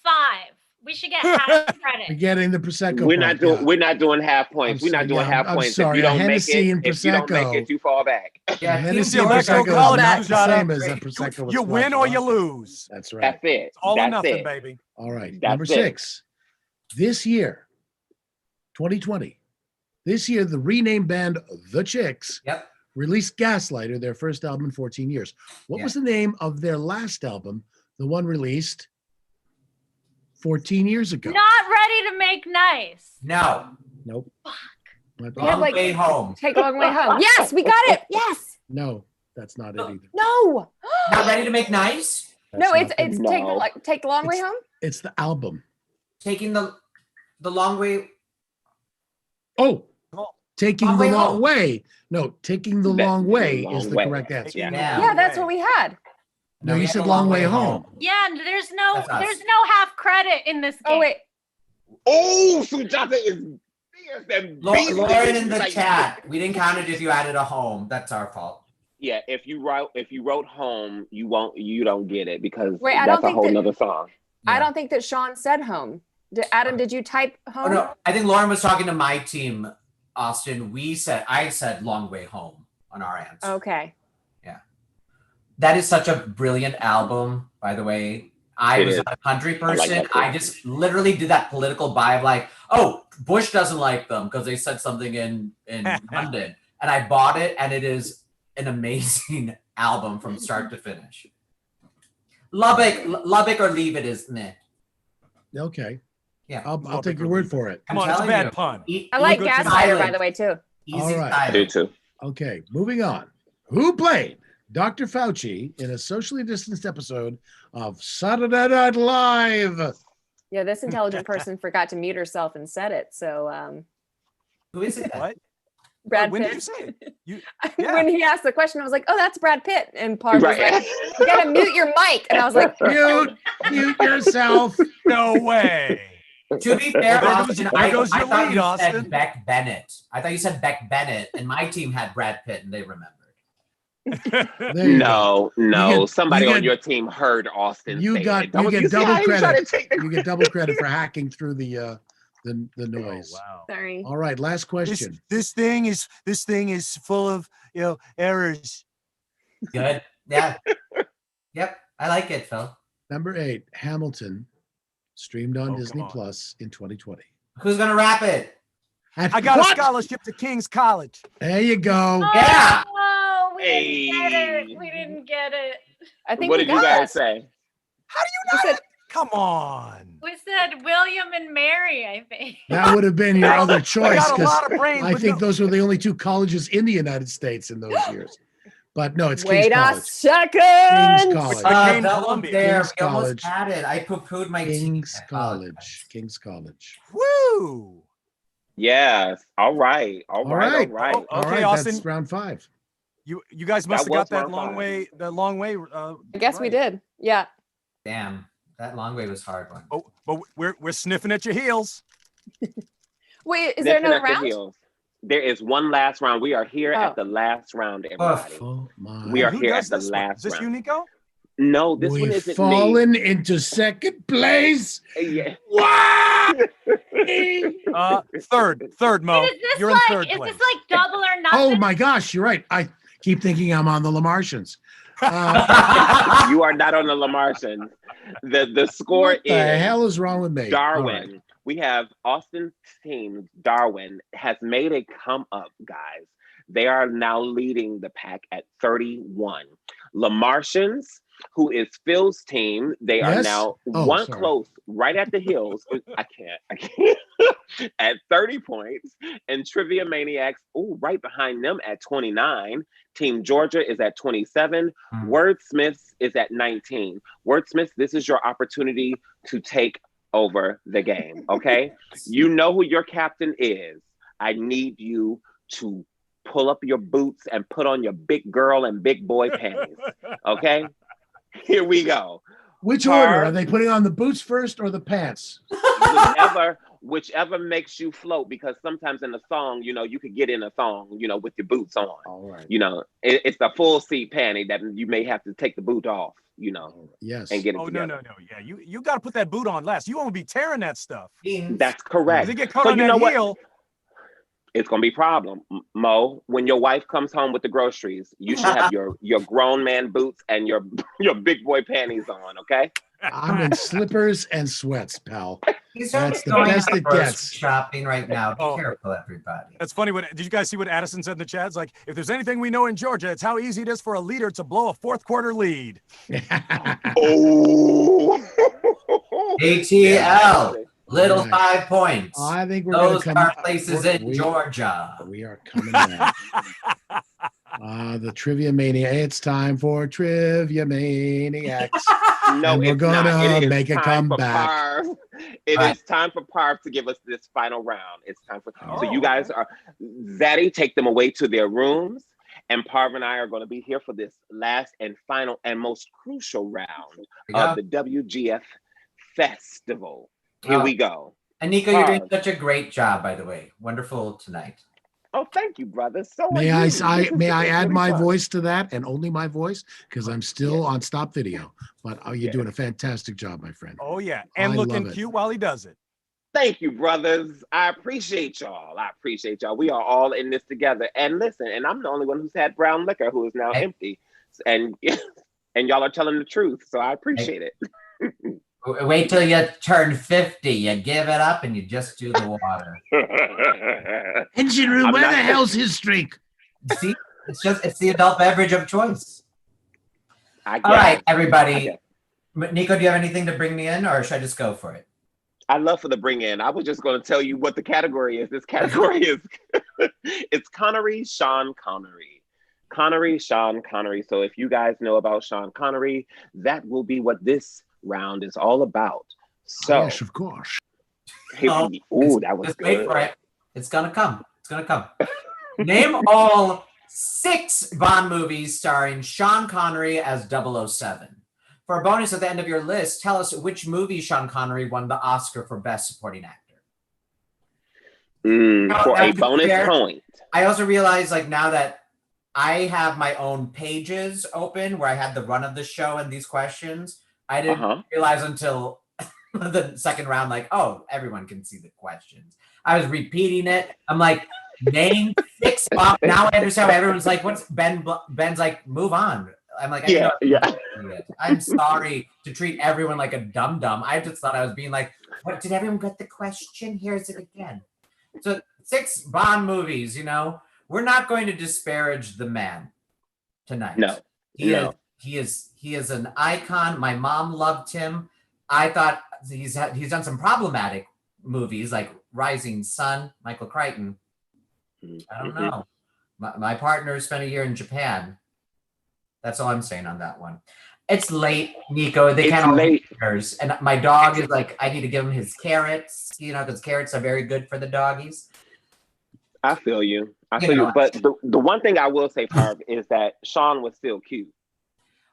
We should get half We're credit. getting the Prosecco. We're part, not doing. yeah. We're not doing half points. I'm We're not sorry, doing yeah, half I'm points. sorry, If you don't make Hennessy it, and if you don't make Prosecco. it, you fall back. Yeah, Hennessy the and electoral Prosecco is college, not the Sujata. same as a Prosecco with You splash win of or you vodka. lose. That's right. That's it. It's all or That's nothing, it. baby. All right. That's Number it. 6. This year, 2020. This year, the renamed band The Chicks Yep. released Gaslighter, their first album in 14 years. What was the name of their last album, the one released 14 years ago? Not ready to make nice. No. Nope. Long way home. Take a long way home. Yes, we got it. Yes. No, that's not it either. No. Not ready to make nice? No, That's it's not take the long way It's- home. It's the album. Taking the long way. Oh, taking Long the Way long Home. way. No, taking the That's long way long is the way. correct answer. Yeah. Yeah, that's what we had. No, we you had said the long way home. Yeah, and there's no That's us. half credit in this game. Oh wait. Oh, Sujata is fierce and beastly. Lauren in the Like- chat. We didn't count it if you added a home. That's our fault. Yeah, if you wrote home, you don't get it because Wait, I that's don't a think whole that- nother song. I don't think that Sean said home. Adam, did you type Oh home? no, I think Lauren was talking to my team, Austin. I said long way home on our answer. Okay. That is such a brilliant album, by the way. I It was is. a country I like person. that too. I just literally did that political vibe, like, oh, Bush doesn't like them because they said something in London, and I bought it, and it is an amazing album from start to finish. Lubbock or leave it is meh. Okay. Yeah. I'll take your word for it. Come on, it's a bad pun. I like Good Gaslighter, by silent. the way, too. Easy All right. I do silent. too. Okay, moving on. Who played Dr. Fauci in a socially distanced episode of Saturday Night Live? Yeah, this intelligent person forgot to mute herself and said it. So Who is it? What? Brad When Pitt. did you say it? You, When he asked the question, I was like, "Oh, that's Brad Pitt." And Parv was Right. like, "You gotta mute your mic." And I was like, Mute yourself. no way. To be fair, There goes- Austin, there I goes your thought lead, you Austin. said Beck Bennett. I thought you said Beck Bennett, and my team had Brad Pitt, and they remembered. There you go. No. You get- Somebody you on get- your team heard Austin. You say got it. Don't you get see how double he tried credit. to take the You get double credit for hacking through the noise. Oh, wow. "Sorry." All right, last This, question. this thing is full of errors. Good. Yeah. Yep. I like it, Phil. Number 8, Hamilton, streamed on Oh, Disney come on. Plus in 2020. Who's gonna wrap it? I got a scholarship to King's College. There you go. Yeah. Oh, we didn't get Hey. it. We didn't get it. I think What we did you got guys it. say? How do you not? Come on. We said William and Mary, I think. That would have been your other choice got a because lot of brains, I but think no- those were the only 2 colleges in the United States in those years. But no, it's Wait King's a College. second. King's College. Became Bell Columbia. there. King's We almost College. had it. I poo-pooed my team. King's College. King's College. Woo! Yes. All right. All All right. right. All right. All Okay, right, Austin. that's round 5. You guys must That have got was that round long 5. way. That long way. I guess we right. did. Yeah. Damn, that long way was a hard one. Oh, but we're sniffing at your heels. Wait, is there Sniffing another at the round? heels. There is one last round. We are here Oh. at the last round, everybody. Oh my. We are Who here does at the this one? last Is this round. you, Nico? No, this one We've isn't fallen into second place. me. Yeah. What? Third, Mo. Is this You're like in third is place. this like double or nothing? Oh my gosh, you're right. I keep thinking I'm on the Lamartians. Uh, You are not on the Lamartians. The score what the is hell is wrong with me? Darwin. All right. We have Austin's team, Darwin, has made a come up, guys. They are now leading the pack at 31. Lamartians, who is Phil's team, they are Yes? now Oh, one sorry. close, right at the heels. I can't. At 30 points. And Trivia Maniacs, right behind them at 29. Team Georgia is at 27. Wordsmiths is at 19. Wordsmiths, this is your opportunity to take over the game, okay? You know who your captain is. I need you to pull up your boots and put on your big girl and big boy panties, okay? Here we go. Which order? Are they putting on the boots first or the pants? Whichever makes you float, because sometimes in a song, you could get in a song, with your boots on. All right. It's a full seat panty that you may have to take the boot off, Yes. and get it Oh together. no. Yeah, you got to put that boot on last. You won't be tearing that stuff. That's correct. If they get caught So on you that know what? heel. It's gonna be a problem, Mo. When your wife comes home with the groceries, you should have your grown man boots and your big boy panties on, okay? I'm in slippers and sweats, pal. He's That's the going best out it grocery gets. shopping right now. Be Oh. careful, everybody. That's funny. Did you guys see what Addison said in the chat? It's like, if there's anything we know in Georgia, it's how easy it is for a leader to blow a fourth quarter lead. Oh. ATL, little Right. 5 points. I think we're going Those to come. are places in we- Georgia. We are coming back. The Trivia Mania. It's time for Trivia Maniacs. No, And we're it's gonna not. It is make a time for comeback. Parv. It is time for Parv to give us this final round. It's time for. So you guys are, Zaddy, take them away to their rooms, and Parv and I are going to be here for this last and final and most crucial round of the WGF Festival. Here we go. And Nico, you're doing Parv. such a great job, by the way. Wonderful tonight. Oh, thank you, brother. So May are I, you. I This is- may I this is add really my fun. voice to that, and only my voice, because I'm still on stop video. But you're doing a fantastic job, my friend. Oh yeah, and I looking love it. cute while he does it. Thank you, brothers. I appreciate y'all. We are all in this together. And listen, and I'm the only one who's had brown liquor who is now empty. And and y'all are telling the truth. So I appreciate it. Wait till you turn 50. You give it up and you just do the water. Engine room, I'm where not- the hell's his drink? See, it's the adult beverage of choice. I All right, guess. everybody. Nico, do you have anything to bring me in, or should I just go for it? I love for the bring in. I was just going to tell you what the category is. This category is it's Connery, Sean Connery. Connery, Sean Connery. So if you guys know about Sean Connery, that will be what this round is all about. So Yes, of course. ooh, that was Just wait good. for it. It's gonna come. It's gonna come. Name all 6 Bond movies starring Sean Connery as 007. For a bonus at the end of your list, tell us which movie Sean Connery won the Oscar for Best Supporting Actor. For Now, a to be bonus fair, point. I also realize, like, now that I have my own pages open where I had the run of the show and these questions, I didn't realize until the second round, like, oh, everyone can see the questions. I was repeating it. I'm like, name 6 Bond. Now I understand why everyone's like, what's Ben's like, move on. I'm like, I'm sorry to treat everyone like a dum-dum. I just thought I was being like, what, did everyone get the question? Here's it again. So 6 Bond movies, we're not going to disparage the man tonight. No. He is an icon. My mom loved him. I thought he's done some problematic movies like Rising Sun, Michael Crichton. I don't know. My partner spent a year in Japan. That's all I'm saying on that one. It's late, Nico. They can't all late. yours. And my dog is like, I need to give him his carrots, because carrots are very good for the doggies. I feel you. I You feel know. you. But the one thing I will say, Parv, is that Sean was still cute.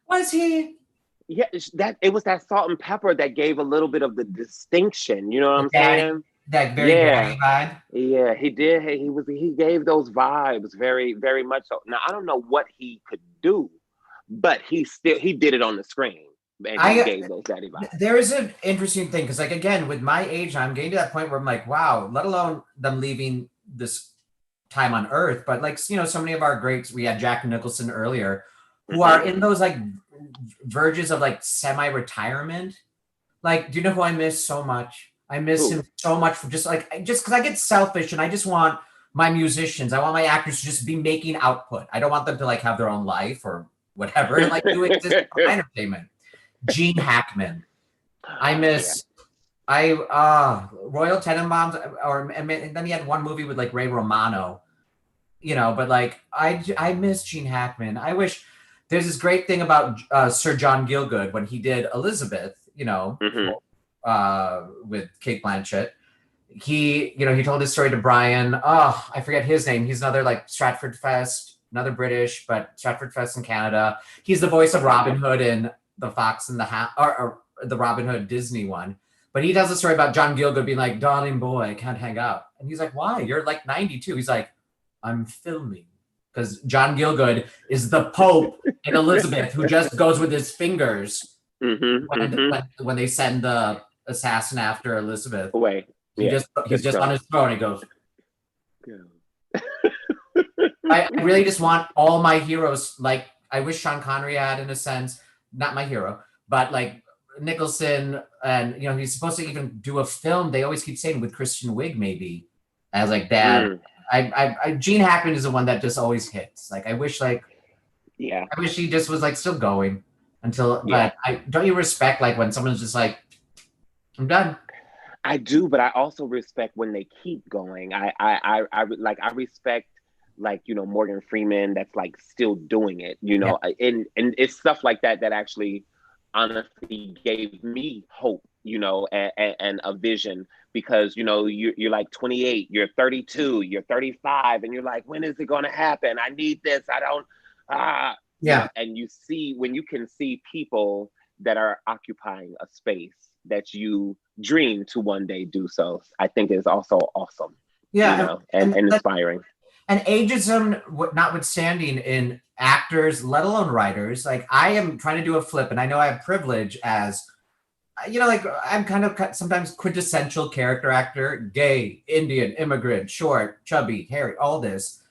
Was he? Yeah, that it was that salt and pepper that gave a little bit of the distinction. You know what I'm saying? That very daddy vibe. Yeah, he did. He gave those vibes very, very much so. Now I don't know what he could do, but he did it on the screen. And he gave those daddy vibes. There is an interesting thing because, like, again, with my age, I'm getting to that point where I'm like, wow, let alone them leaving this time on Earth, but like, you know, so many of our greats, we had Jack Nicholson earlier, who are in those like verges of like semi-retirement. Like, do you know who I miss so much? I miss him so much for just because I get selfish and I just want my musicians, I want my actors to just be making output. I don't want them to like have their own life or whatever, and like do it just for entertainment. Gene Hackman. I miss Royal Tenenbaums, and then he had one movie with like Ray Romano, you know, but like I miss Gene Hackman. I wish there's this great thing about Sir John Gielgud when he did Elizabeth, you know, with Kate Blanchett. He told his story to Brian. Oh, I forget his name. He's another like Stratford Fest, another British, but Stratford Fest in Canada. He's the voice of Robin Hood in The Fox and the Hound, or the Robin Hood Disney one. But he tells a story about John Gielgud being like, darling boy, I can't hang out. And he's like, why? You're like 92. He's like, I'm filming. Because John Gielgud is the Pope in Elizabeth who just goes with his fingers when they send the assassin after Elizabeth. Away. He's just on his throne. He goes, I really just want all my heroes, like I wish Sean Connery had, in a sense, not my hero, but like Nicholson, and you know, he's supposed to even do a film. They always keep saying with Kristen Wiig, maybe as like dad. I Gene Hackman is the one that just always hits. Like I wish I wish he just was like still going until. But don't you respect like when someone's just like, I'm done. I do, but I also respect when they keep going. I respect, like, you know, Morgan Freeman that's like still doing it, you know, and it's stuff like that that actually honestly gave me hope, you know, and a vision, because, you know, you're like 28, you're 32, you're 35, and you're like, when is it going to happen? I need this. I don't, And you see, when you can see people that are occupying a space that you dream to one day do so, I think is also awesome. Yeah. You know, and inspiring. And ageism notwithstanding in actors, let alone writers, like I am trying to do a flip, and I know I have privilege as, you know, like I'm kind of sometimes quintessential character actor, gay, Indian, immigrant, short, chubby, hairy, all this.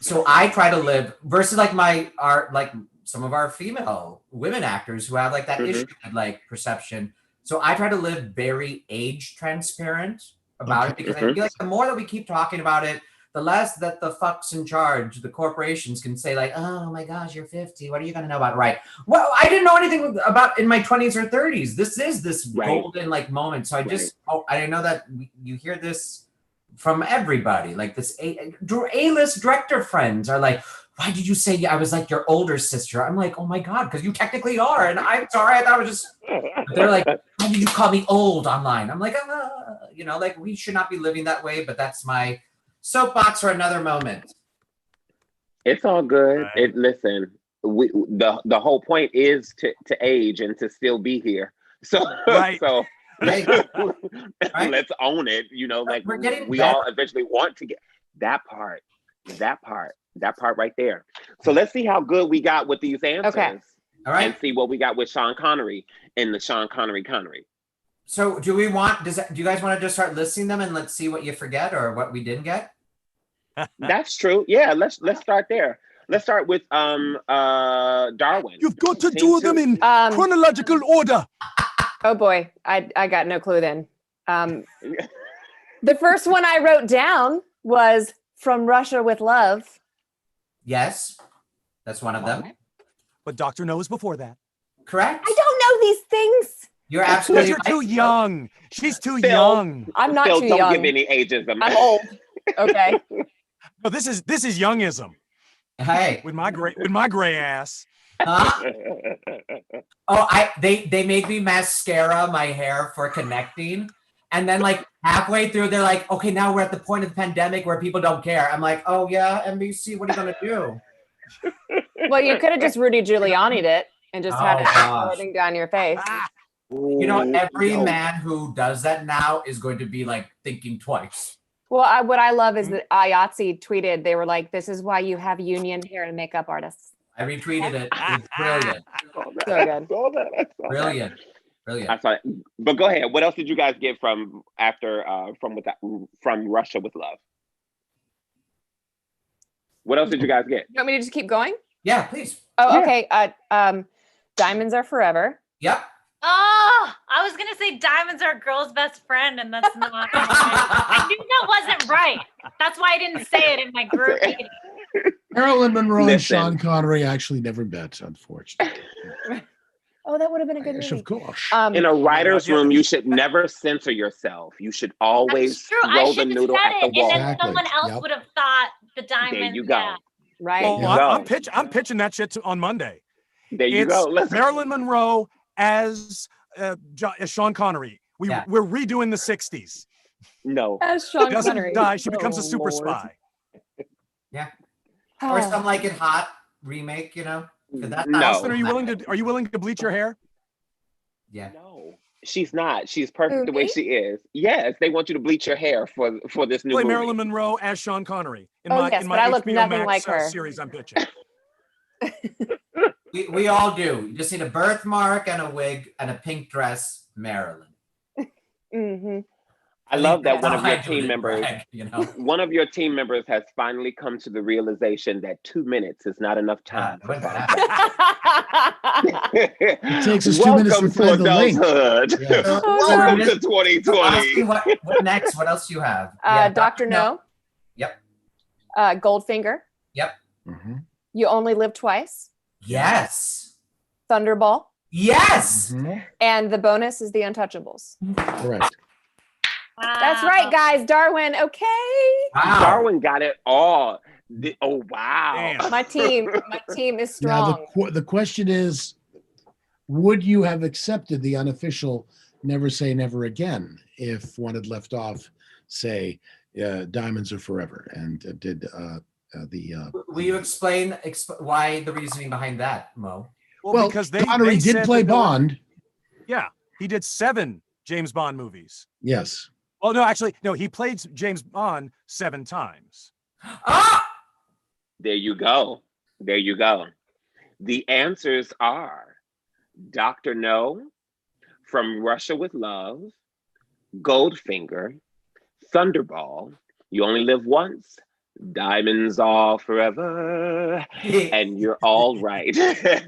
So I try to live versus like like some of our female women actors who have like that issue with like perception. So I try to live very age transparent about it, because I feel like the more that we keep talking about it, the less that the fucks in charge, the corporations, can say like, oh my gosh, you're 50. What are you going to know about? Right. Well, I didn't know anything about in my 20s or 30s. This is this golden like moment. So I just, I know that you hear this from everybody. Like this A-list director friends are like, why did you say I was like your older sister? I'm like, oh my God, because you technically are. And I'm sorry, I thought it was just, they're like, why did you call me old online? I'm like, you know, like we should not be living that way, but that's my soapbox for another moment. It's all good. Listen, the whole point is to age and to still be here. So, so let's own it. You know, like we all eventually want to get that part right there. So let's see how good we got with these answers. Okay. All right. And see what we got with Sean Connery in the Sean Connery. So do you guys want to just start listing them and let's see what you forget or what we didn't get? That's true. Yeah, let's start there. Let's start with Darwin. You've got to do them in chronological order. Oh boy, I got no clue then. The first one I wrote down was From Russia with Love. Yes, that's one of them. But Dr. No was before that. Correct. I don't know these things. You're absolutely right. You're too young. She's too young. I'm not too don't young. Give any ageism. I'm old. Okay. No, this is youngism. Hey, with my gray ass. They made me mascara my hair for connecting, And then like halfway through, they're like, okay, now we're at the point of the pandemic where people don't care. I'm like, oh yeah, NBC, what are you gonna do? Well, you could have just Rudy Giuliani'd it and just had Oh, it gosh. floating down your face. You know, every man who does that now is going to be like thinking twice. Well, what I love is that IATSE tweeted, they were like, this is why you have union hair and makeup artists. I retweeted it. It's brilliant. So good. Brilliant. Brilliant. I saw it. But go ahead. What else did you guys get from from Russia with Love? What else did you guys get? You want me to just keep going? Yeah, please. Oh, Yeah. okay. Diamonds Are Forever. Yep. Oh, I was gonna say diamonds are a girl's best friend, and that's not. I knew that wasn't right. That's why I didn't say it in my group meeting. Marilyn Monroe and Listen. Sean Connery actually never met, unfortunately. Oh, that would have been a good Yes, movie. of course. In a writer's room, you should never censor yourself. You should always That's true. I throw the should have noodle said at the it, wall. and then Exactly. someone else Yep. would have thought the diamond. There you go. Yeah. Right. Well, Yeah. I'm pitching that shit on Monday. There you It's go. Let's Marilyn Monroe as as Sean Connery. Yeah. We're redoing the 60s. No. As She Sean doesn't Connery. die. She becomes a Oh, super Lord. spy. Or Oh. some Like It Hot remake, you know? Could that No. Austin, are you willing to bleach your hair? Yeah. No. She's not. She's perfect Who, the way me? she is. Yes, they want you to bleach your hair for this new Play movie. Marilyn Monroe as Sean Connery in Oh, my yes, in but my I look HBO nothing Max like her. series I'm pitching. We all do. You just need a birthmark and a wig and a pink dress, Marilyn. Mm-hmm. I love that think one that's of how your I do team it, members, Greg, you know? one of your team members has finally come to the realization that 2 minutes is not enough time. When that- It takes us 2 minutes to Welcome find the link. adulthood. Yes. Welcome to Austin, 2020. what next? What else do you have? Yeah, Dr. No. Yep. Goldfinger. Mhm. You Only Live Twice. Yes. Thunderball. Yes. Mhm. And the bonus is The Untouchables. Correct. That's right, guys. Darwin. Okay. Wow. Darwin got it all. Oh, wow. Damn. My team is Now strong. the question is, would you have accepted the unofficial "Never Say Never Again" if one had left off, say, "Diamonds Are Forever" and did the? Will you explain why the reasoning behind that, Mo? Well, because Connery did said play that there were- Bond. Yeah, he did 7 James Bond movies. Yes. Well, no, actually, no, he played James Bond 7 times. Ah! There you go. There you go. The answers are Dr. No, From Russia with Love, Goldfinger, Thunderball, You Only Live Once, Diamonds Are Forever, and You're All Right.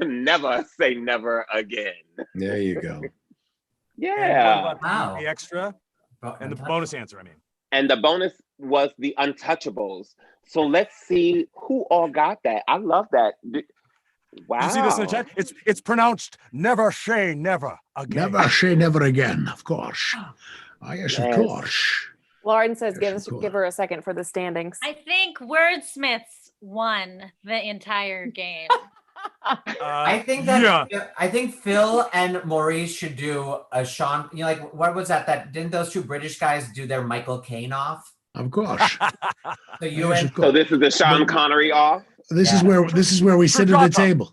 Never say never again. There you go. Yeah. Wow. The extra and the bonus answer, I mean. And the bonus was The Untouchables. So let's see who all got that. I love that. Wow. You see this in the chat? It's pronounced never say never again. Never say never again, of course. Yes, of Yes. course. Lauren says, Yes, of give her a second for the standings. I think Wordsmiths won the entire game. I think that I think Phil and Maurice should do a Sean. You know, like what was that? Didn't those two British guys do their Michael Caine off? Of course. So you Yes, and of course. So this is the Sean Connery off? This is where we sit at the table.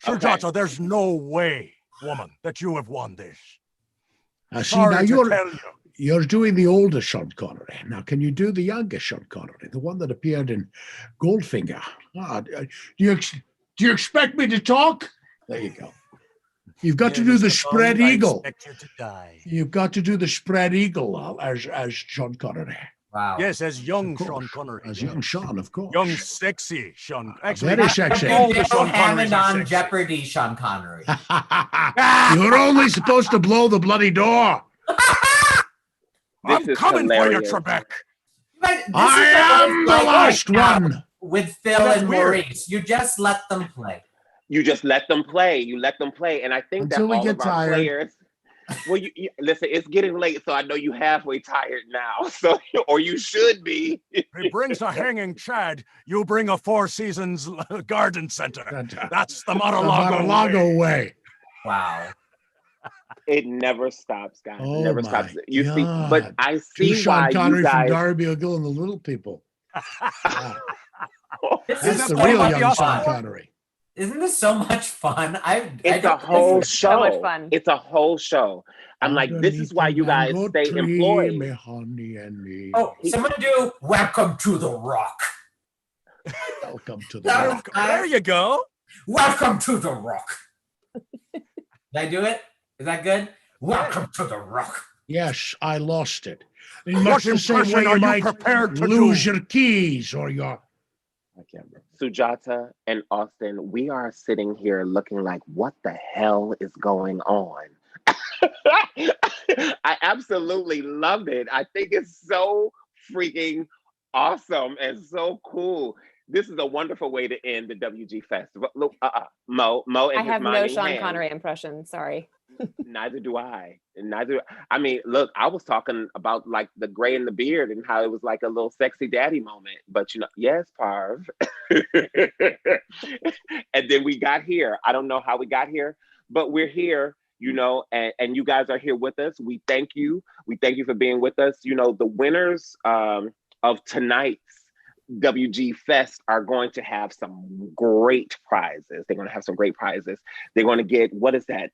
Sir Okay. Jojo, there's no way, woman, that you have won this. See, Sorry now to tell you. you're doing the older Sean Connery. Now, can you do the younger Sean Connery, the one that appeared in Goldfinger? Do you expect me to talk? There you go. You've got to do the spread eagle. I expect you to die. You've got to do the spread eagle as Sean Connery. wow. Yes, as young Of course. Sean Connery. As young Sean, of course. Young, sexy Sean. Actually, Very sexy. all the Joe Sean Connerys Hammond are on sexy. Jeopardy, Sean Connery. You're only supposed to blow the bloody door. This I'm is coming for you, hilarious. Trebek. But this I is am the like last now one. with Phil That's and weird. Maurice. You just let them play. You just let them play. You let them play. And I think Until that we all get of our tired. players. Well, you listen, it's getting late, so I know you halfway tired now. So or you should be. He brings a hanging Chad. You bring a Four Seasons garden center. That's the Mar-a-Lago way. Mar-a-Lago way. Wow. It never stops, guys. Oh it never my stops. You see, but God. I Two see Sean why Connery you guys. from Darby O'Gill and the Little People. Wow. This That's is the so real much young fun. Sean Connery. Isn't this so much fun? It's a whole show. So much fun. It's a whole show. I'm like, this is why you guys Mango stay tree, employed. me honey and me. Oh, someone do Welcome to the Rock. Welcome to the That rock. was There you go. Welcome to the Rock. Did I do it? Is that good? Welcome to the Rock. Yes, I lost it. In What much the same way impression you are you might prepared to lose do? your keys or your. I can't remember. Sujata and Austin, we are sitting here looking like, what the hell is going on? I absolutely loved it. I think it's so freaking awesome and so cool. This is a wonderful way to end the WG Festival. Look, Mo and I his have no miming Sean hands. Connery impression. Sorry. Neither do I. I mean, look, I was talking about like the gray in the beard and how it was like a little sexy daddy moment. But you know, yes, Parv. And then we got here. I don't know how we got here, but we're here, you know, and you guys are here with us. We thank you. We thank you for being with us. You know, the winners of tonight's WG Fest are going to have some great prizes. They're going to have some great prizes. They're going to get, what is that?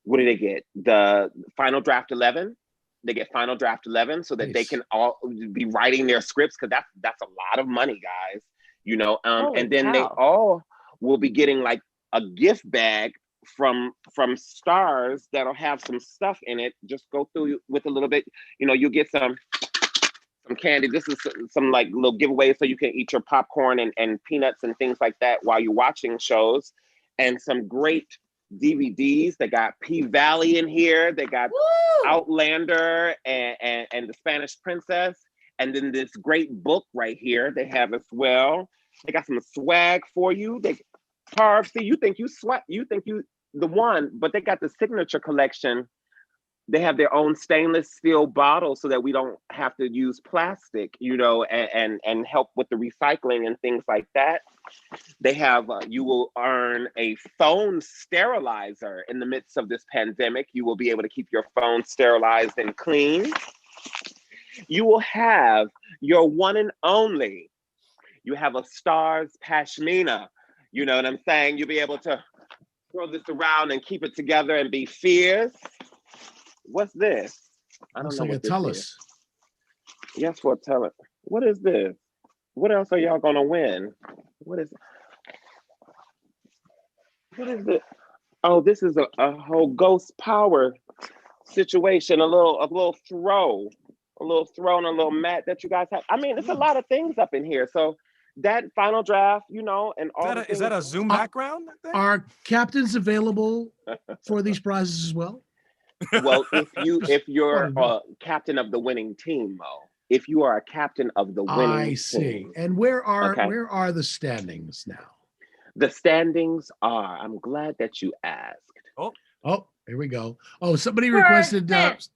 What do they get? The Final Draft 11. They get Final Draft 11 so that they can all be writing their scripts, because that's a lot of money, guys. You know, and then they all will be getting like a gift bag from Stars that'll have some stuff in it. Just go through with a little bit. You know, you'll get some candy. This is some like little giveaways so you can eat your popcorn and peanuts and things like that while you're watching shows. And some great DVDs. They got P-Valley in here. They got Outlander and the Spanish Princess. And then this great book right here they have as well. They got some swag for you. Parv, see, you think you the one, but they got the signature collection. They have their own stainless steel bottles so that we don't have to use plastic, you know, and help with the recycling and things like that. They have, you will earn a phone sterilizer in the midst of this pandemic. You will be able to keep your phone sterilized and clean. You will have your one and only. You have a Stars Pashmina. You know what I'm saying? You'll be able to throw this around and keep it together and be fierce. What's this? I don't Looks know like what a this Tellus. is. Yes, for a Tellus. What is this? What else are y'all gonna win? What is it? Oh, this is a whole ghost power situation. A little throw and a little mat that you guys have. I mean, it's a lot of things up in here. So that Final Draft, you know, and all Is that a Zoom background? Are captains available for these prizes as well? Well, if you're a captain of the winning team, Mo, if you are a captain of the winning I see. team. And where are the standings now? The standings are, I'm glad that you asked. Oh, here we go. Oh, somebody requested Wordsmiths,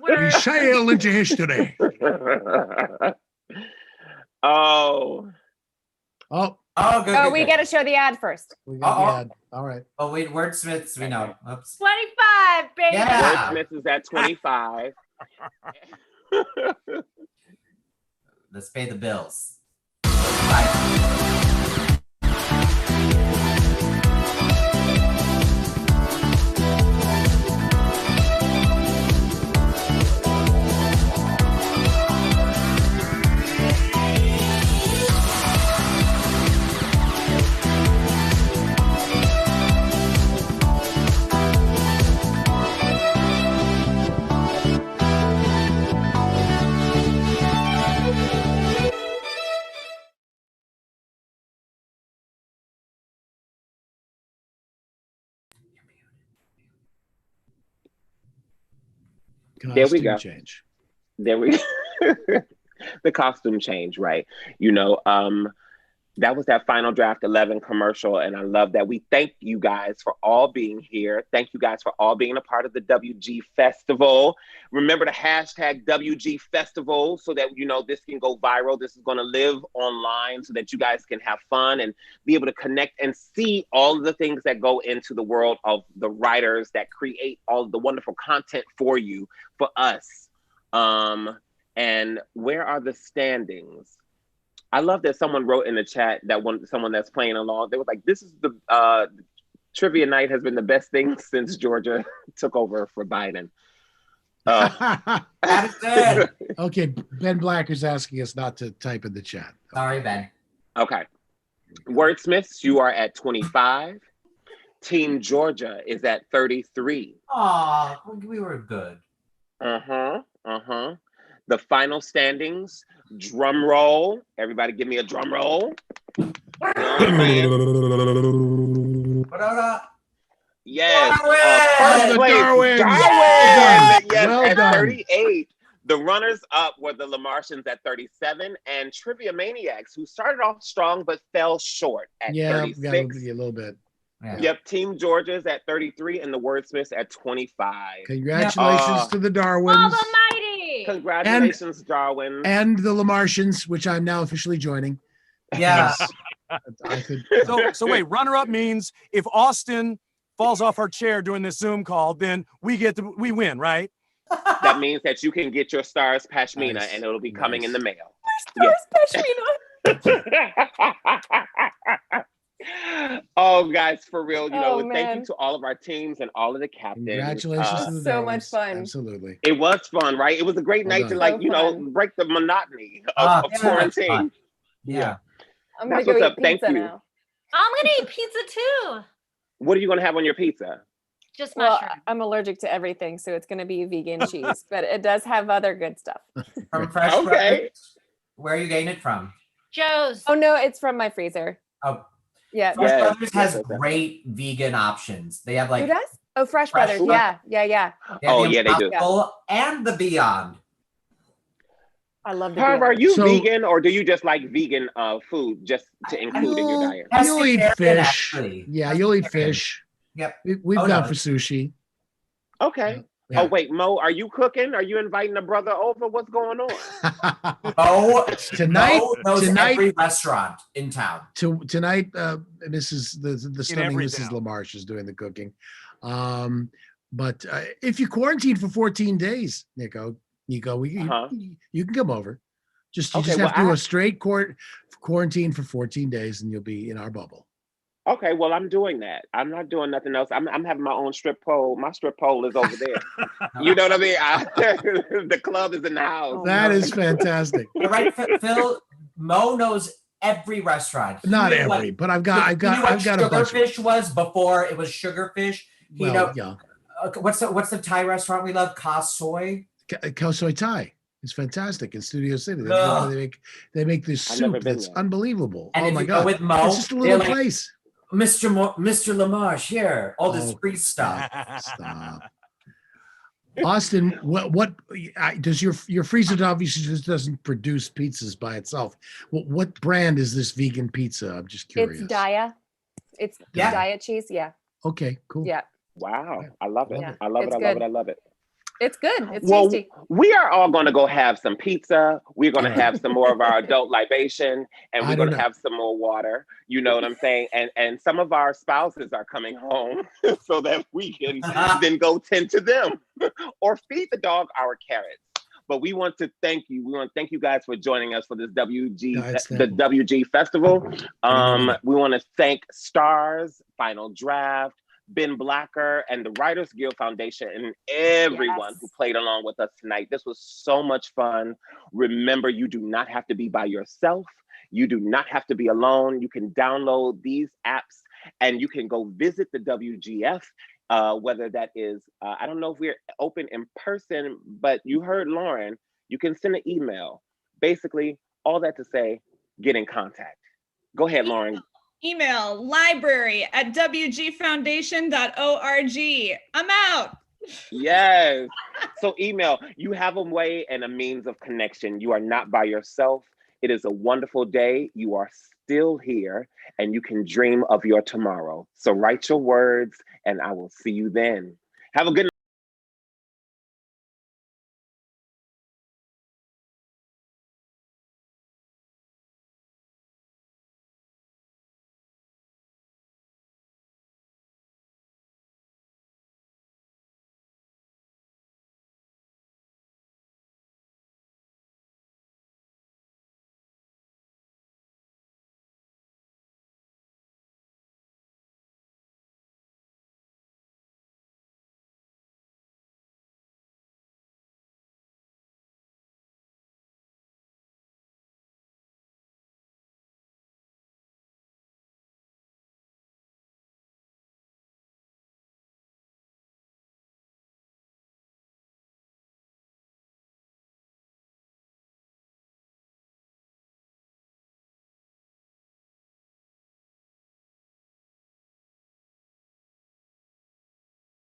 we sail into history. Oh, good. Oh, we got to show the ad first. We got the ad. All right. Oh, wait, Wordsmiths, we know. Oops. 25, baby. Yeah. Wordsmith is at 25. Let's pay the bills. There we go. Change. There we the costume change, right? You know, That was that Final Draft 11 commercial, and I love that. We thank you guys for all being here. Thank you guys for all being a part of the WG Festival. Remember to hashtag WG Festival so that, you know, this can go viral. This is going to live online so that you guys can have fun and be able to connect and see all of the things that go into the world of the writers that create all of the wonderful content for you, for us. And where are the standings? I love that someone wrote in the chat that someone that's playing along, they were like, this is the trivia night has been the best thing since Georgia took over for Biden. Okay, Ben Blacker's asking us not to type in the chat. Sorry, Ben. Okay. Wordsmiths, you are at 25. Team Georgia is at 33. Aw, we were good. The final standings, drum roll. Everybody give me a drum roll. Yes. First place, Darwin. Yes, well at done. 38. The runners up were the Lamartians at 37 and Trivia Maniacs, who started off strong but fell short at 36. Got a little bit. Yeah. Yep, Team Georgia's at 33 and the Wordsmiths at 25. Congratulations to the Darwins. Almighty! Congratulations, Darwin. And the Lamartians, which I'm now officially joining. Yeah. So wait, runner-up means if Austin falls off her chair during this Zoom call, then we win, right? That means that you can get your Stars Pashmina and it'll be coming in the mail. Stars Pashmina. Oh, guys, for real, you know, thank man. you to all of our teams and all of the captains. Congratulations to the so Darwins. much fun. Absolutely. It was fun, right? It was a great night to, like, So you know, fun. break the monotony of quarantine. Yeah. I'm gonna That's go what's eat up. Thank pizza you. now. I'm gonna eat pizza too. What are you going to have on your pizza? Just Well, mushroom. I'm allergic to everything, so it's gonna be vegan cheese, but it does have other good stuff. From Fresh Okay. Brothers? Where are you getting it from? Joe's. Oh no, it's from my freezer. Oh, Yeah. Fresh Yes, Brothers has yes, yes. great vegan options. They have Who like does? Oh, Fresh Fresh Brothers. Brothers. Yeah. they have Oh, the yeah, they do. Impossible and the Beyond. I love the However, are Beyond. you So- vegan or do you just like vegan food just to include in your diet? You'll eat Pescatarian, fish. actually. Yeah, you'll eat Pescatarian. fish. Yep. We've Oh, gone no. for sushi. Okay. Yeah. Oh, wait, Mo, are you cooking? Are you inviting a brother over? What's going on? Oh, Tonight- Mo knows tonight- every restaurant in town. Tonight, Mrs. the stunning every Mrs. town. LaMarche is doing the cooking. But if you quarantine for 14 days, Nico, you can come over. You Okay, just well, have to do a straight quarantine for 14 days, and you'll be in our bubble. Okay, well, I'm doing that. I'm not doing nothing else. I'm having my own strip pole. My strip pole is over there. You know what I mean? The club is in the house. That is fantastic. You're right, Phil. Mo knows every restaurant. He Not knew every, what- but I've got he knew what a bunch. Sugarfish was before it was Sugarfish. He Well, know yeah, what's the Thai restaurant we love? Kasoy. Khao Soi Thai is fantastic in Studio City. Ugh. They make this I've never soup been that's there. unbelievable. And Oh if my you go god, with Mo, it's just a they're little like, place. Mr. Lamarche here, all this Oh, free stuff. Stop. Austin, what does your freezer obviously just doesn't produce pizzas by itself? What brand is this vegan pizza? I'm just curious. It's Daya. It's Yeah. Daya cheese. Yeah. Okay, cool. Yeah. Wow, I love it. Yeah, I love it. it's I love it. good. I love it. It's good. It's Well, tasty. we are all going to go have some pizza. We're going to All right. have some more of our adult libation, and I we're don't going to know. have some more water. You know what I'm saying? And some of our spouses are coming home so that we can then go tend to them or feed the dog our carrots. But we want to thank you. We want to thank you guys for joining us for this No, it's the thankful. WG Festival. Anytime. We want to thank Stars, Final Draft, Ben Blacker, and the Writers Guild Foundation, and everyone who played along with us tonight. This was so much fun. Remember, you do not have to be by yourself. You do not have to be alone. You can download these apps and you can go visit the WGF, whether that is, I don't know if we're open in person, but you heard Lauren, you can send an email. Basically, all that to say, get in contact. Go ahead, Lauren. Email library@wgfoundation.org. I'm out. Yes. So email, you have a way and a means of connection. You are not by yourself. It is a wonderful day. You are still here and you can dream of your tomorrow. So write your words and I will see you then. Have a good night.